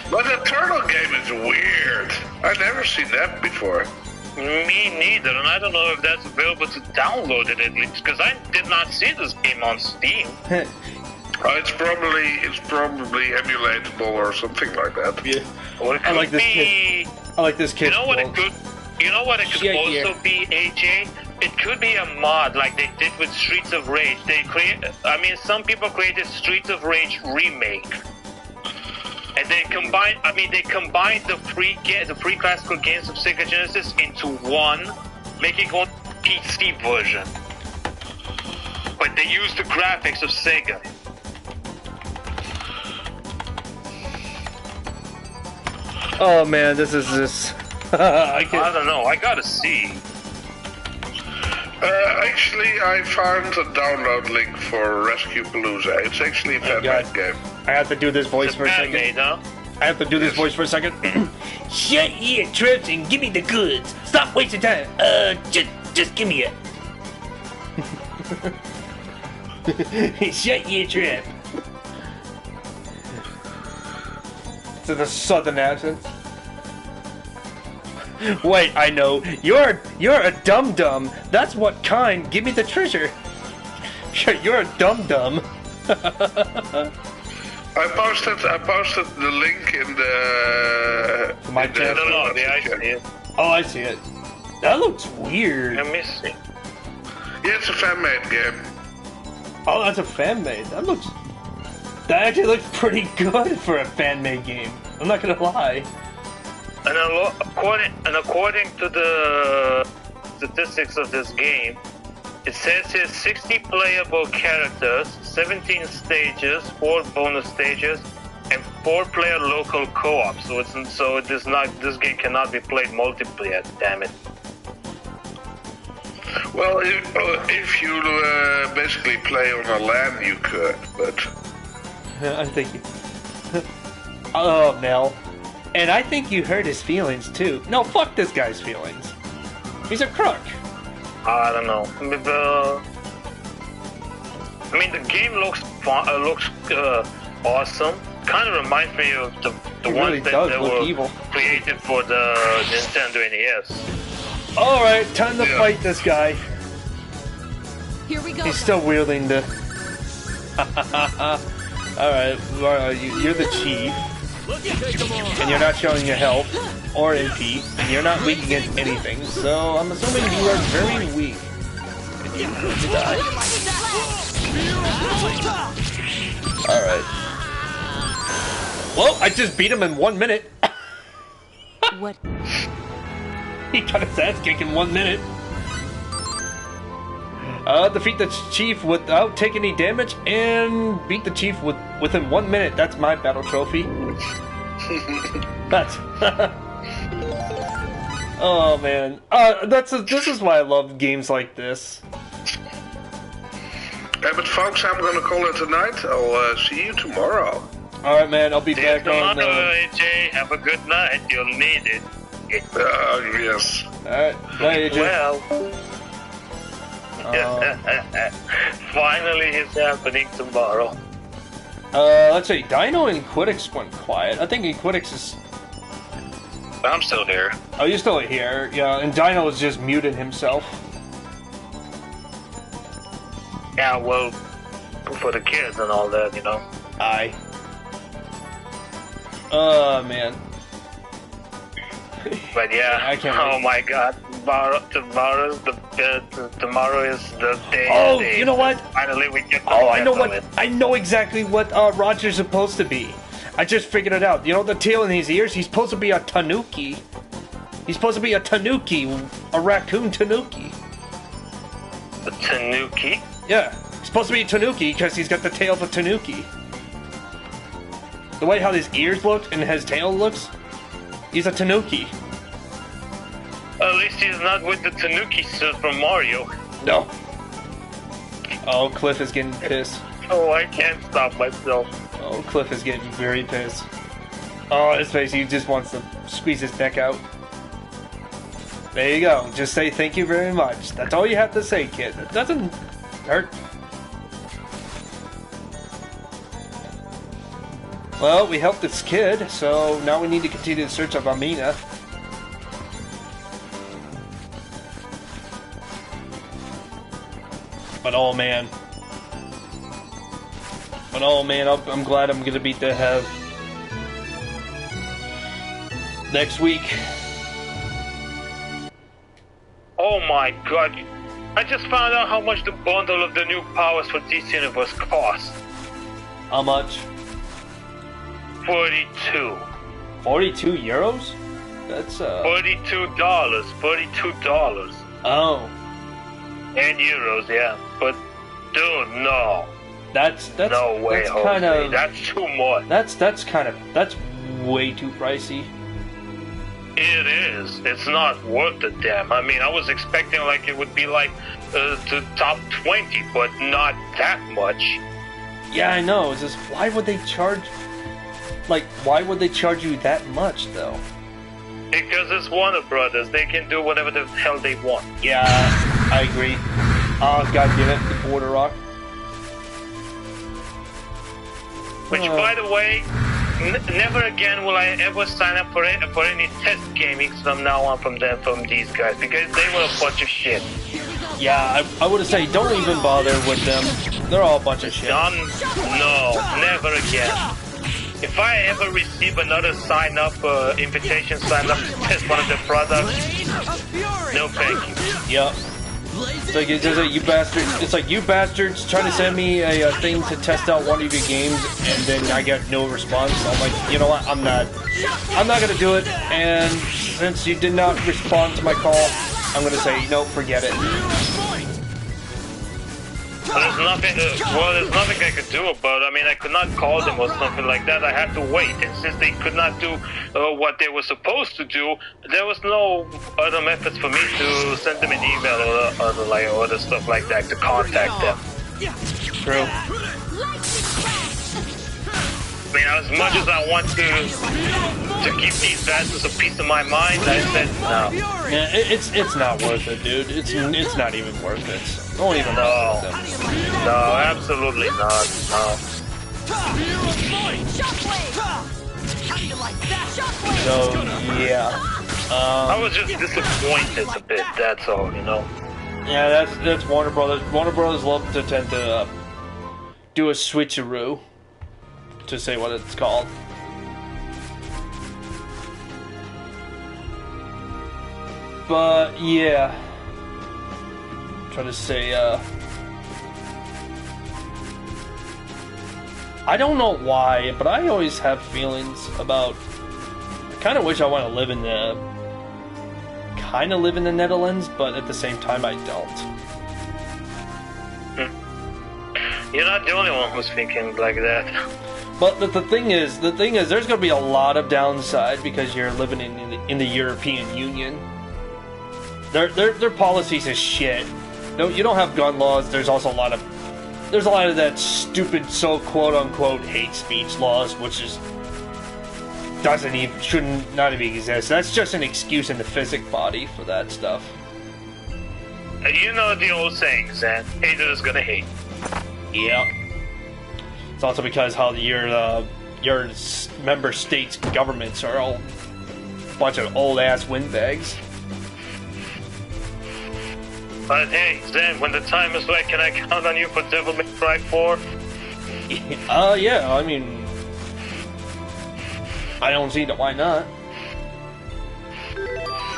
But the turtle game is weird. I've never seen that before. Me neither, and I don't know if that's available to download it at least, because I did not see this game on Steam. It's probably emulatable or something like that. Yeah. Or it could I like this kid. I like this kid. You know what it could also be, AJ? It could be a mod like they did with Streets of Rage. Some people created Streets of Rage remake. And they combined the free classical games of Sega Genesis into one, making one PC version. But they used the graphics of Sega. Oh man, this is this. I don't know. I gotta see. Actually, I found a download link for Rescue Palooza. It's actually a fan-made game. I have to do this voice for a second. Huh? I have to do this voice for a second. Shut your trips and give me the goods. Stop wasting time. Just give me it. Shut your trip. To the southern accent. Wait, I know. You're a dum-dum. That's what kind. Give me the treasure. You're a dum-dum. I posted the link in the... My channel? No, I see it. Oh, I see it. That looks weird. Let me see. Yeah, it's a fan-made game. Oh, that's a fan-made. That actually looks pretty good for a fan-made game. I'm not gonna lie. And according to the statistics of this game, it says here 60 playable characters, 17 stages, 4 bonus stages, and 4-player local co-op. This game cannot be played multiplayer. Damn it. Well, if you basically play on a LAN, you could, but... I think you... Oh, Mel. And I think you hurt his feelings, too. No, fuck this guy's feelings. He's a crook. I don't know. The game looks awesome. Kind of reminds me of the ones that were evil. created for the Nintendo NES. Alright, time to fight this guy. Here we go. He's still wielding the... Alright, you're the chief. And you're not showing your health or MP, and you're not weak against anything, so I'm assuming you are very weak. And you need to die. Alright. Well, I just beat him in 1 minute. What? He got his ass kicked in 1 minute. Defeat the chief without taking any damage, and beat the chief within 1 minute. That's my battle trophy. That's... Oh man, this is why I love games like this. Hey, but folks, I'm gonna call it a night. I'll see you tomorrow. All right, man. I'll be back on. AJ, have a good night. You'll need it. Yes. All right. Bye, AJ. Well. Finally, it's happening tomorrow. Let's see. Dino and Quiddix went quiet. I think Quiddix is. I'm still here. Oh, you're still here. Yeah, and Dino is just muted himself. Yeah, well, for the kids and all that, you know. Aye. Oh, man. But yeah, I can't oh wait. my god, tomorrow is the day. Oh, you know what? Finally we get Oh, I know what. I know exactly what Roger's supposed to be. I just figured it out. You know the tail in his ears? He's supposed to be a tanuki. He's supposed to be a tanuki, a raccoon tanuki. A tanuki? Yeah, he's supposed to be a tanuki because he's got the tail of a tanuki. The way how his ears look and his tail looks, he's a tanuki. At least he's not with the tanuki suit from Mario. No. Oh, Cliff is getting pissed. Oh, I can't stop myself. Oh, Cliff is getting very pissed. Oh, his face, he just wants to squeeze his neck out. There you go. Just say thank you very much. That's all you have to say, kid. It doesn't hurt. Well, we helped this kid, so now we need to continue the search of Amina. But oh man. I'm glad I'm gonna beat the Hev next week. Oh my god. I just found out how much the bundle of the new powers for this universe costs. How much? 42. 42 euros? That's $42. $42. Oh. And euros, yeah. But dude, no. That's no way, that's Jose. kind of That's too much. That's way too pricey. It is. It's not worth it, damn. I mean, I was expecting like it would be like the top 20, but not that much. Yeah, I know. It's just why would they charge? Like, why would they charge you that much, though? Because it's Warner Brothers. They can do whatever the hell they want. Yeah, I agree. Oh, God damn it, the Border Rock. Which, by the way, never again will I ever sign up for any test gaming from now on from these guys, because they were a bunch of shit. Yeah, I would say don't even bother with them. They're all a bunch of shit. No, never again. If I ever receive another invitation sign up to test one of their products, no thank you. Yep. It's like you bastards trying to send me a thing to test out one of your games, and then I get no response. I'm like, you know what? I'm not gonna do it. And since you did not respond to my call, I'm gonna say, no, forget it. There's nothing I could do about it. I mean, I could not call them or something like that. I had to wait. And since they could not do what they were supposed to do, there was no other methods for me to send them an email or other stuff like that to contact them. True. I mean, as much as I want to keep these bastards a piece of my mind, I said no. Yeah, it's not worth it, dude. It's not even worth it. Don't even know. No, absolutely not. No. So yeah. I was just disappointed a bit. That's all, you know. Yeah, that's Warner Brothers. Warner Brothers love to tend to do a switcheroo, to say what it's called. But yeah, I'm trying to say, I don't know why, but I always have feelings about. I kind of wish I want to live in the Netherlands, but at the same time, I don't. You're not the only one who's thinking like that. But the thing is, there's going to be a lot of downside because you're living in the European Union. Their policies is shit. No, you don't have gun laws. There's also a lot of there's a lot of that stupid, so quote-unquote hate speech laws, which is shouldn't not even exist. That's just an excuse in the physics body for that stuff. You know the old saying, Zan. Haters gonna hate. Yep. It's also because how your member states' governments are all a bunch of old-ass windbags. But hey, Zan, when the time is right, can I count on you for Devil May Cry 4? Yeah, I mean, I don't see why not.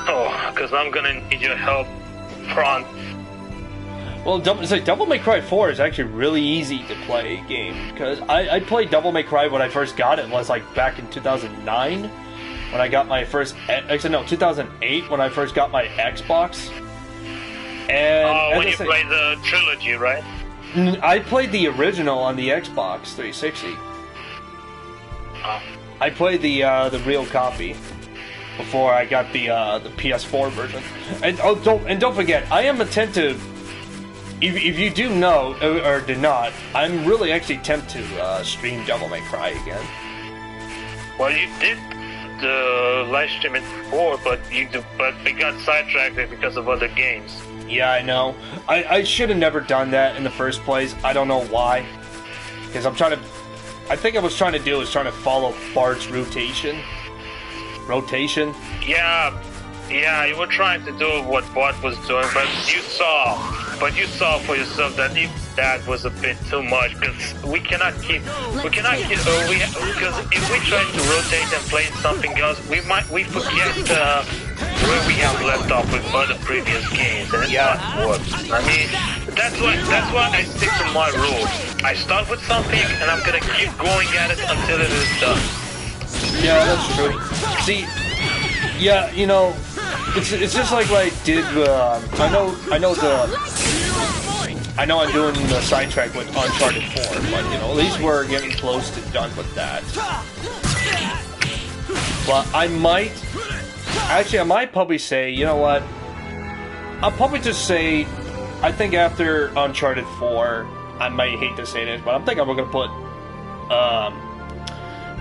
Oh, because I'm gonna need your help, Prawn. Well, Devil May Cry 4 is actually really easy to play game, because I played Devil May Cry when I first got it, was like back in 2009, when I got my first, actually no, 2008, when I first got my Xbox. And when you played the trilogy, right? I played the original on the Xbox 360. Oh. I played the real copy before I got the PS4 version. And don't forget, I am attentive. If you do know or do not, I'm really actually tempted to stream Devil May Cry again. Well, you did the live stream it before, but we got sidetracked because of other games. Yeah, I know. I should have never done that in the first place. I don't know why. Because I think I was trying to follow Bart's rotation. Yeah, you were trying to do what Bart was doing, but you saw for yourself that that was a bit too much, because we cannot keep, because if we try to rotate and play something else, we forget where we have left off with other previous games, and it's not works. I mean, that's why I stick to my rules. I start with something, and I'm gonna keep going at it until it is done. Yeah, that's true. See, yeah, you know, it's just like what I did. I know I'm doing the sidetrack with Uncharted 4, but you know, at least we're getting close to done with that. But I might probably say, you know what? I'll probably just say, I think after Uncharted 4, I might hate to say this, but I'm thinking we're gonna put,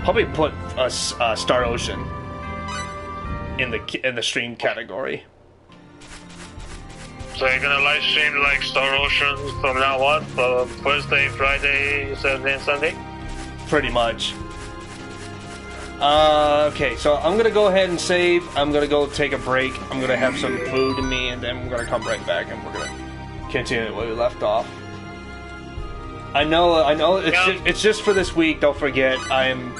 probably put Star Ocean in the stream category. So you're gonna live stream like Star Ocean from now on, Thursday, Friday, Saturday, and Sunday? Pretty much. Okay, so I'm gonna go ahead and save. I'm gonna go take a break. I'm gonna have some food in me, and then we're gonna come right back, and we're gonna continue where we left off. I know. It's just for this week. Don't forget, I'm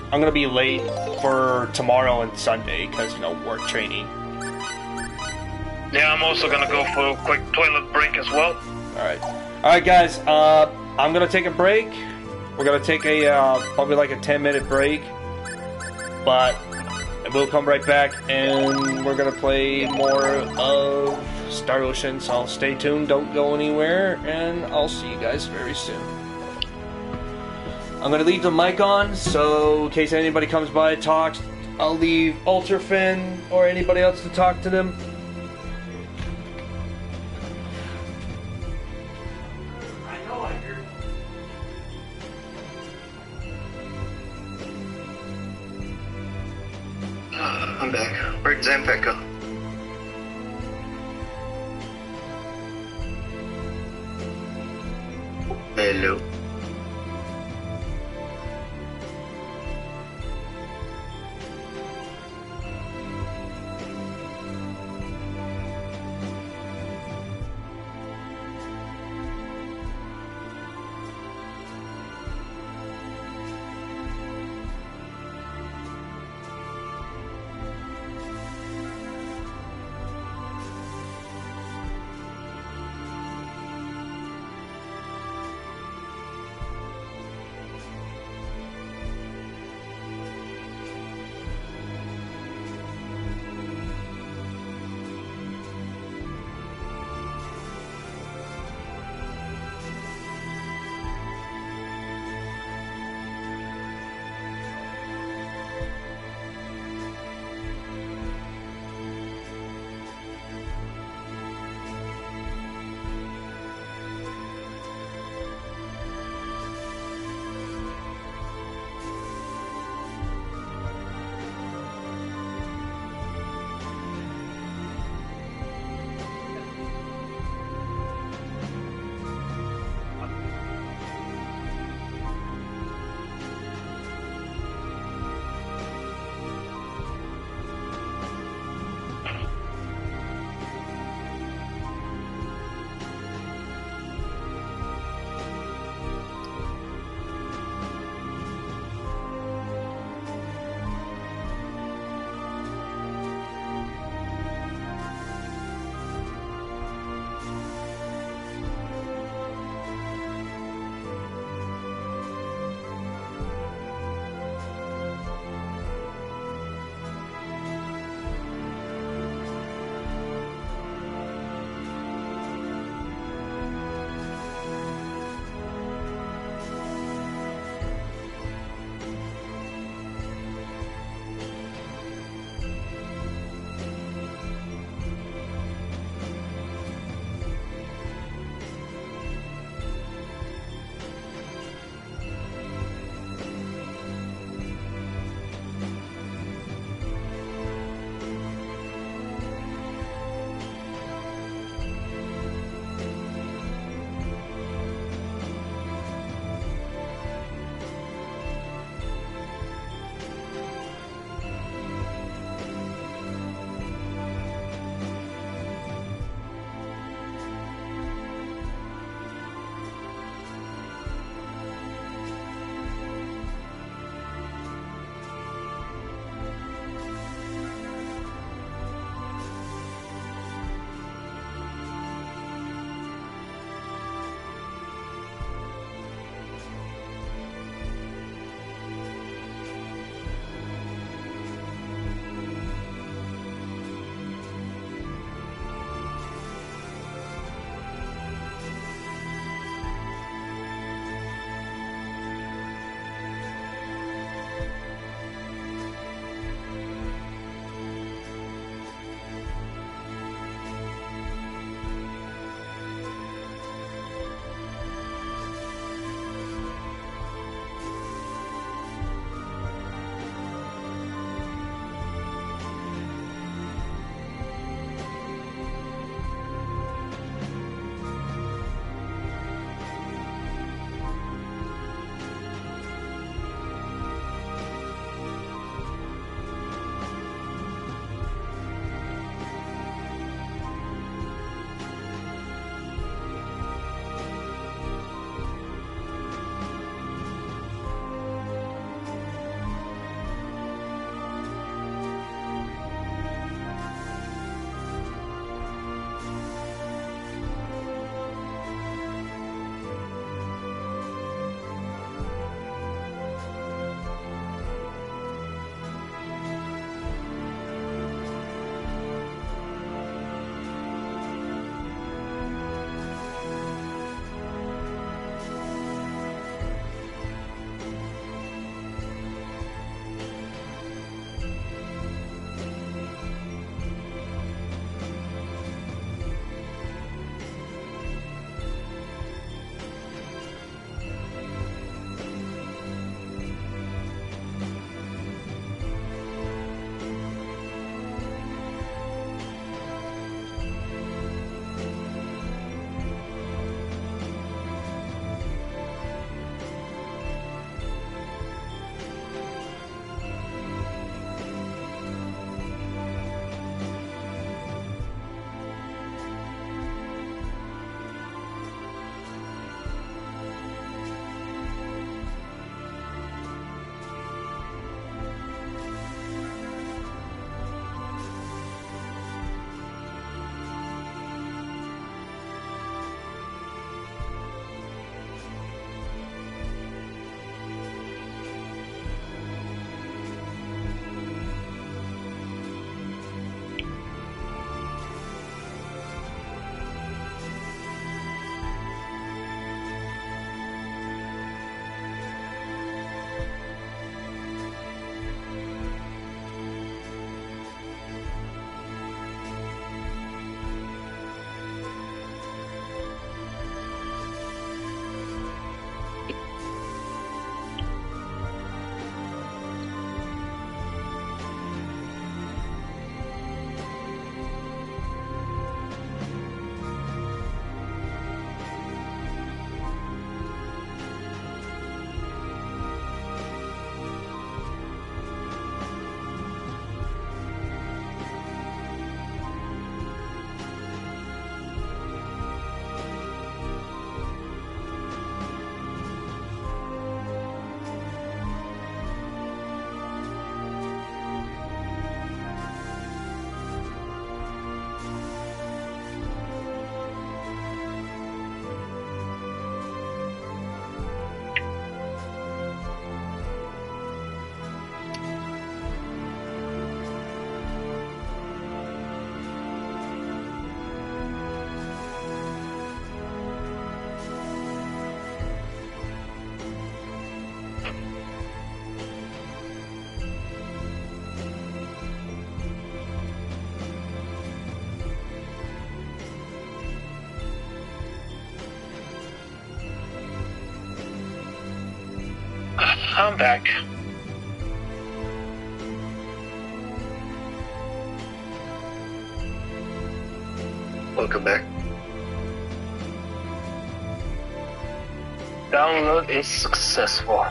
gonna be late for tomorrow and Sunday because work training. Yeah, I'm also gonna go for a quick toilet break as well. Alright guys, I'm gonna take a break. We're gonna take a, probably like a 10-minute break. But we'll come right back and we're gonna play more of Star Ocean, so stay tuned, don't go anywhere, and I'll see you guys very soon. I'm gonna leave the mic on, so in case anybody comes by and talks, I'll leave Ultrafin or anybody else to talk to them. I'm back. Where'd Zanpact go? Hello. I'm back. Welcome back. Download is successful.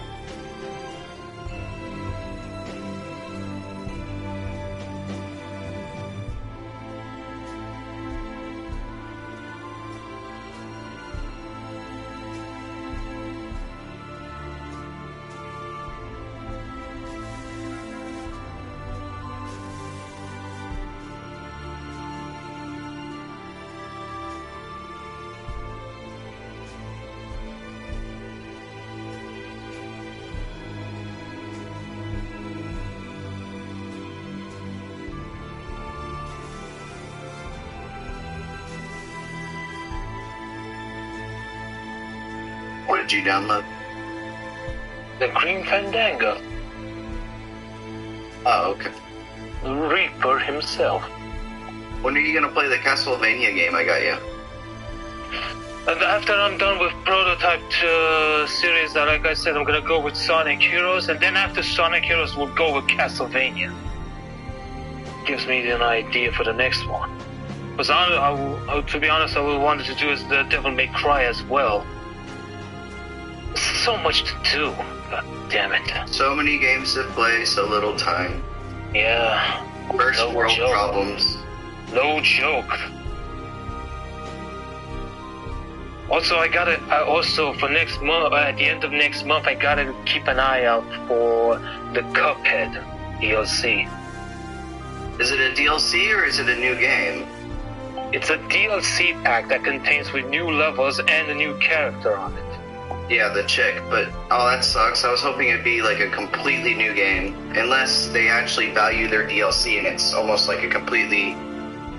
What did you download? The Green Fandango. Oh, okay. The Reaper himself. When are you gonna play the Castlevania game I got you? And after I'm done with prototype series, like I said, I'm gonna go with Sonic Heroes, and then after Sonic Heroes, we'll go with Castlevania. Gives me an idea for the next one. Because to be honest, I wanted to do is the Devil May Cry as well. So much to do. God damn it. So many games to play, so little time. Yeah. First world problems. No joke. Also, also for next month, at the end of next month, I gotta keep an eye out for the Cuphead DLC. Is it a DLC or is it a new game? It's a DLC pack that contains with new levels and a new character on it. Yeah, the chick, but oh, that sucks. I was hoping it'd be like a completely new game, unless they actually value their DLC and it's almost like a completely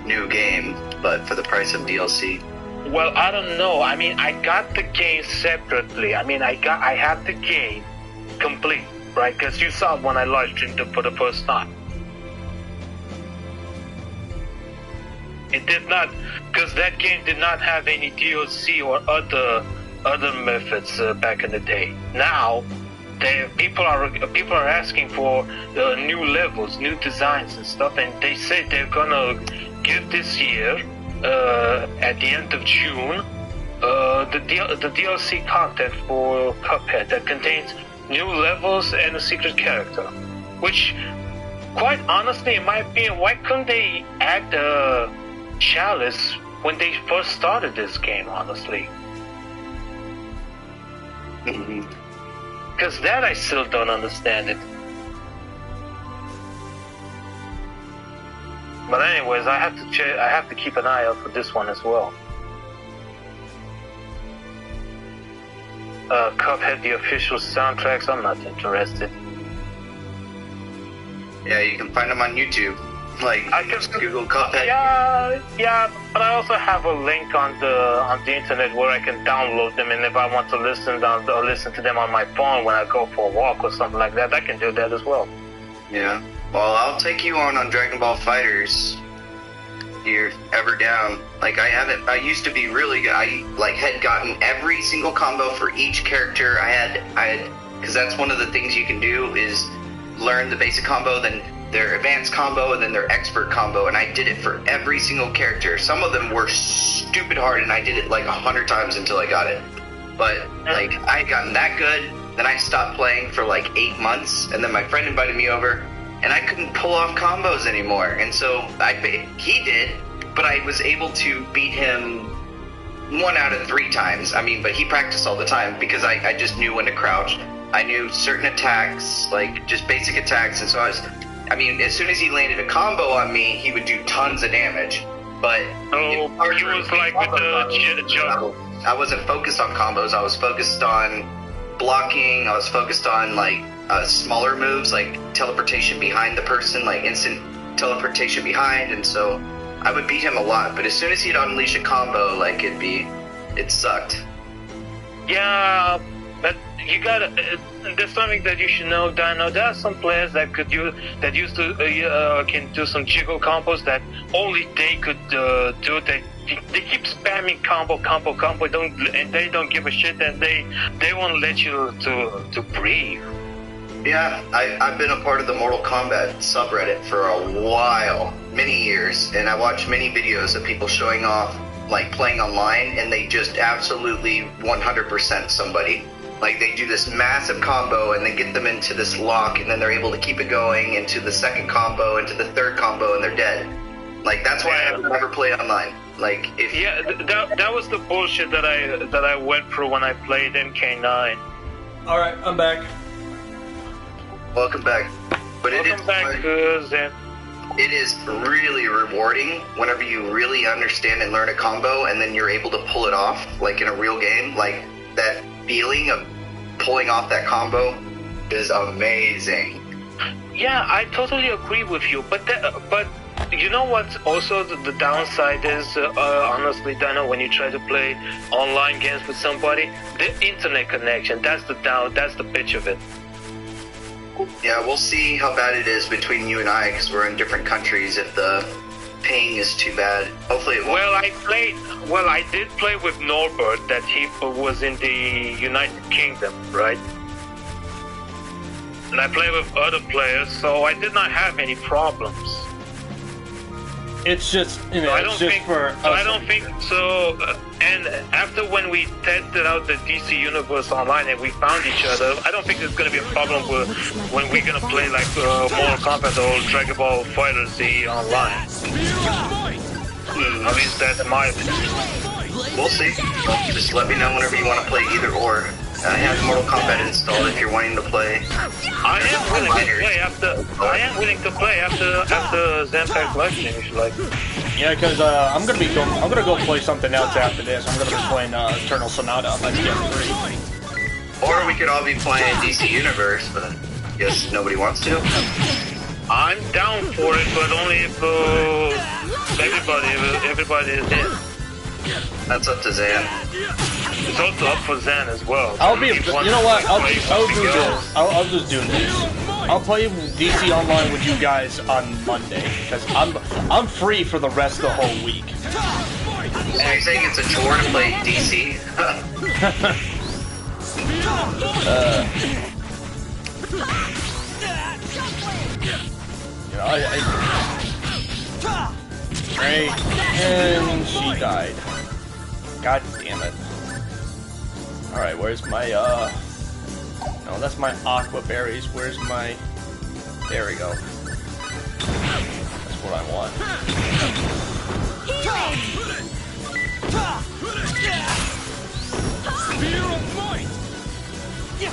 new game, but for the price of DLC. Well, I don't know. I mean, I got the game separately. I mean, I have the game complete, right? Because you saw it when I live streamed it for the first time. It did not, because that game did not have any DLC or other methods back in the day. Now, people are asking for new levels, new designs and stuff, and they say they're gonna give this year, at the end of June, the DLC content for Cuphead that contains new levels and a secret character. Which, quite honestly, in my opinion, why couldn't they add Chalice when they first started this game, honestly? Because that I still don't understand it. But anyways, I have to keep an eye out for this one as well. Cuphead, the official soundtracks, I'm not interested. Yeah, you can find them on YouTube. Like, I just Google Cuphead. Yeah, but I also have a link on the internet where I can download them, and if I want to listen to them on my phone when I go for a walk or something like that, I can do that as well. Yeah. Well, I'll take you on Dragon Ball FighterZ. If you're ever down. Like, I used to be really good. I had gotten every single combo for each character. I had, because that's one of the things you can do is learn the basic combo, then their advanced combo, and then their expert combo, and I did it for every single character. Some of them were stupid hard, and I did it like 100 times until I got it. But, like, I had gotten that good, then I stopped playing for like 8 months, and then my friend invited me over, and I couldn't pull off combos anymore, and so he did, but I was able to beat him 1 out of 3 times. I mean, but he practiced all the time, because I just knew when to crouch. I knew certain attacks, like just basic attacks, and so I mean, as soon as he landed a combo on me, he would do tons of damage. But he was like with the juggle. I wasn't focused on combos. I was focused on blocking. I was focused on like smaller moves, like teleportation behind the person, like instant teleportation behind. And so I would beat him a lot. But as soon as he'd unleash a combo, like it sucked. Yeah. But you gotta. There's something that you should know, Dino. There are some players that can do some jiggle combos that only they could do. They keep spamming combo. And they don't give a shit, and they won't let you to breathe. Yeah, I've been a part of the Mortal Kombat subreddit for a while, many years, and I watch many videos of people showing off, like, playing online, and they just absolutely 100% somebody. Like, they do this massive combo, and they get them into this lock, and then they're able to keep it going into the second combo, into the third combo, and they're dead. Like, that's why I never play online. Like, if that was the bullshit that I went through when I played MK9. All right, I'm back. Welcome back. But Welcome back, Zen. It is really rewarding whenever you really understand and learn a combo, and then you're able to pull it off, like in a real game. Like, that feeling of pulling off that combo is amazing. Yeah, I totally agree with you. But you know what? Also, the downside is, honestly, Dino, when you try to play online games with somebody, the internet connection. That's the bitch of it. Yeah, we'll see how bad it is between you and I, because we're in different countries. If the ping is too bad, hopefully it won't. Well, I did play with Norbert. That he was in the United Kingdom, right? And I played with other players, so I did not have any problems. It's just, you know, I don't think so. And after when we tested out the DC Universe online and we found each other, I don't think there's going to be a problem with when we're going to play like Mortal Kombat or Dragon Ball FighterZ online. At least that's my opinion. We'll see. Well, just let me know whenever you want to play either or. I have Mortal Kombat installed if you're wanting to play. I am willing to play after Zanpact Livestream, if you like. Yeah, because I'm gonna go play something else after this. I'm gonna be playing Eternal Sonata on my PS3. Or we could all be playing DC Universe, but I guess nobody wants to. I'm down for it, but only if everybody is in. That's up to Zan. It's also up for Zan as well. You know what? I'll do this. I'll just do this. I'll play DC Online with you guys on Monday, because I'm free for the rest of the whole week. So you're saying it's a chore to play DC? Great, and she died. God damn it. Alright, where's my, no, that's my aqua berries. Where's my, there we go. That's what I want.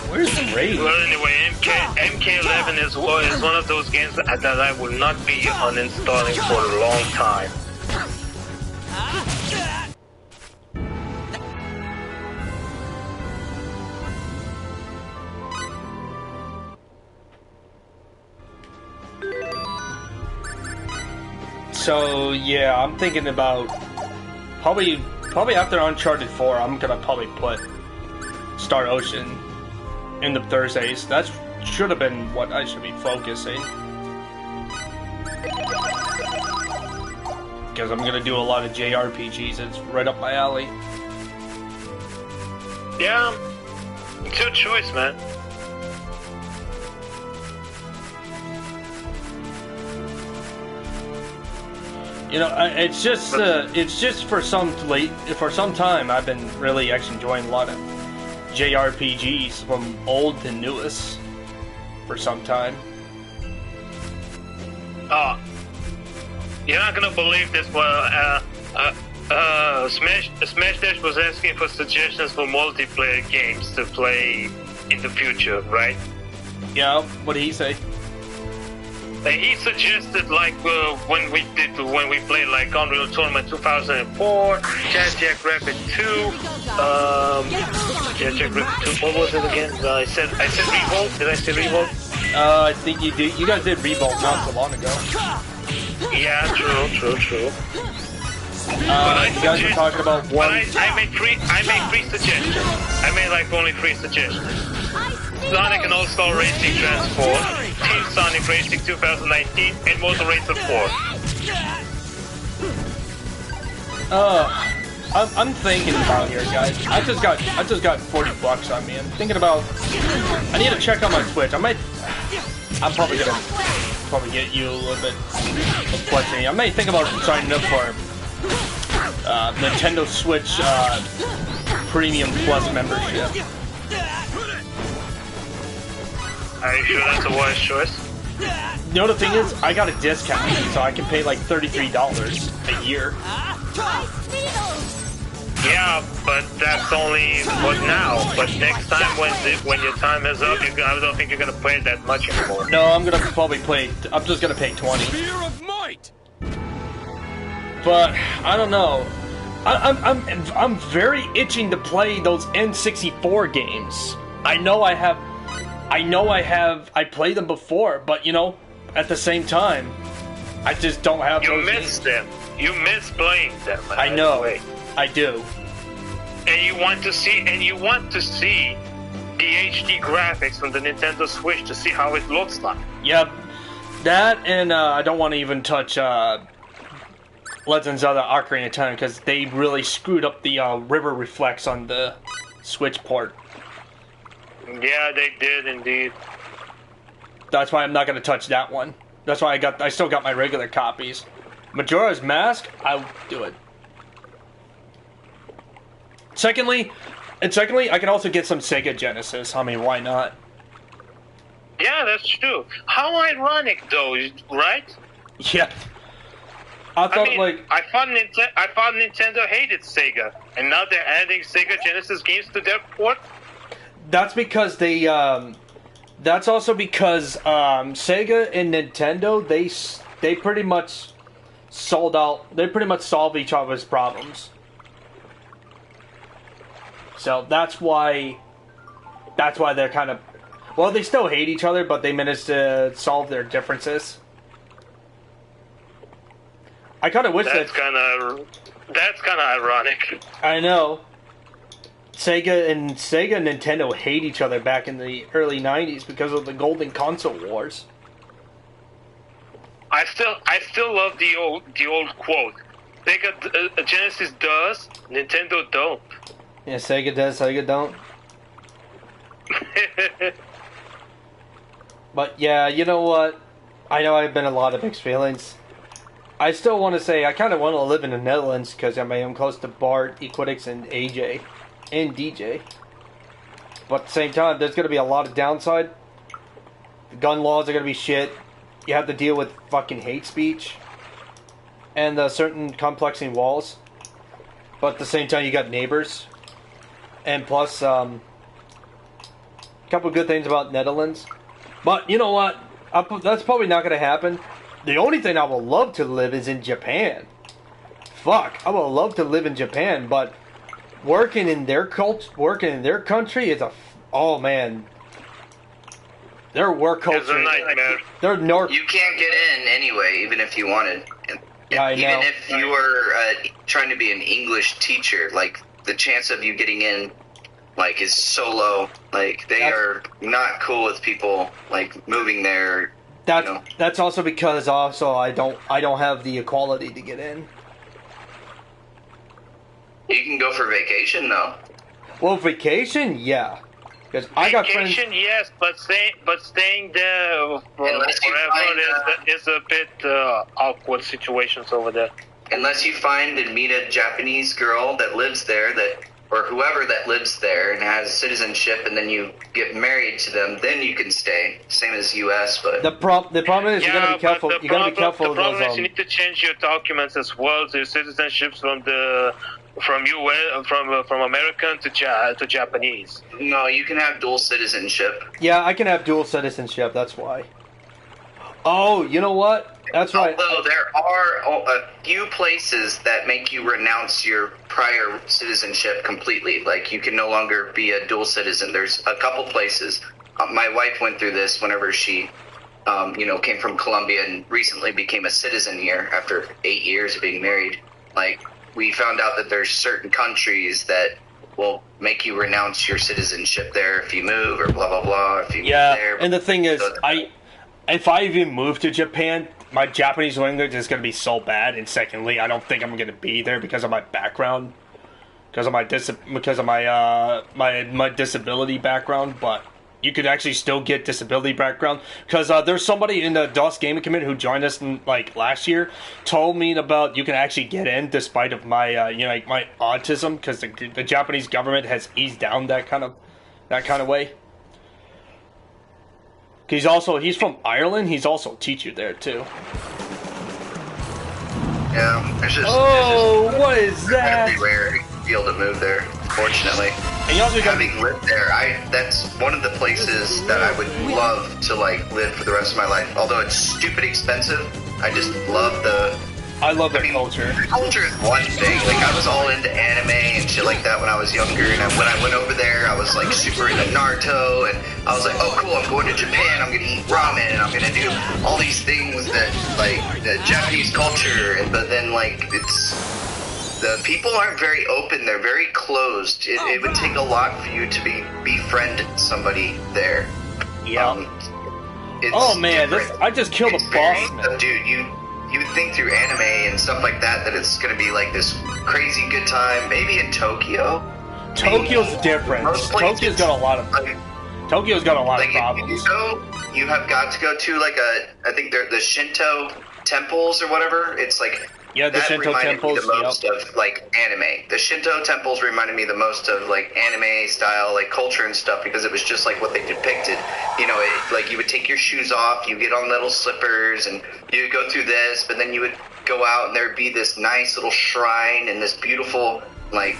Where's the raid? Well, anyway, MK11 is one of those games that I will not be uninstalling for a long time. So yeah, I'm thinking about probably after Uncharted 4, I'm gonna probably put Star Ocean in the Thursdays. That should have been what I should be focusing, because I'm gonna do a lot of JRPGs. It's right up my alley. Yeah, it's your choice, man. You know, it's just for some time I've been really actually enjoying a lot of JRPGs from old to newest for some time. Oh, you're not gonna believe this, but Smash Dash was asking for suggestions for multiplayer games to play in the future, right? Yeah, what did he say? He suggested like when we played like Unreal Tournament 2004, Jackrabbit 2, Jackrabbit 2. What was it again? I said Revolt. Did I say Revolt? I think you did. You guys did Revolt not so long ago. Yeah, true. You guys were talking about one. I made three suggestions. I made like only 3 suggestions. Sonic and All-Star Racing Transform, Team Sonic Racing 2019, and Motor Racer 4. I'm thinking about here, guys. I just got $40 on me. I'm thinking about. I need to check on my Twitch. I I'm probably gonna get you a little bit of questioning. I may think about signing up for Nintendo Switch Premium Plus membership. Are you sure that's a wise choice? You know, the thing is, I got a discount, so I can pay like $33 a year. Yeah, but that's only for now. But next time, when your time is up, I don't think you're gonna play that much anymore. No, I'm gonna probably play. I'm just gonna pay 20. Fear of might. But I don't know. I'm very itching to play those N64 games. I know I have. I played them before, but you know, at the same time, I just don't have. You those miss them. You miss playing them. I know. I do. And you want to see the HD graphics from the Nintendo Switch to see how it looks like. Yep. That and I don't want to even touch Legends of the Ocarina of Time because they really screwed up the river reflex on the Switch port. Yeah, they did indeed. That's why I'm not going to touch that one. That's why I still got my regular copies. Majora's Mask, I'll do it. Secondly, I can also get some Sega Genesis. I mean, why not? Yeah, that's true. How ironic, though, right? Yeah. I thought Nintendo hated Sega, and now they're adding Sega Genesis games to their port. That's because they. That's also because Sega and Nintendo they pretty much sold out. They pretty much solve each other's problems. So that's why they're kind of, well, they still hate each other, but they managed to solve their differences. I kind of wish that's kind of ironic. I know. Sega and Nintendo hate each other back in the early '90s because of the Golden Console Wars. I still love the old quote. Sega Genesis does, Nintendo don't. Yeah, Sega does, Sega don't. But yeah, you know what? I know I've been a lot of mixed feelings. I still want to say I kind of want to live in the Netherlands because I mean I'm close to Bart, Equidix, and AJ, and DJ. But at the same time, there's going to be a lot of downside. The gun laws are going to be shit. You have to deal with fucking hate speech and certain complexing walls. But at the same time, you got neighbors. And plus, a couple good things about Netherlands. But you know what? That's probably not going to happen. The only thing I would love to live is in Japan. Fuck, I would love to live in Japan, but working in their country is oh man. Their work culture is a nightmare. You can't get in anyway, even if you wanted. Yeah, I know. Even if you were trying to be an English teacher, like the chance of you getting in, like, is so low. Like they are not cool with people like moving there. That's also because I don't have the equality to get in. You can go for vacation though. Well, vacation, yeah. Because I got friends. Vacation, yes, but staying there forever is a bit awkward situations over there. Unless you find and meet a Japanese girl that lives there, or whoever that lives there and has citizenship, and then you get married to them, then you can stay. Same as U.S., but the problem is you gotta be careful. You gotta be careful. The problem is you need to change your documents as well to your citizenships from American to Japanese. No, you can have dual citizenship. Yeah, I can have dual citizenship. That's why. Oh, you know what? That's right. Although there are a few places that make you renounce your prior citizenship completely. Like, you can no longer be a dual citizen. There's a couple places. My wife went through this whenever she, came from Colombia and recently became a citizen here after 8 years of being married. Like, we found out that there's certain countries that will make you renounce your citizenship there if you move, or blah, blah, blah, if you move there. And the thing is, if I even move to Japan, my Japanese language is going to be so bad. And secondly, I don't think I'm going to be there because of my background, because of my disability background. But you could actually still get disability background. Because there's somebody in the DOS gaming community who joined us in, like, last year, told me about you can actually get in despite of my my autism, because the Japanese government has eased down that kind of way. He's from Ireland. He's also a teacher there too. Yeah, there's just what is that? Everywhere to be able to move there, fortunately. And you also having lived there, that's one of the places that I would love to like live for the rest of my life. Although it's stupid expensive, I just love the. I love their culture. The culture is one thing. Like, I was all into anime and shit like that when I was younger. And when I went over there, I was like super into Naruto. And I was like, oh cool, I'm going to Japan. I'm gonna eat ramen and I'm gonna do all these things that like the Japanese culture. But then like the people aren't very open. They're very closed. It would take a lot for you to befriend somebody there. Yeah. Oh man, I just killed a boss man. Dude, you would think through anime and stuff like that it's going to be like this crazy good time. Maybe in Tokyo. Tokyo's different. Tokyo's got a lot of problems. You have got to go to like I think they're the Shinto temples or whatever. It's like the Shinto temples. Me the most of like anime. The Shinto temples reminded me the most of like anime style like culture and stuff because it was just like what they depicted. You know, like you would take your shoes off, you get on little slippers, and you would go through this, but then you would go out and there'd be this nice little shrine and this beautiful like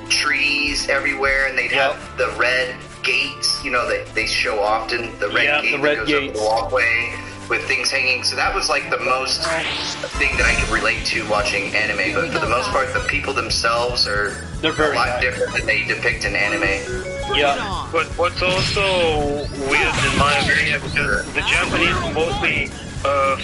trees everywhere, and they'd have the red gates. You know, they show often the red gate that goes over the walkway with things hanging. So that was like the most thing that I could relate to watching anime. But for the most part, the people themselves are a lot different than they depict in anime. Yeah. But what's also weird in my opinion, because the Japanese mostly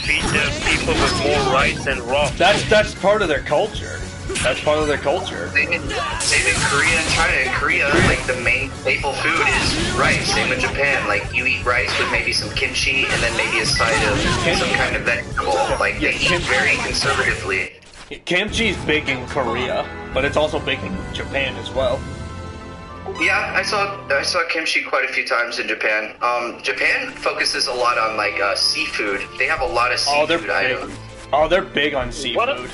feed their people with more rice and raw. That's part of their culture. That's part of their culture. Same in Korea and China. In Korea, like the main staple food is rice. Same in Japan. Like you eat rice with maybe some kimchi and then maybe a side of some kind of vegetable. Like they eat very conservatively. Kimchi is big in Korea, but it's also big in Japan as well. Yeah, I saw kimchi quite a few times in Japan. Japan focuses a lot on like seafood. They have a lot of seafood items. Oh, they're big on seafood.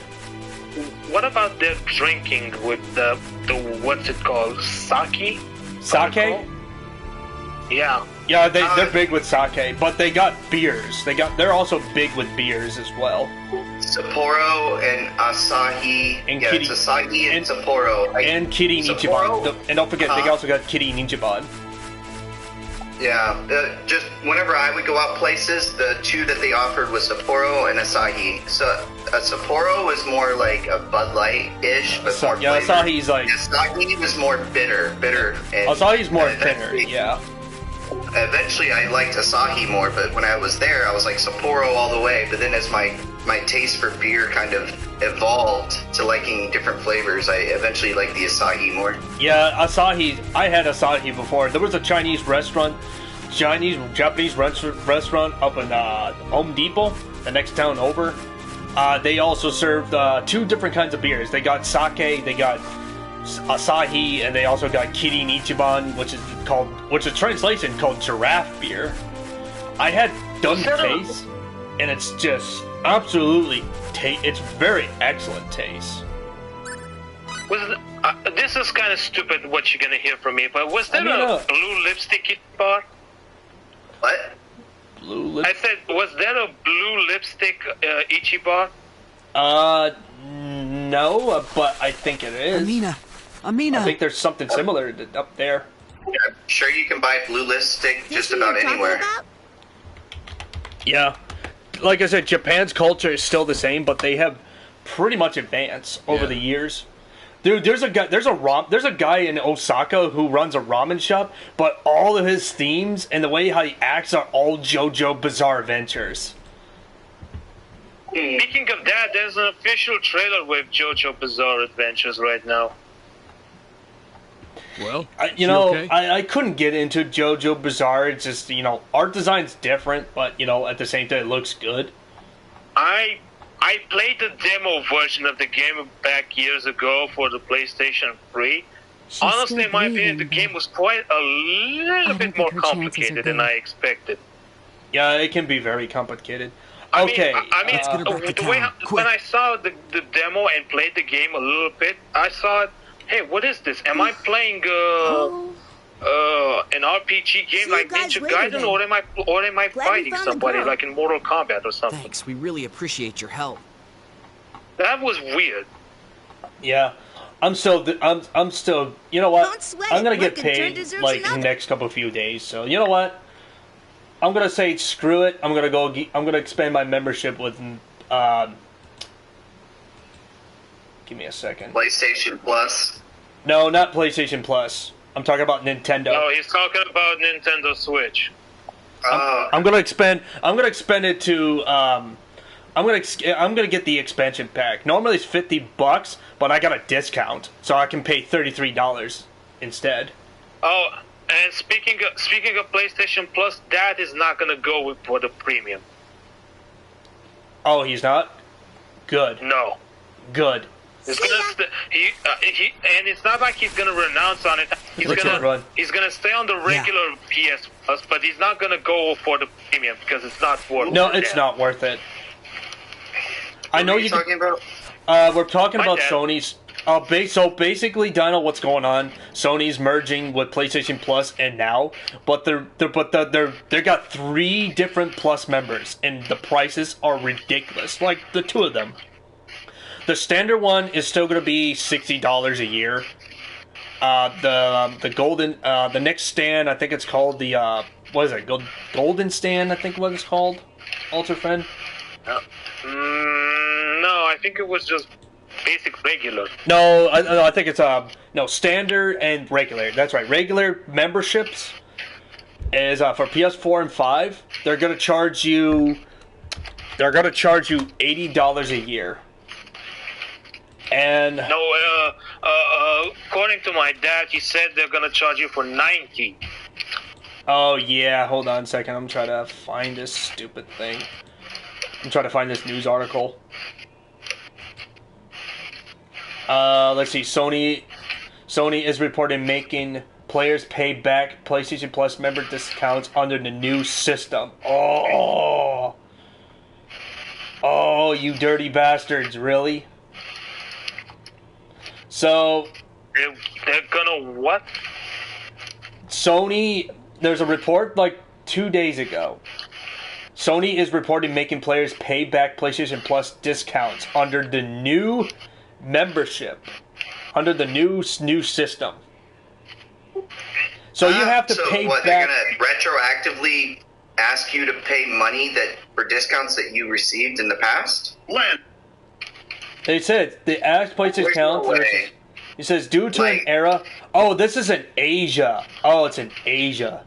What about their drinking with the what's it called? Sake? Sake? Yeah. Yeah, they're big with sake, but they got beers. They're also big with beers as well. Sapporo and Asahi. It's Asahi and Sapporo. And Kirin Ichiban. And don't forget, they also got Kirin Ichiban. Yeah, just whenever I would go out places, the two that they offered was Sapporo and Asahi. So Sapporo was more like a Bud Light-ish, but more flavored. Asahi's like... Asahi was more bitter. And Asahi's more bitter, yeah. Eventually, I liked Asahi more, but when I was there, I was like Sapporo all the way. But then as my taste for beer kind of evolved to liking different flavors, I eventually liked the Asahi more. Yeah, Asahi. I had Asahi before. There was a Japanese restaurant up in Home Depot, the next town over. They also served two different kinds of beers. They got sake, they got Asahi, and they also got Kirin Ichiban, which is translation called giraffe beer. I had done taste, and it's just absolutely it's very excellent taste. This is kind of stupid what you're gonna hear from me, but was there a blue lipstick bar? What? I said, was there a blue lipstick Ichiban? No, but I think it is. Amina. I think there's something similar up there. Yeah, I'm sure you can buy blue lipstick just about anywhere. Yeah. Like I said, Japan's culture is still the same, but they have pretty much advanced over the years. Dude, there's a guy in Osaka who runs a ramen shop, but all of his themes and the way how he acts are all JoJo Bizarre Adventures. Speaking of that, there's an official trailer with JoJo Bizarre Adventures right now. Well, I couldn't get into JoJo Bizarre. It's just, art design's different, but, at the same time, it looks good. I played the demo version of the game back years ago for the PlayStation 3, honestly, in my opinion, the game was quite a little bit more complicated than I expected. Yeah, it can be very complicated. I Okay. mean, the way when I saw the demo and played the game a little bit, I thought, hey, what is this? Am I playing an RPG game like Ninja Gaiden, or am I fighting somebody like in Mortal Kombat or something? Thanks, we really appreciate your help. That was weird. Yeah. I'm still, you know what? I'm gonna get One concern paid deserves like in the another. next couple few days. So you know what? I'm gonna say screw it. I'm gonna expand my membership with. Give me a second. PlayStation Plus. No, not PlayStation Plus. I'm talking about Nintendo. No, he's talking about Nintendo Switch. I'm gonna expand it to. I'm gonna get the expansion pack. Normally it's $50, but I got a discount, so I can pay $33 instead. Oh, and speaking of PlayStation Plus, that is not gonna go for the premium. Oh, he's not? Good. No. Good. It's gonna and it's not like he's gonna renounce on it. He's gonna stay on the regular PS Plus, but he's not gonna go for the premium because it's not worth it. No, it's not worth it. I know you talking about. We're talking about Sony's. So basically, Dino, what's going on? Sony's merging with PlayStation Plus and Now, but they got 3 different Plus members, and the prices are ridiculous. Like the 2 of them. The standard one is still going to be $60 a year. The golden, the next stand, I think it's called the what is it? Golden stand, I think what it's called. Ultra Friend. No, I think it was just basic regular. No, I think it's standard and regular. That's right. Regular memberships is for PS4 and 5. They're gonna charge you $80 a year. And no, according to my dad, he said they're gonna charge you for $90. Oh yeah, hold on a second. I'm trying to find this stupid thing. I'm trying to find this news article. Let's see. Sony is reported making players pay back PlayStation Plus member discounts under the new system. Oh, you dirty bastards! Really? So they're gonna what? Sony. There's a report like 2 days ago. Sony is reported making players pay back PlayStation Plus discounts under the new membership, under the new system. So you have to pay back. They're gonna retroactively ask you to pay money for discounts that you received in the past? When? They said they asked PlayStation account. It says due to an era. Oh, this is in Asia. Oh, it's in Asia.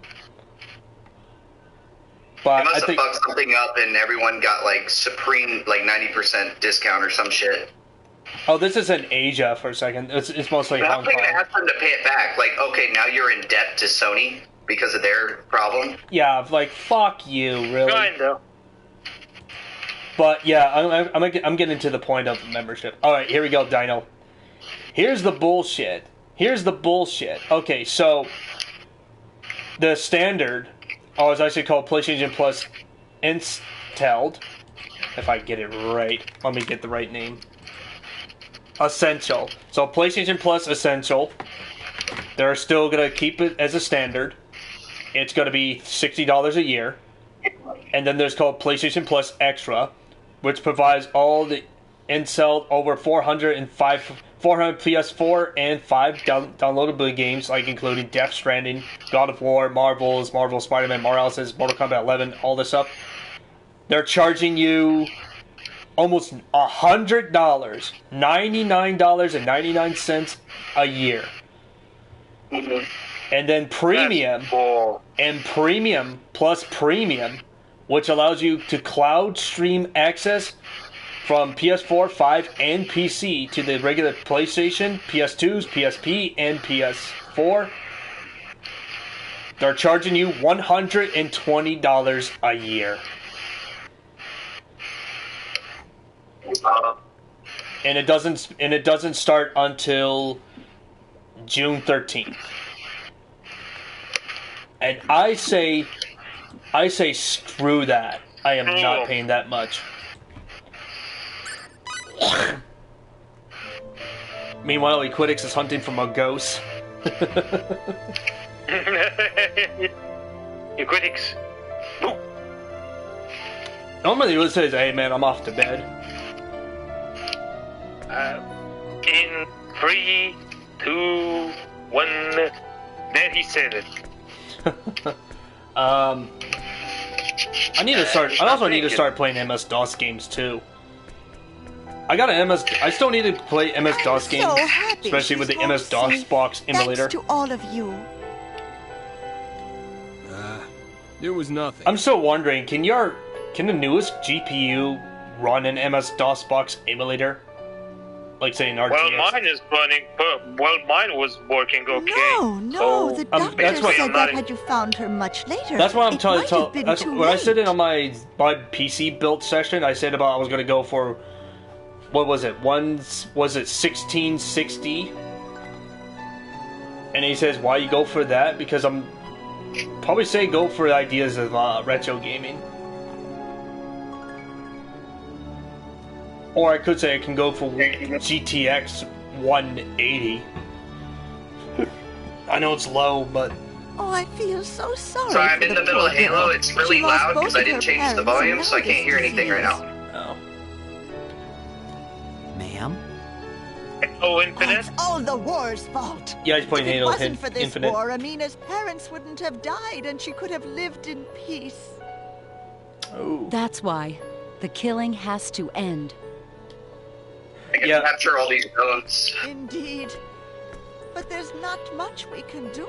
But they must have fucked something up and everyone got like supreme 90% discount or some shit. Oh, this is in Asia for a second. It's mostly Hong Kong. How are they gonna ask them to pay it back? Like, okay, now you're in debt to Sony because of their problem? Yeah, like fuck you, really. Kinda. But yeah, I'm getting to the point of membership. All right, here we go, Dino. Here's the bullshit. Okay, so the standard. Oh, it's actually called PlayStation Plus Installed. If I get it right. Let me get the right name. Essential. So PlayStation Plus Essential. They're still going to keep it as a standard. It's going to be $60 a year. And then there's called PlayStation Plus Extra, which provides all the installed over 400 PS4 and 5 downloadable games, like including Death Stranding, God of War, Marvel Spider-Man, Morales, Mortal Kombat 11, all this stuff. They're charging you almost $100, $99.99 a year. Mm-hmm. And then premium, and premium plus premium, which allows you to cloud stream access from PS4, 5, and PC to the regular PlayStation, PS2s, PSP, and PS4. They're charging you $120 a year. And it doesn't start until June 13th. And I say screw that. I am not paying that much. Meanwhile, Equitix is hunting for a ghost. Equitix. Normally, he would say, "Hey, man, I'm off to bed." In 3, 2, 1. Then he said it. I need to start. I also need to start playing MS-DOS games too. I got an MS. I still need to play MS-DOS games, so happy especially with the she's MS-DOS box emulator. Thanks to all of you. It was nothing. I'm still wondering, can the newest GPU run an MS-DOS box emulator? Like say an RTX? Well, mine is running. Well, mine was working okay. No, so, the doctor said that had you found her much later. That's what I'm trying to tell. That's When I said it on my PC build session, I said about I was going to go for, what was it? Was it 1660? And he says, why you go for that? Because I'm probably saying go for ideas of retro gaming. Or I could say I can go for GTX 180. I know it's low, but... Oh, I feel so sorry. Sorry, I'm in the middle of Halo. It's really loud because I didn't change the volume, so I can't hear anything right now. Oh. Ma'am? Oh, Infinite? It's all the war's fault. Yeah, he's playing Halo If it wasn't for this Infinite. war, Amina's parents wouldn't have died, and she could have lived in peace. Oh. That's why. The killing has to end. I can capture all these notes. Indeed. But there's not much we can do.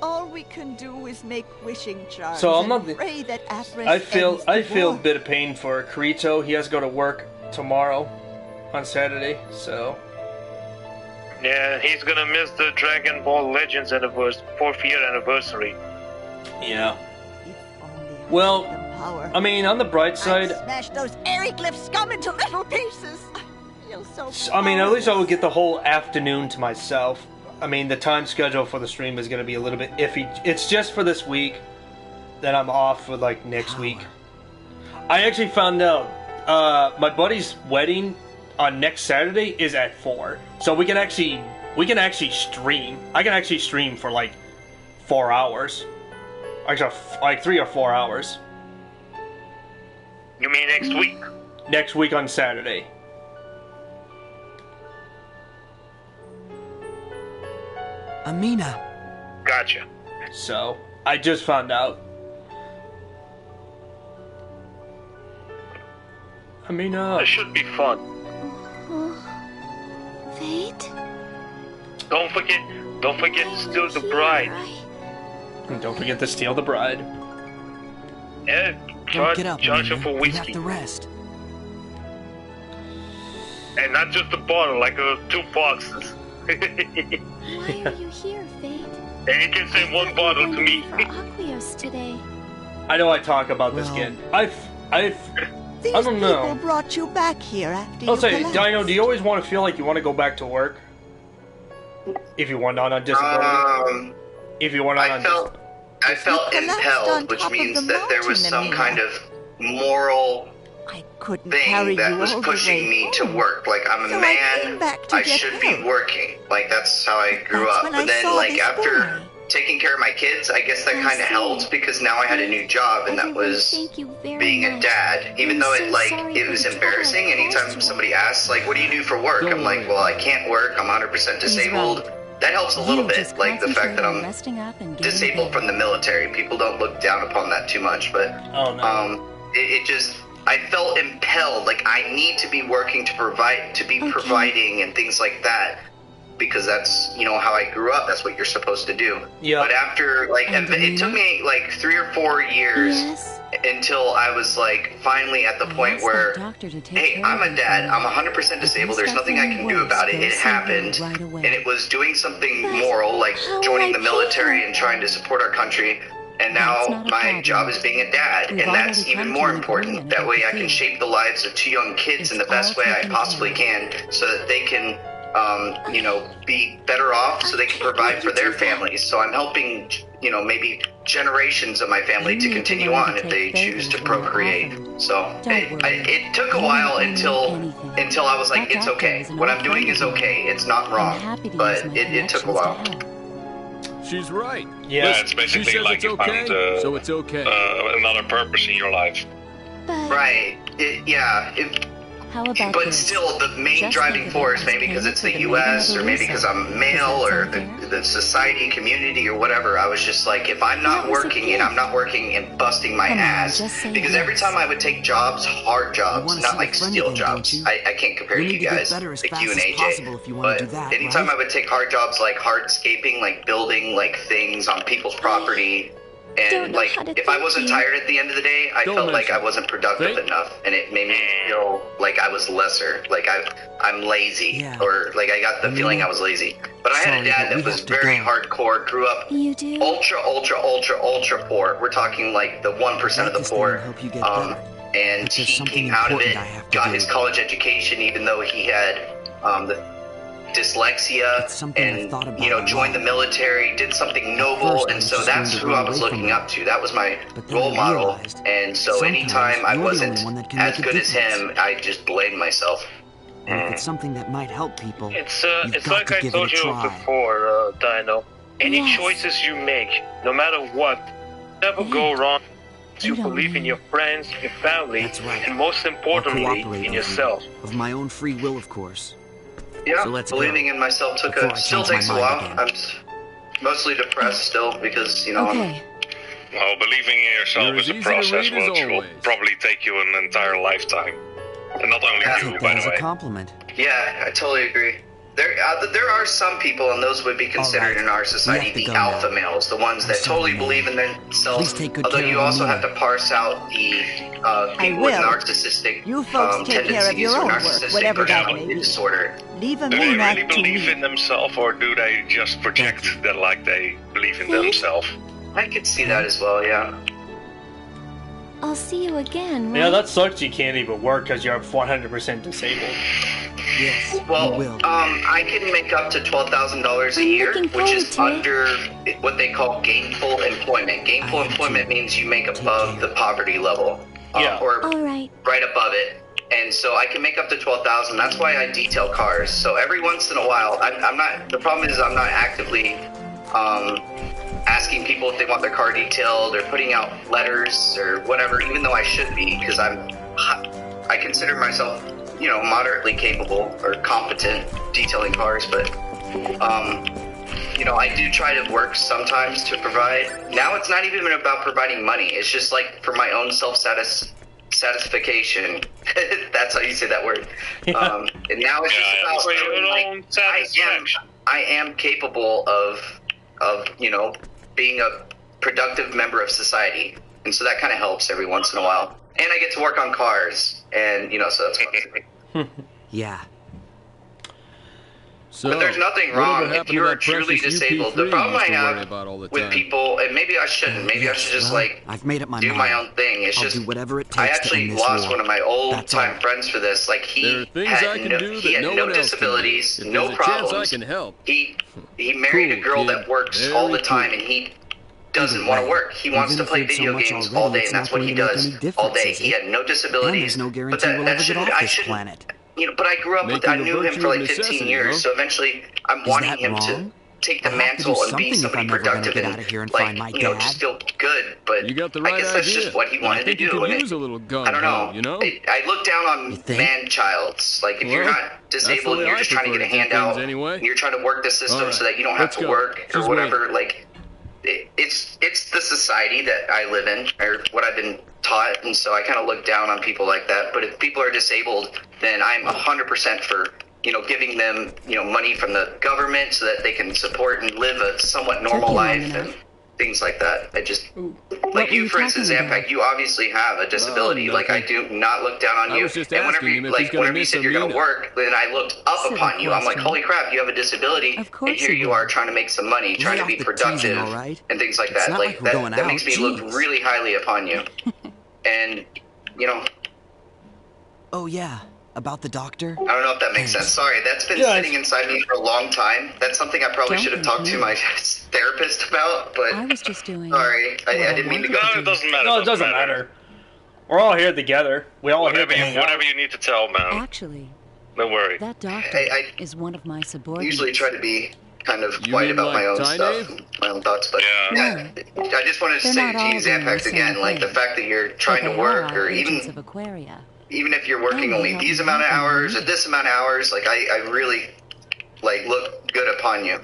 All we can do is make wishing charms. So I'm not. Pray that I feel a bit of pain for Kirito. He has to go to work tomorrow, on Saturday. So. Yeah, he's gonna miss the Dragon Ball Legends 4th year anniversary. Yeah. Well, I mean, on the bright side, Smash those Aeroglyph scum into little pieces. I mean, at least I would get the whole afternoon to myself. I mean, the time schedule for the stream is going to be a little bit iffy. It's just for this week. Then I'm off for like next week. I actually found out my buddy's wedding on next Saturday is at 4, so we can actually stream. I can actually stream for like 4 hours, actually like 3 or 4 hours. You mean next week? Next week on Saturday. Amina. Gotcha. So, I just found out. Amina. It should be fun. Fate? Don't forget to steal the bride. And don't forget to steal the bride. Yeah, Don't get up, charge her Amina. for You whiskey. have to rest. And not just a bottle, like 2 boxes. Why are you here, Fate? And you can send 1 bottle to me. For Aqueous today. I know I talk about this again. I don't know. People brought you back here after I'll you say, collapsed. Dino, do you always want to feel like you want to go back to work? If you want on disability? If you want on I felt impelled, which means that there was some kind of moral thing that was pushing me to work. Like, I'm a man, I should be working. Like, that's how I grew up. But then, like, after taking care of my kids, I guess that kind of helped, because now I had a new job, and that was being a dad. Even though it was embarrassing anytime somebody asks, like, what do you do for work? I'm like, well, I can't work, I'm 100% disabled. That helps a little bit, like the fact that I'm disabled from the military. People don't look down upon that too much, but it just, I felt impelled, like I need to be working to provide, to be providing and things like that, because that's, you know, how I grew up. That's what you're supposed to do. Yeah. But after, like, it took me like 3 or 4 years until I was like finally at the point where, hey, I'm a dad, I'm 100% disabled, there's nothing I can do about it, it happened, and it was doing something moral, like joining the military and trying to support our country, and now my job is being a dad, and that's even more important. That way I can shape the lives of 2 young kids in the best way I possibly can, so that they can you know, be better off so they can provide for their families. So I'm helping, you know, maybe generations of my family to continue on if they choose to procreate. So it took a while until I was like, it's okay. What I'm doing is okay. It's not wrong. But it took a while. She's right. Yeah, it's basically she says like it's you okay, found so it's okay. another purpose in your life. Right. But still, the main driving force, maybe because it's the U.S. or maybe because I'm male or the society, community, or whatever, I was just like, if I'm not working and I'm not working and busting my ass, because every time I would take jobs, hard jobs, not like steel jobs. I can't compare to you guys, like you and AJ, but anytime I would take hard jobs like hardscaping, like building like things on people's property, and like if I wasn't tired at the end of the day, I felt like I wasn't productive enough, and it made me feel like I was lesser, like I'm lazy, or like I got the feeling I was lazy. But I had a dad that was very hardcore, grew up ultra poor. We're talking like the 1% of the poor, and he came out of it, got his college education, even though he had the dyslexia, and you know, joined the military, did something noble, and so that's who I was looking up to. That was my role model, and so anytime I wasn't as good as him, I just blamed myself. And if it's something that might help people, it's like I told you before, Dino. Any choices you make, no matter what, never go wrong. You believe in your friends, your family, and most importantly, in yourself. Of my own free will, of course. Yeah, so believing in myself still takes a while. I'm mostly depressed still because, you know, Well, believing in yourself is a process which will probably take you an entire lifetime. And not only you, by the way. Compliment. Yeah, I totally agree. There are some people, and those would be considered in our society the alpha males, the ones that totally believe in themselves. Although you also have to parse out the people with narcissistic tendencies or narcissistic personality disorder. Do they really believe in themselves, or do they just project that like they believe in themselves? I could see that as well, yeah. I'll see you again, right? Yeah, that sucks you can't even work because you're 100% disabled. Yes, well, I can make up to $12,000 a year, which is under what they call gainful employment. Gainful employment means you make above the poverty level, or right above it. And so I can make up to $12,000. That's why I detail cars. So every once in a while, I'm not. The problem is I'm not actively asking people if they want their car detailed or putting out letters or whatever, even though I should be, because I consider myself, you know, moderately capable or competent detailing cars, but you know, I do try to work sometimes to provide. Now it's not even about providing money. It's just like for my own satisfaction. That's how you say that word. And now it's just about I am capable of you know, being a productive member of society, and so that kind of helps every once in a while. And I get to work on cars, and you know, so that's fun. Yeah. So, but there's nothing wrong if you are truly disabled. The problem I have with people, and maybe I shouldn't, maybe I should just like do my own thing. It's just I actually lost one of my old time friends for this. Like he had no disabilities, no problems. He married a girl that works all the time, and he doesn't want to work. He wants to play video games all day, and that's what he does all day. He had no disabilities, but that shouldn't. I shouldn't. You know, but I grew up with, I knew him for like 15 years, so eventually I'm wanting him to take the mantle and be somebody productive and, like, you know, just feel good, but I guess that's just what he wanted to do, and I don't know, I look down on man-childs, like, if you're not disabled and you're just trying to get a handout, and you're trying to work the system so that you don't have to work, or whatever, like, it's the society that I live in, or what I've been taught, and so I kind of look down on people like that. But if people are disabled, then I'm 100% for, you know, giving them, you know, money from the government so that they can support and live a somewhat normal life and things like that. I just, like you, for instance, Zanpact, you obviously have a disability. Like, I do not look down on you. And whenever you said you're going to work, then I looked up upon you. I'm like, holy crap, you have a disability, and here you are trying to make some money, trying to be productive, and things like that. Like, that makes me look really highly upon you. And, you know. Oh, yeah. About the doctor? I don't know if that makes sense. Sorry, that's been sitting inside me for a long time. That's something I probably should have talked to my therapist about, but I was just doing. Sorry, I didn't mean to go. No, it doesn't matter. No, it doesn't matter. We're all here together. We all here to hang out. Whatever you need to tell, man. Actually, don't worry. That doctor is one of my subordinates. Usually try to be kind of quiet about my own stuff, my own thoughts, but yeah, I just wanted to say to you, Zanpact, again, like the fact that you're trying to work, or even if you're working only these amount of hours or this amount of hours, like I really like look good upon you.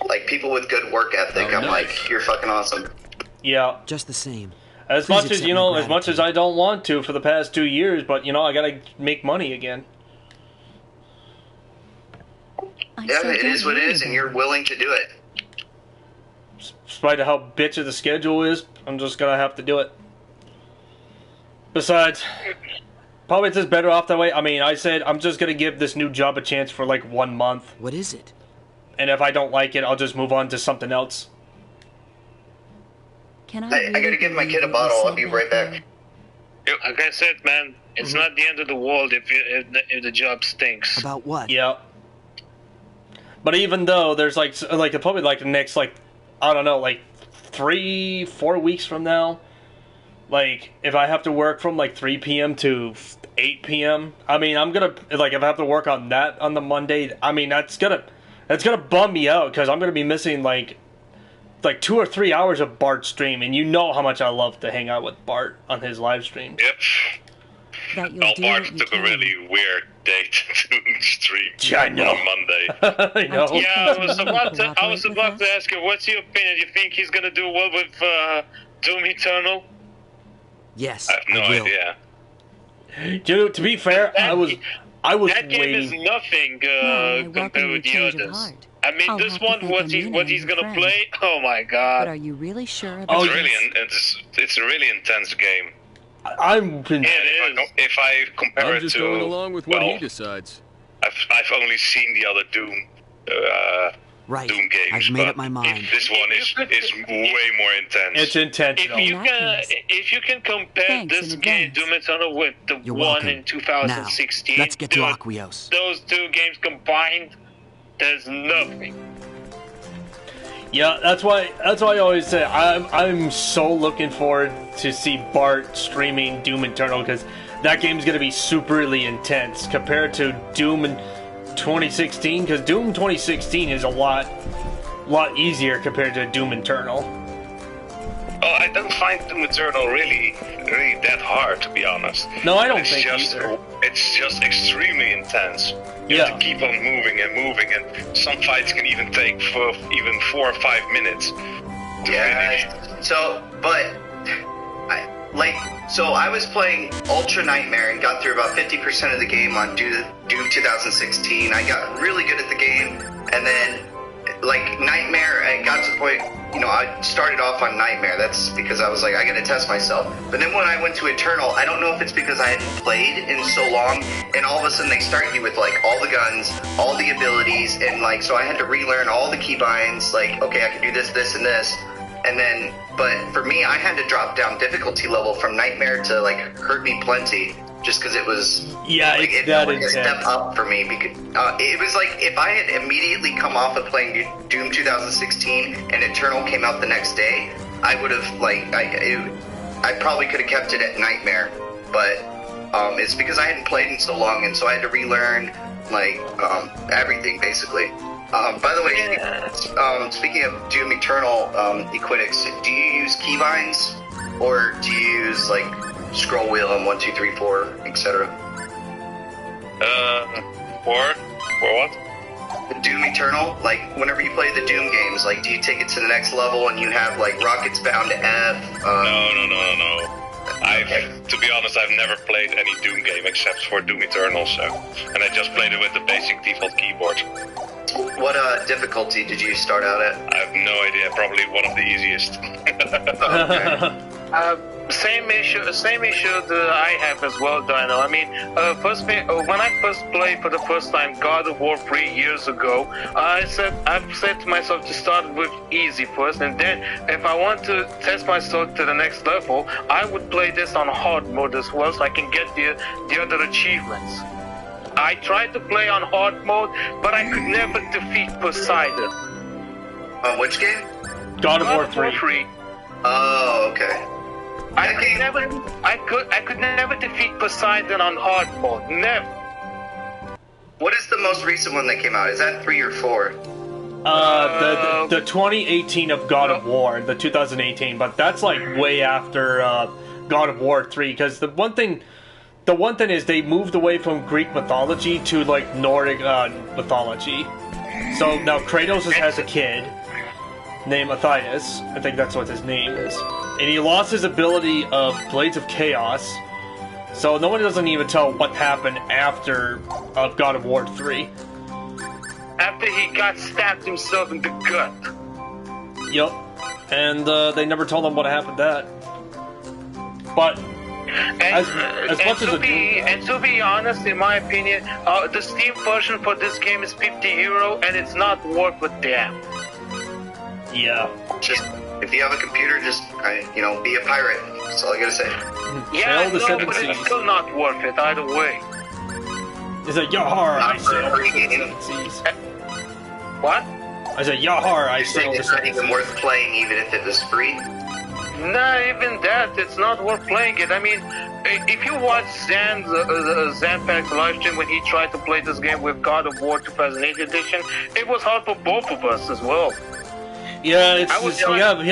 Like people with good work ethic, I'm like, you're fucking awesome. Yeah. Just the same. As much as, you know, as much as I don't want to for the past 2 years, but, you know, I gotta make money again. Yeah, it is what it is, and you're willing to do it. Despite how bitchy the schedule is, I'm just gonna have to do it. Besides, probably it's just better off that way. I mean, I said I'm just gonna give this new job a chance for like 1 month. What is it? And if I don't like it, I'll just move on to something else. I gotta give my kid a bottle. I'll be right back. Like I said, man, it's not the end of the world if the job stinks. About what? Yeah. But even though there's like probably like the next like I don't know like 3-4 weeks from now, like if I have to work from like 3 p.m. to 8 p.m. I mean I'm gonna like if I have to work on that on the Monday. I mean that's gonna bum me out because I'm gonna be missing like 2 or 3 hours of Bart's stream, and you know how much I love to hang out with Bart on his live stream. Yep. Bart took a really weird date to stream I know. on Monday. I know. Yeah, I was about to ask you, what's your opinion? Do you think he's gonna do well with Doom Eternal? Yes, I have no idea. Dude, to be fair, I was that game is nothing compared with the others. I mean, this one, what he's gonna play? Oh my god! But are you really sure about It's a really intense game. If I compare I'm it just to going along with what he decides. I've only seen the other Doom. Doom games. I've made up my mind. This one is way more intense. It's intentional. If you can compare this game, Doom Eternal, with the one in 2016, now, let's get to Aquios. Those two games combined, there's nothing. Yeah, that's why I always say I'm so looking forward to see Bart streaming Doom Eternal because that game's gonna be superly intense compared to Doom in 2016 because Doom 2016 is a lot easier compared to Doom Eternal. Oh, I don't find Doom Eternal really that hard, to be honest. No, I don't think either. It's just extremely intense. You have to keep on moving, and some fights can even take for even 4 or 5 minutes. Yeah. So, but I was playing Ultra Nightmare and got through about 50% of the game on Doom 2016. I got really good at the game, and then like Nightmare, I got to the point, you know, I started off on Nightmare. That's because I was like, I gotta test myself. But then when I went to Eternal, I don't know if it's because I hadn't played in so long, and all of a sudden they start you with like all the guns, all the abilities, and like, so I had to relearn all the keybinds, like, okay, I can do this, this, and this. And then, but for me, I had to drop down difficulty level from Nightmare to like Hurt Me Plenty, just because it was like, it felt like a step up for me. Because it was like if I had immediately come off of playing Doom 2016 and Eternal came out the next day, I would have like I probably could have kept it at Nightmare, but it's because I hadn't played in so long, and so I had to relearn like everything basically. By the way, speaking of Doom Eternal, Equitix, do you use keybinds or do you use like scroll wheel and 1, 2, 3, 4, etc.? For what? The Doom Eternal, like whenever you play the Doom games, like do you take it to the next level and you have like rockets bound to F? No. To be honest, I've never played any Doom game except for Doom Eternal, and I just played it with the basic default keyboard. What difficulty did you start out at? I have no idea. Probably one of the easiest. Same issue that I have as well, Dino. I mean, when I first played for the first time God of War 3 years ago, I've said to myself to start with easy first, and then if I want to test myself to the next level, I would play this on hard mode as well, so I can get the other achievements. I tried to play on hard mode, but I could never defeat Poseidon. Which game? God of War 3. Oh, okay. I could never defeat Poseidon on hard mode. Never. What is the most recent one that came out? Is that 3 or 4? The 2018 of God of War, the 2018, but that's like way after God of War 3. Because the one thing is they moved away from Greek mythology to like Nordic mythology. So now Kratos has a kid named Matthias. I think that's what his name is. And he lost his ability of Blades of Chaos, so no one doesn't even tell what happened after God of War 3. After he got stabbed himself in the gut. Yep. And they never told him what happened to that. But as much as to be honest, in my opinion, the Steam version for this game is €50, and it's not worth a damn. Yeah. Just if you have a computer, just be a pirate. That's all I gotta say. Yeah, but it's still not worth it either way. It's like Yahar, I sail the seven seas. What? I said Yahar, I sail the It's not even worth playing, even if it was free. Not even that. It's not worth playing it. I mean, if you watch Zanpact's livestream when he tried to play this game with God of War 2008 edition, it was hard for both of us as well. Yeah, you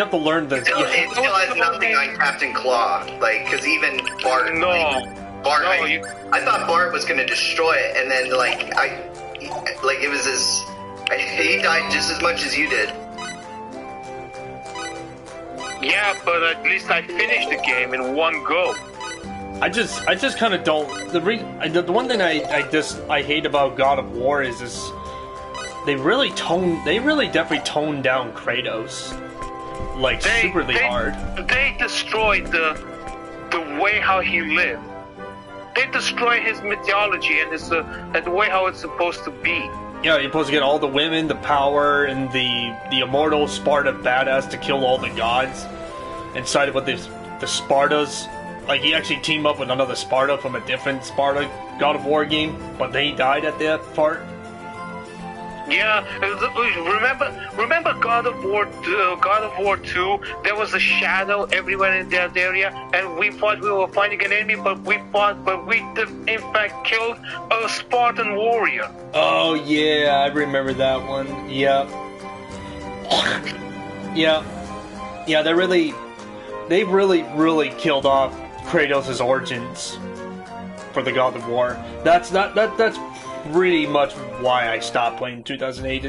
have to learn this. It still has nothing on Captain Claw, because even Bart. I thought Bart was gonna destroy it, and then it was he died just as much as you did. Yeah, but at least I finished the game in one go. I just kind of don't. The one thing I hate about God of War is this. They really definitely toned down Kratos, superly hard. They destroyed the way how he lived. They destroyed his mythology and the way how it's supposed to be. Yeah, you're supposed to get all the women, the power, and the immortal Sparta badass to kill all the gods. And sided with the Spartas. Like, he actually teamed up with another Sparta from a different Sparta God of War game, but they died at that part. Yeah, remember God of War 2? There was a shadow everywhere in that area, and we thought we were fighting an enemy, but we in fact killed a Spartan warrior. Oh yeah, I remember that one. Yeah. Yeah, they really killed off Kratos' origins for the God of War. That's pretty much why I stopped playing 2008.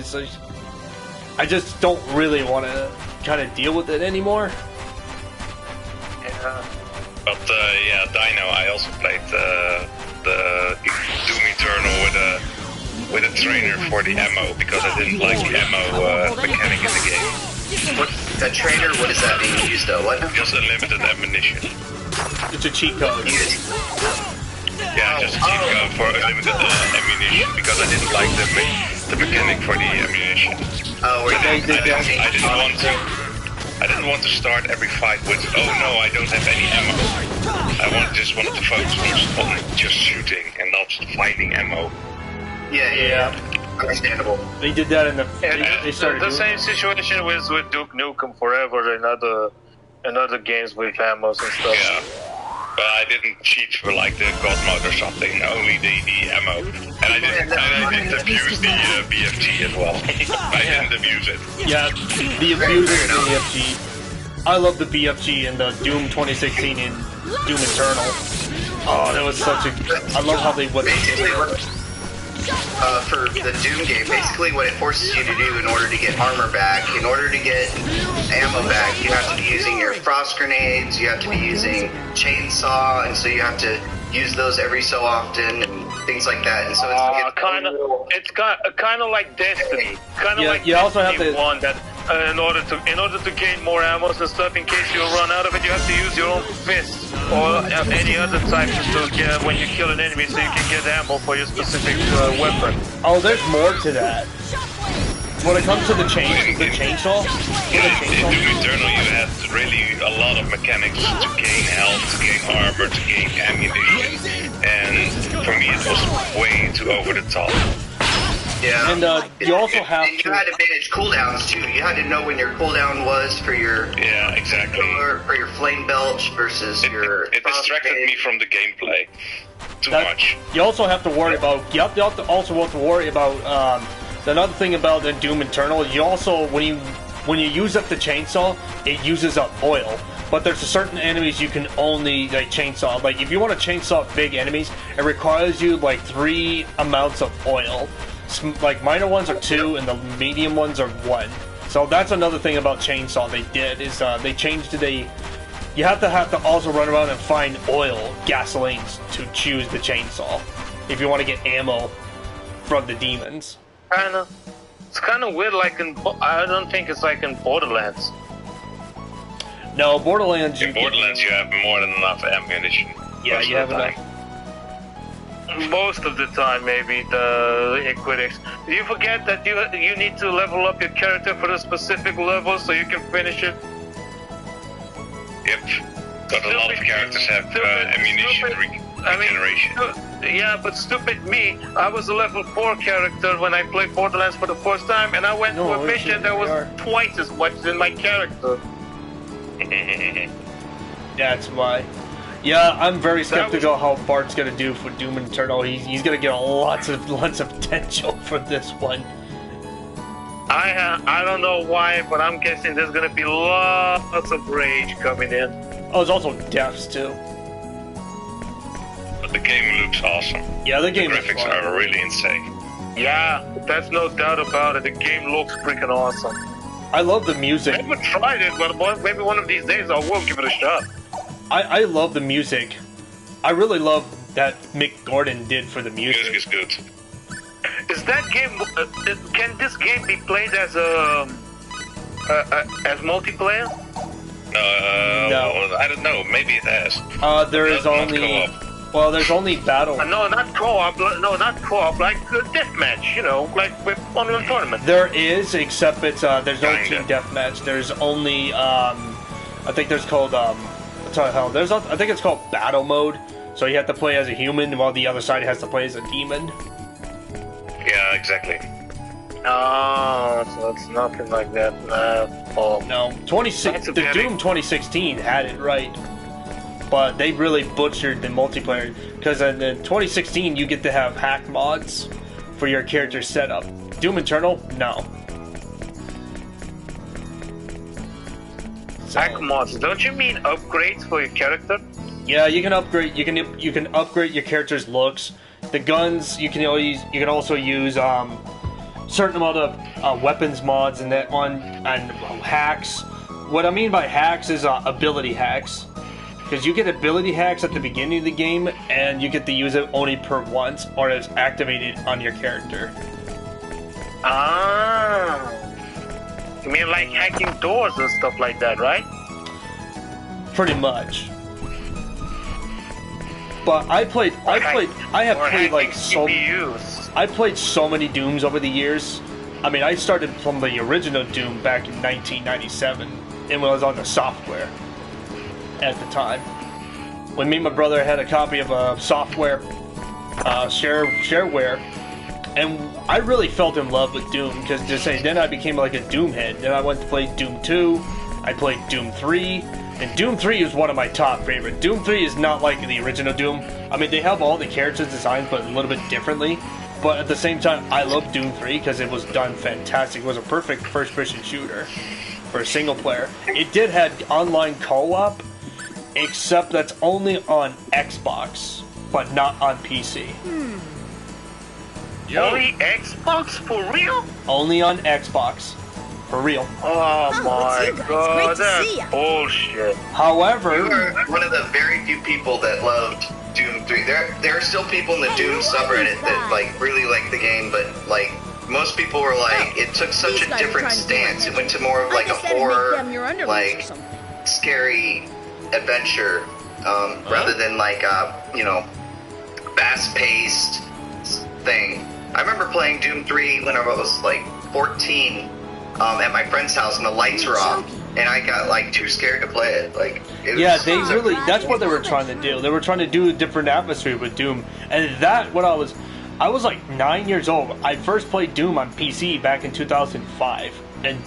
I just don't really want to kind of deal with it anymore. Yeah. But Dino, I also played the Doom Eternal with a trainer for the ammo because I didn't like the ammo mechanic in the game. A trainer? What does that mean used though? What? Just unlimited ammunition. It's a cheat code. Yeah, just a cheat code for unlimited ammunition because I didn't like the mechanic for the ammunition. Oh, I didn't want to start every fight with, oh no, I don't have any ammo. I just wanted to focus on just shooting and not finding ammo. Yeah. Understandable. They did that in they started the same situation with Duke Nukem Forever and other games with ammos and stuff. Yeah. But I didn't cheat for like the God mode or something, only the ammo. And I didn't abuse the BFG as well. I didn't abuse it. Yeah, the abuse of the BFG. I love the BFG in the Doom 2016 and Doom Eternal. Oh, that was such a... I love how they would... For the Doom game, basically what it forces you to do in order to get armor back, in order to get ammo back, you have to be using your frost grenades, you have to be using chainsaw, and so you have to use those every so often and things like that. And so it's kind of like Destiny. Kind of like you also have to one that in order to gain more ammo and stuff, in case you run out of it, you have to use your own fists or any other type to get when you kill an enemy, so you can get ammo for your specific weapon. Oh, there's more to that. When it comes to the chainsaw, in Doom Eternal, you had really a lot of mechanics to gain health, to gain armor, to gain ammunition, and for me it was way too over the top. Yeah, and you also have you had to manage cooldowns too. You had to know when your cooldown was for your exactly for your flame belch versus your. It distracted me from the gameplay too much. You also have to worry about. You have to also have to worry about. Another thing about the Doom Eternal, you also when you use up the chainsaw, it uses up oil. But there's certain enemies you can only like chainsaw. Like if you want to chainsaw big enemies, it requires you like 3 amounts of oil. Like minor ones are 2, and the medium ones are 1. So that's another thing about chainsaw they did is they changed it. You have to also run around and find oil, gasolines to choose the chainsaw if you want to get ammo from the demons. It's kind of weird. Like I don't think it's like in Borderlands. No, Borderlands. In Borderlands, you have more than enough ammunition. Yeah, you have enough. Most of the time, maybe the Equidix. You forget that you need to level up your character for a specific level so you can finish it. Yep, but a lot of characters have ammunition regeneration. Yeah, but stupid me, I was a level 4 character when I played Borderlands for the first time, and I went to a mission that was twice as much as my character. That's why. Yeah, I'm very skeptical how Bart's gonna do for Doom Eternal. He's gonna get lots of potential for this one. I don't know why, but I'm guessing there's gonna be lots of rage coming in. Oh, there's also deaths too. But the game looks awesome. Yeah, the graphics are really insane. Yeah, that's no doubt about it. The game looks freaking awesome. I love the music. I haven't tried it, but maybe one of these days I will give it a shot. I love the music. I really love that Mick Gordon did for the music. Music is good. Is that game? Can this game be played as multiplayer? No, I don't know. Maybe it has. There is only. Well, there's only battle. No, not co-op. No, not co-op. Like deathmatch. You know, like with Unreal Tournament. There is, except it's there's no team deathmatch. There's only I think there's called what the hell? I think it's called battle mode. So you have to play as a human while the other side has to play as a demon. Yeah, exactly. Oh, so it's nothing like that. No, the Doom 2016 had it right, but they really butchered the multiplayer because in 2016 you get to have hack mods for your character setup. Doom Eternal, no. Hack mods? Don't you mean upgrades for your character? Yeah, you can upgrade. You can upgrade your character's looks. The guns you can also use certain amount of weapons mods in that one, and hacks. What I mean by hacks is ability hacks, because you get ability hacks at the beginning of the game, and you get to use it only per once, or it's activated on your character. Ah, you mean like hacking doors and stuff like that, right? Pretty much. But I have played like so. I played so many Dooms over the years. I mean, I started from the original Doom back in 1997, and was on the software at the time. When me and my brother had a copy of a software shareware, and I really felt in love with Doom because then I became like a Doom head. Then I went to play Doom 2. I played Doom 3. And Doom 3 is one of my top favorite. Doom 3 is not like the original Doom. I mean, they have all the characters designed, but a little bit differently. But at the same time, I love Doom 3 because it was done fantastic. It was a perfect first-person shooter for a single player. It did have online co-op, except that's only on Xbox, but not on PC. Only Xbox? For real? Only on Xbox. For real. Oh my god, that's bullshit. However, you are one of the very few people that loved Doom 3. There are still people in the Doom subreddit that like really like the game, but like most people were like, it took such a different stance. It went to more of like a horror, like scary adventure, rather than like you know, fast-paced thing. I remember playing Doom 3 when I was like 14 at my friend's house, and the lights were off. And I got like too scared to play it. Like, it yeah, they really. That's what they were trying to do. They were trying to do a different atmosphere with Doom, and that when I was like 9 years old. I first played Doom on PC back in 2005, and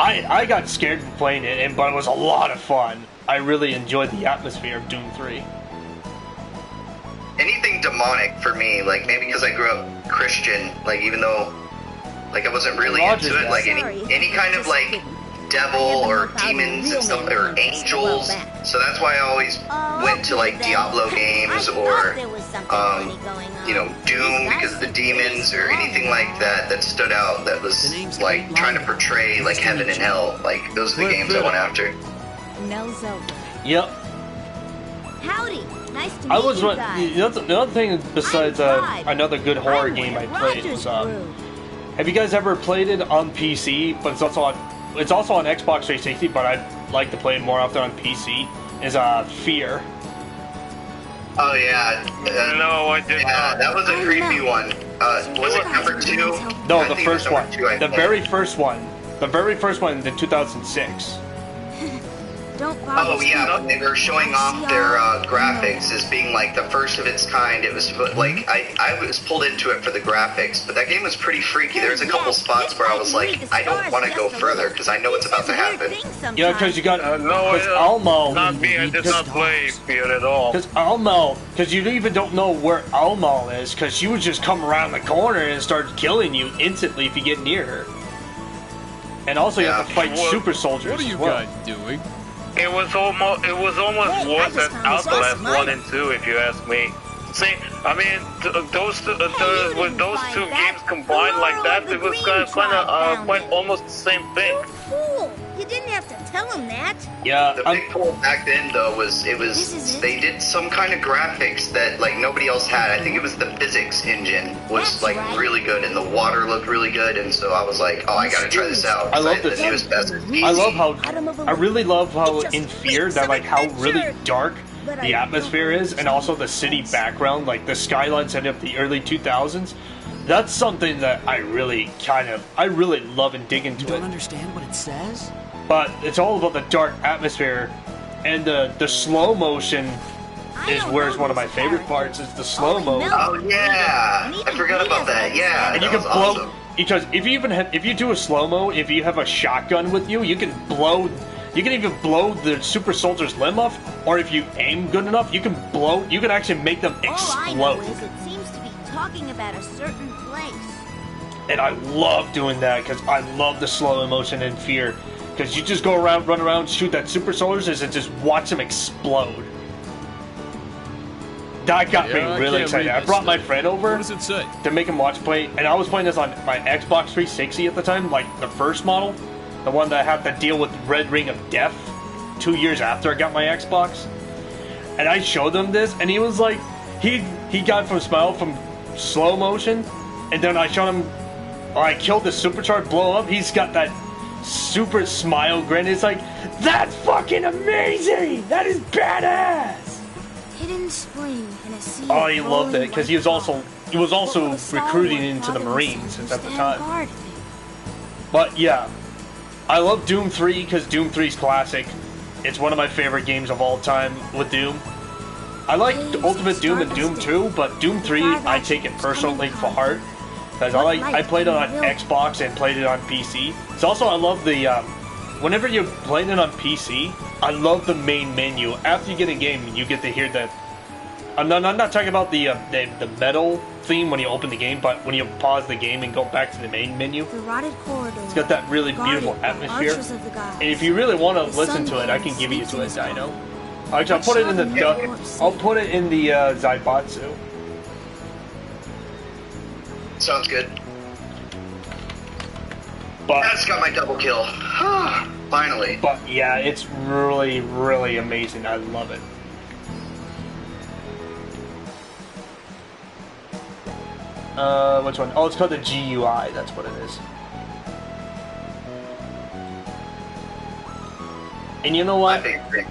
I got scared from playing it, but it was a lot of fun. I really enjoyed the atmosphere of Doom 3. Anything demonic for me, like maybe because I grew up Christian, like even though like I wasn't really into it, like any kind of like devil or demons and stuff, or angels. So that's why I always went to like Diablo games or you know, Doom because of the demons or anything like that that stood out that was like trying to portray like heaven and hell. Like those are the games I went after. Yep. Howdy. Nice to meet I was you guys. the other thing besides another good horror game I played was have you guys ever played it on PC? But it's also on Xbox 360, but I like to play it more often on PC. Is Fear. Oh yeah. No, I did not. That was a creepy one. Was it number 2? No, the first one. The very first one. The very first one in 2006. Oh yeah, when they were showing off their graphics as being like the first of its kind. It was like I was pulled into it for the graphics, but that game was pretty freaky. There's a couple spots where I was like, I don't want to go further because I know what's about to happen. Yeah, because you got Almo. Not me. I did not play Fear at all. Because Almo, because you even don't know where Almo is, because she would just come around the corner and start killing you instantly if you get near her. And also, you have to fight super soldiers. What are you guys doing? It was almost worse than Outlast 1 and 2, if you ask me. See, I mean, with those two games combined like that, it was kind of quite almost the same thing. Fool! You didn't have to tell him that. Yeah. The big pull back then, though, was they did some kind of graphics that like nobody else had. I think it was the physics engine was like really good, and the water looked really good, and so I was like, oh, I gotta try this out. I love this. I love how I really love how in Fear that like how really dark the atmosphere is, and also the city background, like the skyline set up the early 2000s. That's something that I really love and dig into. You don't understand what it says? But it's all about the dark atmosphere, and the slow motion is where's one of my favorite parts is the slow mo. Oh yeah, I forgot about that. Yeah, and you can blow because if you do a slow mo, if you have a shotgun with you, you can blow. You can even blow the super soldier's limb off, or if you aim good enough, you can blow. You can actually make them explode. All I know is it seems to be talking about a certain place. And I love doing that because I love the slow motion in Fear. Because you just go around, run around, shoot that super soldiers, and just watch them explode. That got me really excited. I brought my friend over What does it say? to make him watch play, and I was playing this on my Xbox 360 at the time, like the first model, the one that had to deal with Red Ring of Death 2 years after I got my Xbox. And I showed him this, and he was like, he got from smile from slow motion, and then I showed him, I killed the supercharged blow up. He's got that super smile grin. It's like, that's fucking amazing! That is badass! Hidden spring in a sea. Oh, he loved it because he was also recruiting into the Marines at the time. But yeah, I love Doom 3 because Doom 3 is classic. It's one of my favorite games of all time with Doom. I like Ultimate Doom and Doom 2, but Doom 3 I take it personally for heart. Because I played it on Xbox and played it on PC. It's also, I love the, whenever you're playing it on PC, I love the main menu. After you get a game, you get to hear that. I'm not talking about the metal theme when you open the game, but when you pause the game and go back to the main menu. It's got that really beautiful atmosphere. And if you really want to listen to it, I can give you to a Dino. Actually, I'll put it in the Zaibatsu. Sounds good. But that's got my double kill. Finally. But yeah, it's really, really amazing. I love it. Which one? Oh, it's called the GUI. That's what it is. And you know what?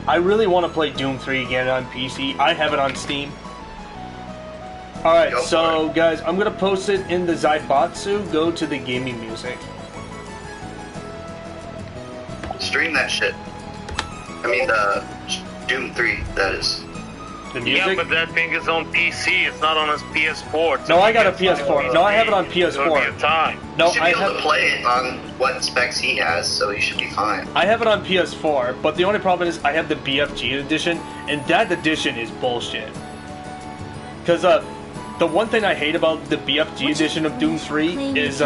I really want to play Doom 3 again on PC. I have it on Steam. Alright, so guys, I'm going to post it in the Zaibatsu. Go to the gaming music. Stream that shit. I mean, the Doom 3, that is. The music? Yeah, but that thing is on PC. It's not on his PS4. No, I got a PS4. No, I have it on PS4. No, you should be able to play it on what specs he has, so you should be fine. I have it on PS4, but the only problem is I have the BFG edition, and that edition is bullshit. Because the one thing I hate about the BFG edition of Doom 3 is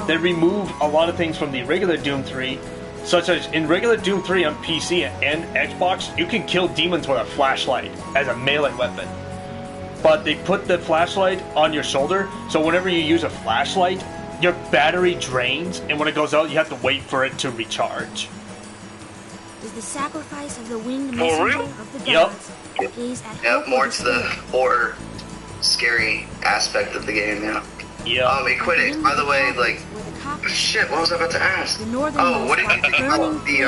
they remove a lot of things from the regular Doom 3, such as in regular Doom 3 on PC and Xbox, you can kill demons with a flashlight as a melee weapon. But they put the flashlight on your shoulder, so whenever you use a flashlight, your battery drains, and when it goes out, you have to wait for it to recharge. Is the sacrifice of the winged messenger of the gods? Yep, more to the horror, scary aspect of the game, yeah. Yeah. Quitting, by the way, like, shit, what was I about to ask? Oh, what did you think about the,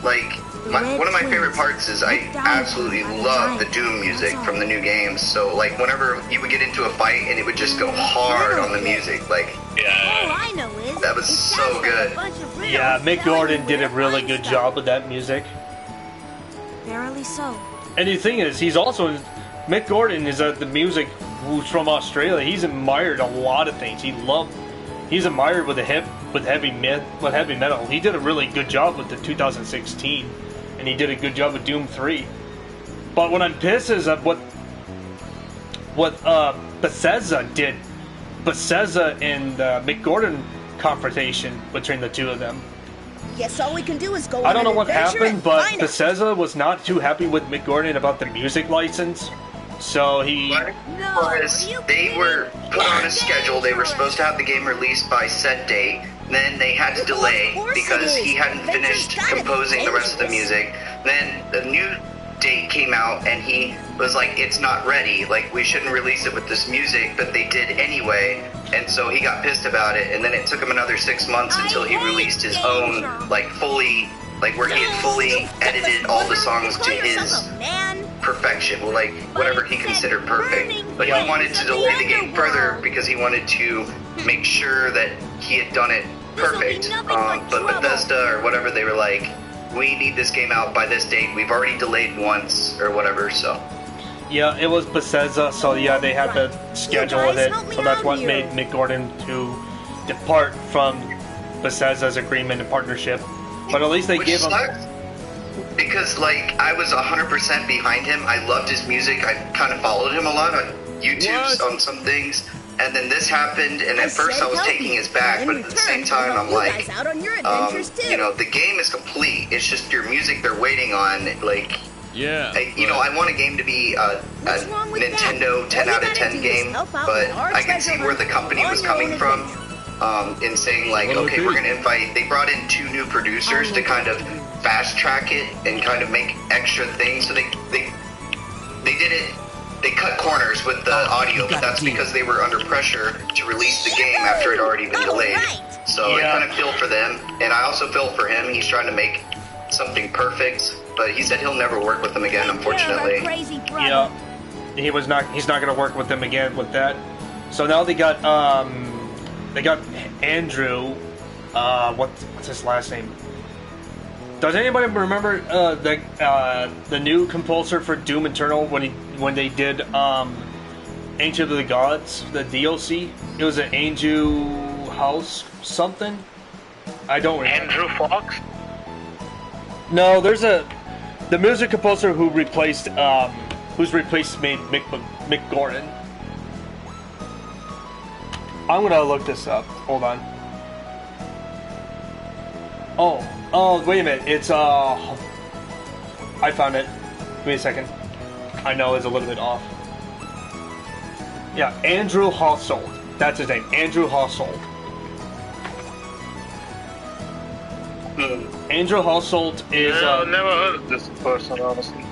like, one of my favorite parts is I absolutely love the Doom music from the new games, so, like, whenever you would get into a fight and it would just go hard on the music, like, that was so good. Yeah, Mick Gordon did a really good job with that music. Verily so. And the thing is, he's also, Mick Gordon is the music who's from Australia. He's admired a lot of things. He's admired with heavy metal. He did a really good job with the 2016, and he did a good job with Doom 3. But what I'm pissed is at what Bethesda did. Bethesda and Mick Gordon confrontation between the two of them. Guess all we can do is go. I don't know what happened, but Bethesda was not too happy with Mick Gordon about the music license. So he... They were put on a schedule. They were supposed to have the game released by set date. Then they had to delay because he hadn't finished composing the rest of the music. Then the new date came out and he was like, it's not ready. Like, we shouldn't release it with this music, but they did anyway. And so he got pissed about it. And then it took him another 6 months until he released his own, like, fully... Like, where he had fully edited all the songs to his perfection, well, like, whatever he considered perfect. But he wanted to delay the game further because he wanted to make sure that he had done it perfect. But Bethesda, or whatever, they were like, we need this game out by this date. We've already delayed once, or whatever, so... Yeah, it was Bethesda, so yeah, they had to schedule with it. So that's what made Mick Gordon to depart from Bethesda's agreement and partnership. But at least they gave him... Because, like, I was 100% behind him. I loved his music. I kind of followed him a lot on YouTube on some things. And then this happened, and at first I was taking his back, but at the same time I'm like, you know, the game is complete. It's just your music they're waiting on. Like, you know, I want a game to be a Nintendo 10 out of 10 game, but I can see where the company was coming from. In saying, like, okay, we're gonna invite... They brought in 2 new producers to kind of fast track it and kind of make extra things. So they did it... They cut corners with the audio, but that's because they were under pressure to release the game after it had already been delayed. So I kind of feel for them, and I also feel for him. He's trying to make something perfect, but he said he'll never work with them again, unfortunately. Yeah, he's not gonna work with them again with that. So now they got Andrew, what's his last name? Does anybody remember the new composer for Doom Eternal when they did Ancient of the Gods, the DLC? It was an Andrew House something? I don't remember. Andrew Fox? No, there's the music composer who replaced Mick Gordon. I'm gonna look this up. Hold on. Oh, wait a minute. It's I found it. Give me a second. I know it's a little bit off. Yeah, Andrew Household. That's his name. Andrew Household. Andrew Household is. I've never heard of this person, honestly.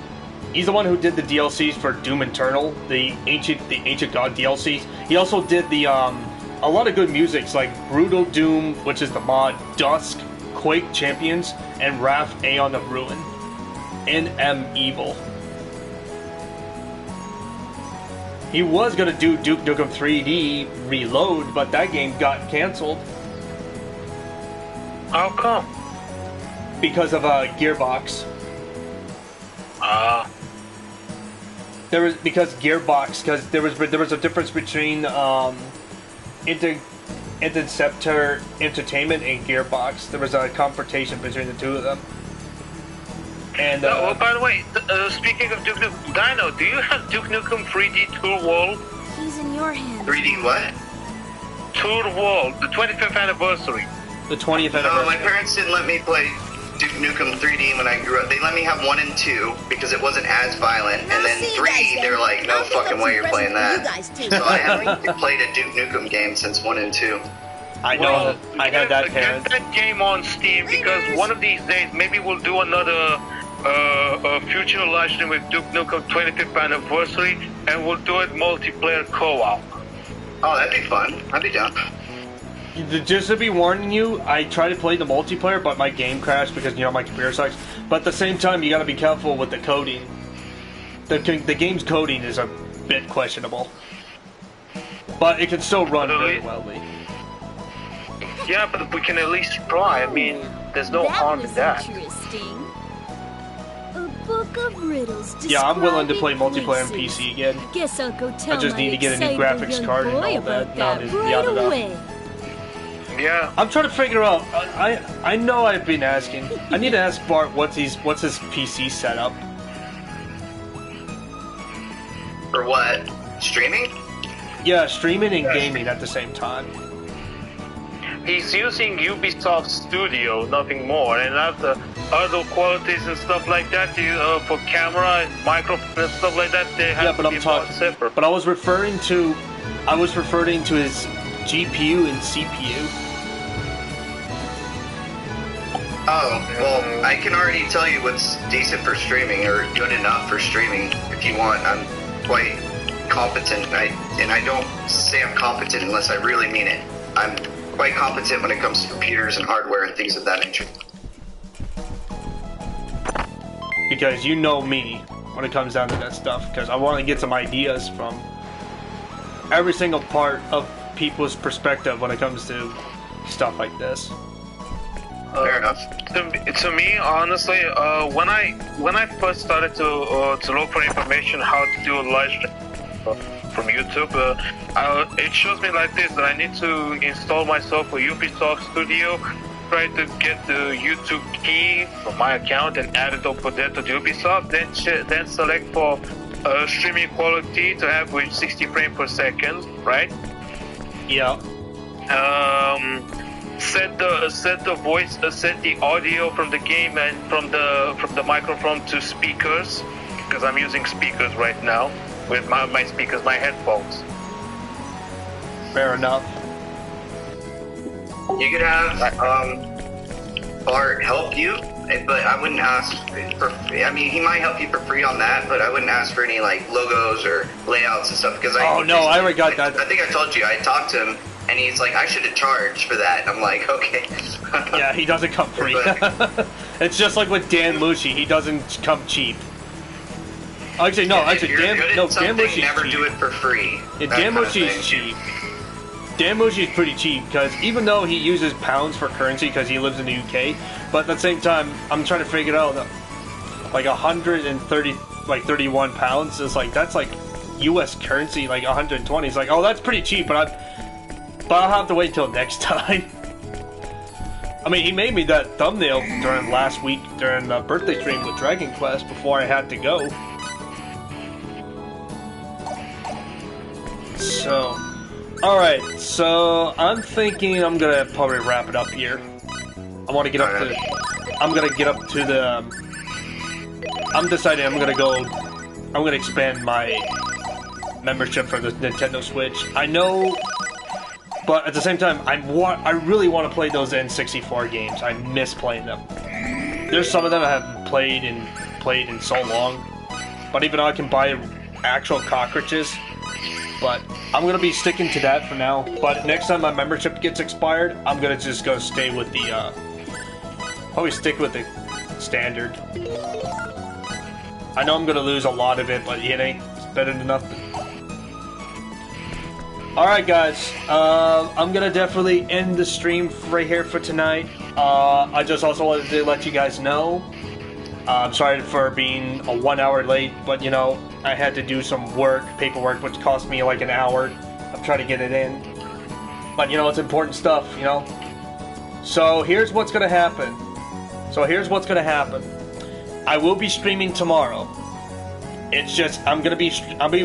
He's the one who did the DLCs for Doom Eternal, the Ancient God DLCs. He also did the a lot of good musics like Brutal Doom, which is the mod, Dusk, Quake Champions, and Wrath Aeon of Ruin, NM Evil. He was gonna do Duke Nukem 3D Reload, but that game got cancelled. How come? Because of Gearbox. Because there was a difference between Interceptor Entertainment and Gearbox. There was a confrontation between the two of them. And oh, by the way, speaking of Duke Nukem, Dino, do you have Duke Nukem 3D Tour World? He's in your hands. 3D what? Tour World, the 25th anniversary. The 20th anniversary. No, my parents didn't let me play Duke Nukem 3D when I grew up. They let me have 1 and 2 because it wasn't as violent, and then 3, they're like, no fucking way you're playing that. So I haven't played a Duke Nukem game since 1 and 2. I know. I had that parent. Get that game on Steam because one of these days maybe we'll do another future live stream with Duke Nukem 25th anniversary, and we'll do it multiplayer co-op. Oh, that'd be fun. I'd be down. Just to be warning you, I tried to play the multiplayer, but my game crashed because, you know, my computer sucks. But at the same time, you gotta be careful with the coding. The game's coding is a bit questionable. But it can still run really well. Yeah, but we can at least try. I mean, there's no harm in that. Book of riddles. Yeah, I'm willing to play multiplayer on PC again. Guess I'll go tell I just need to get a new graphics card and all that. Right away. Yeah. I'm trying to figure out. I know I've been asking. I need to ask Bart what's his PC setup. For what? Streaming? Yeah, streaming and gaming at the same time. He's using Ubisoft Studio, nothing more, and after other qualities and stuff like that, for camera and microphone and stuff like that, they have to be bought separate. But I was referring to his GPU and CPU. Oh, well, I can already tell you what's decent for streaming, or good enough for streaming, if you want. I'm quite competent, and I don't say I'm competent unless I really mean it. I'm quite competent when it comes to computers and hardware and things of that nature. Because you know me when it comes down to that stuff, because I want to get some ideas from every single part of people's perspective when it comes to stuff like this. Fair enough. To me, honestly, when I first started to look for information how to do a live stream from YouTube, it shows me like this, that I need to install myself a Ubisoft Studio, try to get the YouTube key from my account and add it over there to the Ubisoft, then select for streaming quality to have with 60 frames per second, right? Yeah. Set the voice, set the audio from the game and from the microphone to speakers, because I'm using speakers right now with my speakers, my headphones. Fair enough. You could have Bart help you, but I wouldn't ask for. I mean, he might help you for free on that, but I wouldn't ask for any like logos or layouts and stuff because I already got that. I think I told you. I talked to him, and he's like, I should have charged for that. And I'm like, okay. Yeah, he doesn't come free. It's just like with Dan Mushi. He doesn't come cheap. Actually, no. Yeah, actually, Dan Mushi's never cheap. do it for free. Yeah, Dan Mushi's cheap. Dan Mushi's pretty cheap because even though he uses pounds for currency because he lives in the UK, but at the same time, I'm trying to figure it out. Like 130, like 31 pounds is like that's like U.S. currency, like 120. It's like, oh, that's pretty cheap, but I'll have to wait till next time. I mean, he made me that thumbnail during last week during the birthday stream with Dragon Quest before I had to go. So, alright, so I'm thinking I'm gonna probably wrap it up here. I want to get up to, I'm gonna get up to the, I'm deciding I'm gonna expand my membership for the Nintendo Switch. I know, but at the same time, I really want to play those N64 games. I miss playing them. There's some of them I haven't played in so long. but even though I can buy actual cockroaches, but I'm gonna be sticking to that for now. But next time my membership gets expired, I'm gonna just go stay with the, probably stick with the standard. I know I'm gonna lose a lot of it, but it ain't better than nothing. Alright guys, I'm gonna definitely end the stream right here for tonight. I just also wanted to let you guys know, I'm sorry for being a 1 hour late, but you know, I had to do some paperwork, which cost me like an hour. I'm trying to get it in. But you know, it's important stuff, you know? So here's what's gonna happen. I will be streaming tomorrow. It's just, I'm gonna be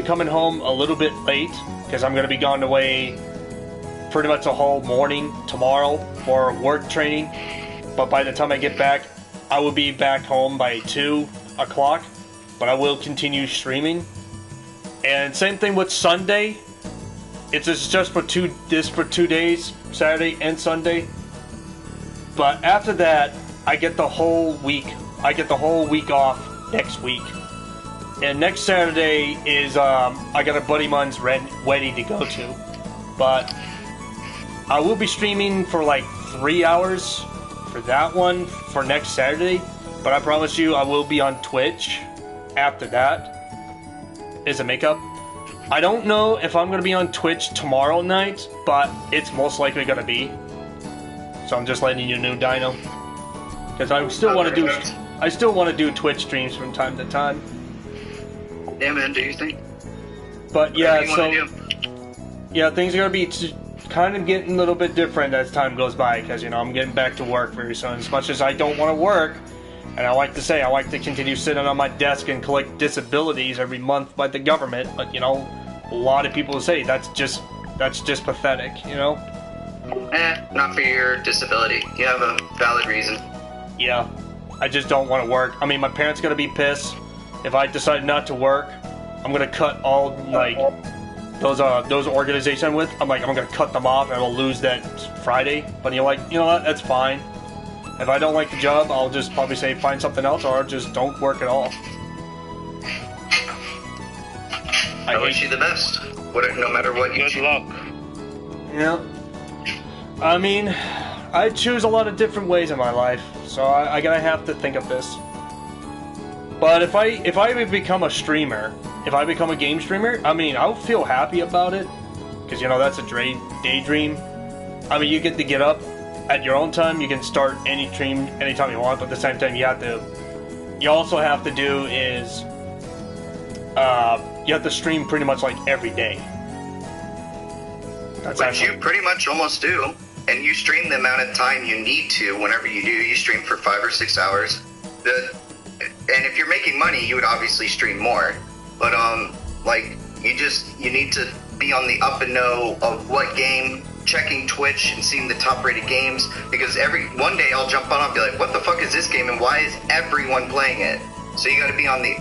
coming home a little bit late, because I'm gonna be gone away pretty much the whole morning tomorrow for work training. But by the time I get back, I will be back home by 2 o'clock. But I will continue streaming. And same thing with Sunday. It's just for 2 days, Saturday and Sunday. But after that, I get the whole week. I get the whole week off next week. And next Saturday is I got a buddy of mine's wedding to go to. But I will be streaming for like 3 hours for that one for next Saturday. But I promise you, I will be on Twitch after that. Is a makeup. I don't know if I'm gonna be on Twitch tomorrow night, but it's most likely gonna be. So I'm just letting you know, Dino, because I still want to do Twitch streams from time to time. Yeah, man. Do you think? But yeah, so yeah, things are gonna be kind of getting a little bit different as time goes by, because you know, I'm getting back to work very soon. As much as I don't want to work. And I like to say, I like to continue sitting on my desk and collect disabilities every month by the government. But, you know, a lot of people say that's just pathetic, you know? Not for your disability. You have a valid reason. Yeah, I just don't want to work. I mean, my parents are going to be pissed. If I decide not to work, I'm going to cut all, like, those organizations I'm with. I'm going to cut them off and I'll lose that Friday. But you're like, you know what, that's fine. If I don't like the job, I'll just probably say find something else or just don't work at all. I wish you the best. No matter what you choose. Good luck. Yeah. I mean, I choose a lot of different ways in my life, so I gotta have to think of this. But if I become a streamer, if I become a game streamer, I mean, I'll feel happy about it. Because, you know, that's a daydream. I mean, you get to get up at your own time. You can start any stream anytime you want, but at the same time, you also have to do is, you have to stream pretty much like every day. Which you pretty much almost do, and you stream the amount of time you need to. Whenever you do, you stream for 5 or 6 hours. And if you're making money, you would obviously stream more. But like you need to be on the up and know of what game. Checking Twitch and seeing the top rated games, because one day I'll jump on and be like, what the fuck is this game and why is everyone playing it? So you gotta be on the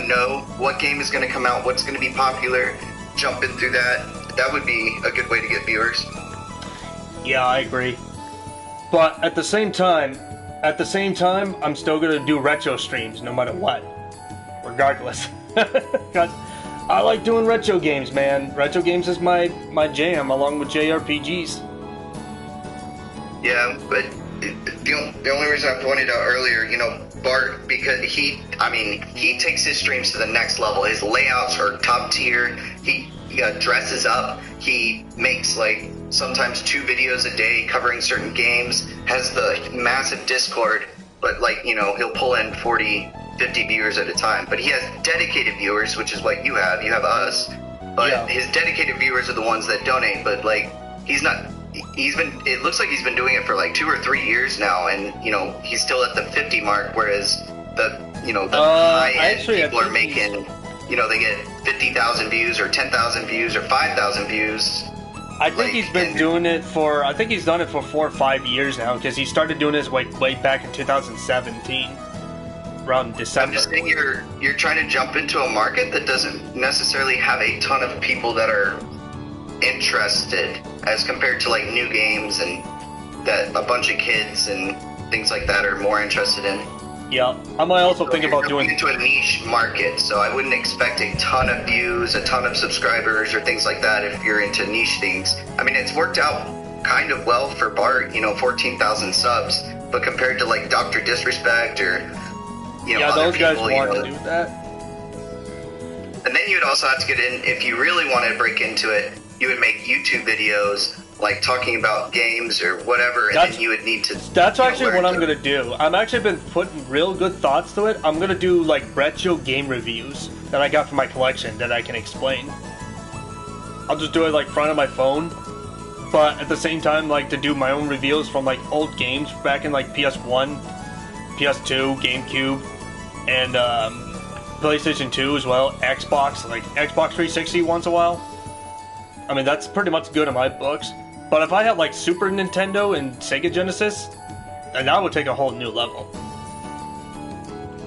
know, what game is gonna come out, what's gonna be popular, jumping through that. That would be a good way to get viewers. Yeah, I agree. But at the same time, I'm still gonna do retro streams no matter what. Regardless. Because I like doing retro games, man. Retro games is my jam, along with JRPGs. Yeah, but the only reason I pointed out earlier, you know, Bart, because he takes his streams to the next level. His layouts are top tier. He dresses up. He makes, like, sometimes 2 videos a day covering certain games. Has the massive Discord, but, like, you know, he'll pull in 40... 50 viewers at a time, but he has dedicated viewers, which is what you have us, but yeah. His dedicated viewers are the ones that donate, but like it looks like he's been doing it for like 2 or 3 years now, and you know, he's still at the 50 mark, whereas the high-end people are making, you know, they get 50,000 views or 10,000 views or 5,000 views. I think he's been doing it for, I think he's done it for 4 or 5 years now, because he started doing this way back in 2017. Around December. I'm just saying you're trying to jump into a market that doesn't necessarily have a ton of people that are interested, as compared to like new games and that a bunch of kids and things like that are more interested in. Yeah, I might also think about doing into a niche market, so I wouldn't expect a ton of views, a ton of subscribers, or things like that if you're into niche things. I mean, it's worked out kind of well for Bart, 14,000 subs, but compared to like Dr. Disrespect or other those guys people, want to do that. And then you would also have to get in, if you really wanted to break into it, you would make YouTube videos like talking about games or whatever, and then you would need to. That's actually what I'm gonna do. I'm actually been putting real good thoughts to it. I'm gonna do like retro game reviews that I got from my collection that I can explain. I'll just do it like front of my phone, but at the same time, like to do my own reviews from like old games back in like PS1, PS2, GameCube, and PlayStation 2 as well. Xbox, like Xbox 360 once in a while. I mean, that's pretty much good in my books. But if I had like Super Nintendo and Sega Genesis, then that would take a whole new level.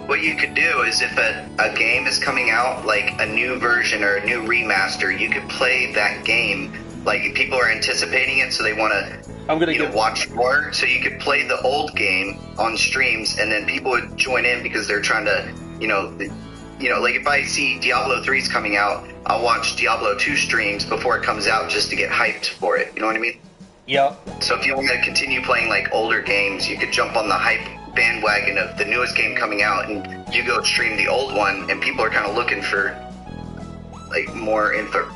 What you could do is if a game is coming out, like a new version or a new remaster, you could play that game. Like people are anticipating it, so they want to watch more. So you could play the old game on streams, and then people would join in because they're trying to, like if I see Diablo 3's coming out, I'll watch Diablo 2 streams before it comes out just to get hyped for it. You know what I mean? Yeah. So if you want to continue playing like older games, you could jump on the hype bandwagon of the newest game coming out, and you go stream the old one, and people are kind of looking for like more info,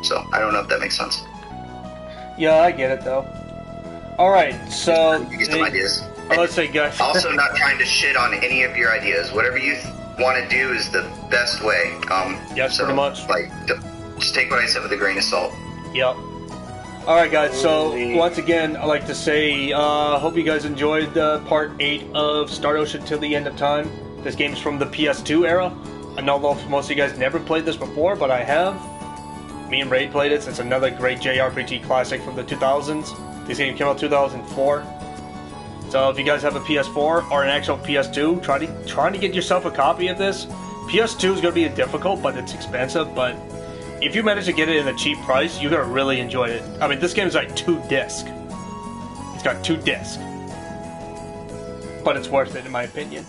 So I don't know if that makes sense. Yeah, I get it though. All right, so get some ideas. Let's say, guys. Also, not trying to shit on any of your ideas. Whatever you want to do is the best way. Yes, pretty much. Like, just take what I said with a grain of salt. Yep. Alright guys, so once again, I'd like to say, hope you guys enjoyed part 8 of Star Ocean Till the End of Time. This game's from the PS2 era. I know most of you guys never played this before, but I have. Me and Ray played it, so it's another great JRPG classic from the 2000s. This game came out in 2004. So if you guys have a PS4 or an actual PS2, trying to get yourself a copy of this. PS2 is going to be difficult, but it's expensive, but if you manage to get it at a cheap price, you're going to really enjoy it. I mean, this game is like 2 discs. It's got 2 discs. But it's worth it, in my opinion.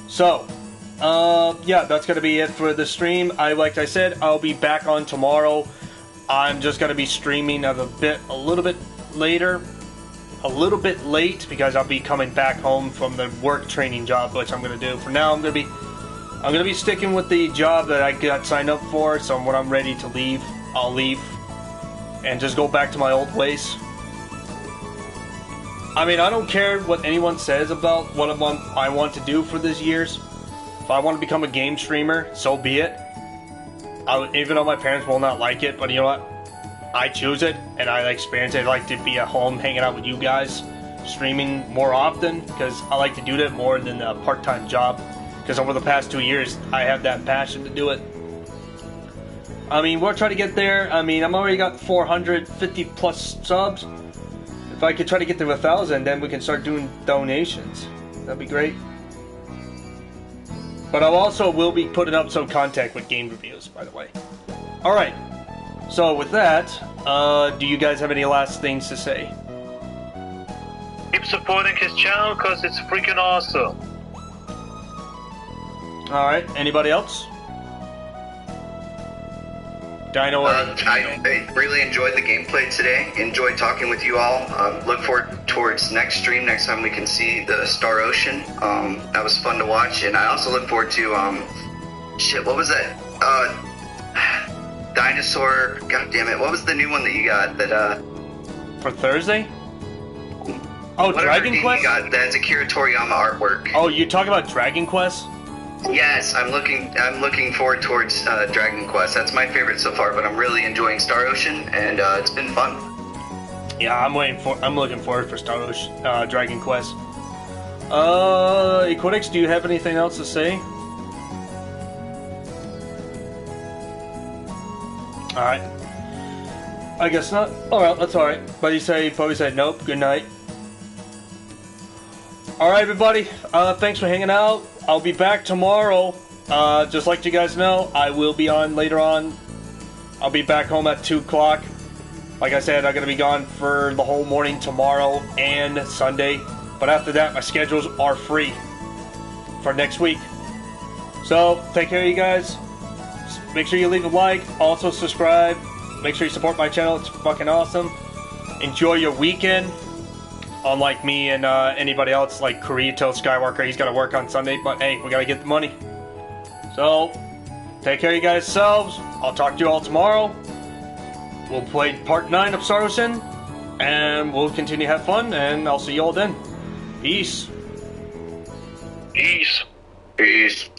So, yeah, that's going to be it for the stream. Like I said, I'll be back on tomorrow. I'm just going to be streaming a little bit later. A little bit late, because I'll be coming back home from the work training job, which I'm going to do. For now, I'm going to be sticking with the job that I got signed up for, so when I'm ready to leave, I'll leave and just go back to my old ways. I mean, I don't care what anyone says about what I want to do for this year's. If I want to become a game streamer, so be it. Even though my parents will not like it, but you know what? I choose it, and I experience it. I like to be at home hanging out with you guys, streaming more often, because I like to do that more than a part-time job. Because over the past 2 years, I have that passion to do it. I mean, we'll try to get there. I mean, I'm already got 450 plus subs. If I could try to get to 1,000, then we can start doing donations. That'd be great. But I also will be putting up some content with game reviews, by the way. Alright. So with that, do you guys have any last things to say? Keep supporting his channel because it's freaking awesome. Alright, anybody else? Dino? I really enjoyed the gameplay today. Enjoyed talking with you all. Look forward towards next stream, next time we can see the Star Ocean. That was fun to watch. And I also look forward to, what was that? Dinosaur, god damn it, what was the new one that you got that for Thursday? Oh, Dragon Quest? You got, that's Akira Toriyama artwork. Oh, you talking about Dragon Quest? Yes, I'm looking forward towards Dragon Quest. That's my favorite so far, but I'm really enjoying Star Ocean, and it's been fun. Yeah, I'm looking forward for Star Ocean, Dragon Quest. Equinix, do you have anything else to say? Alright. I guess not. Alright, that's alright. But you probably said nope, good night. Alright everybody, thanks for hanging out. I'll be back tomorrow. Just like you guys know, I will be on later on. I'll be back home at 2 o'clock. Like I said, I'm going to be gone for the whole morning tomorrow and Sunday. But after that, my schedules are free. for next week. So, take care of you guys. Make sure you leave a like. Also, subscribe. Make sure you support my channel. It's fucking awesome. Enjoy your weekend. Unlike me and anybody else, like Kurito Skywalker, he's got to work on Sunday. But hey, we got to get the money. So, take care of you guys selves. I'll talk to you all tomorrow. We'll play part 9 of Star Ocean. And we'll continue to have fun. And I'll see you all then. Peace. Peace. Peace.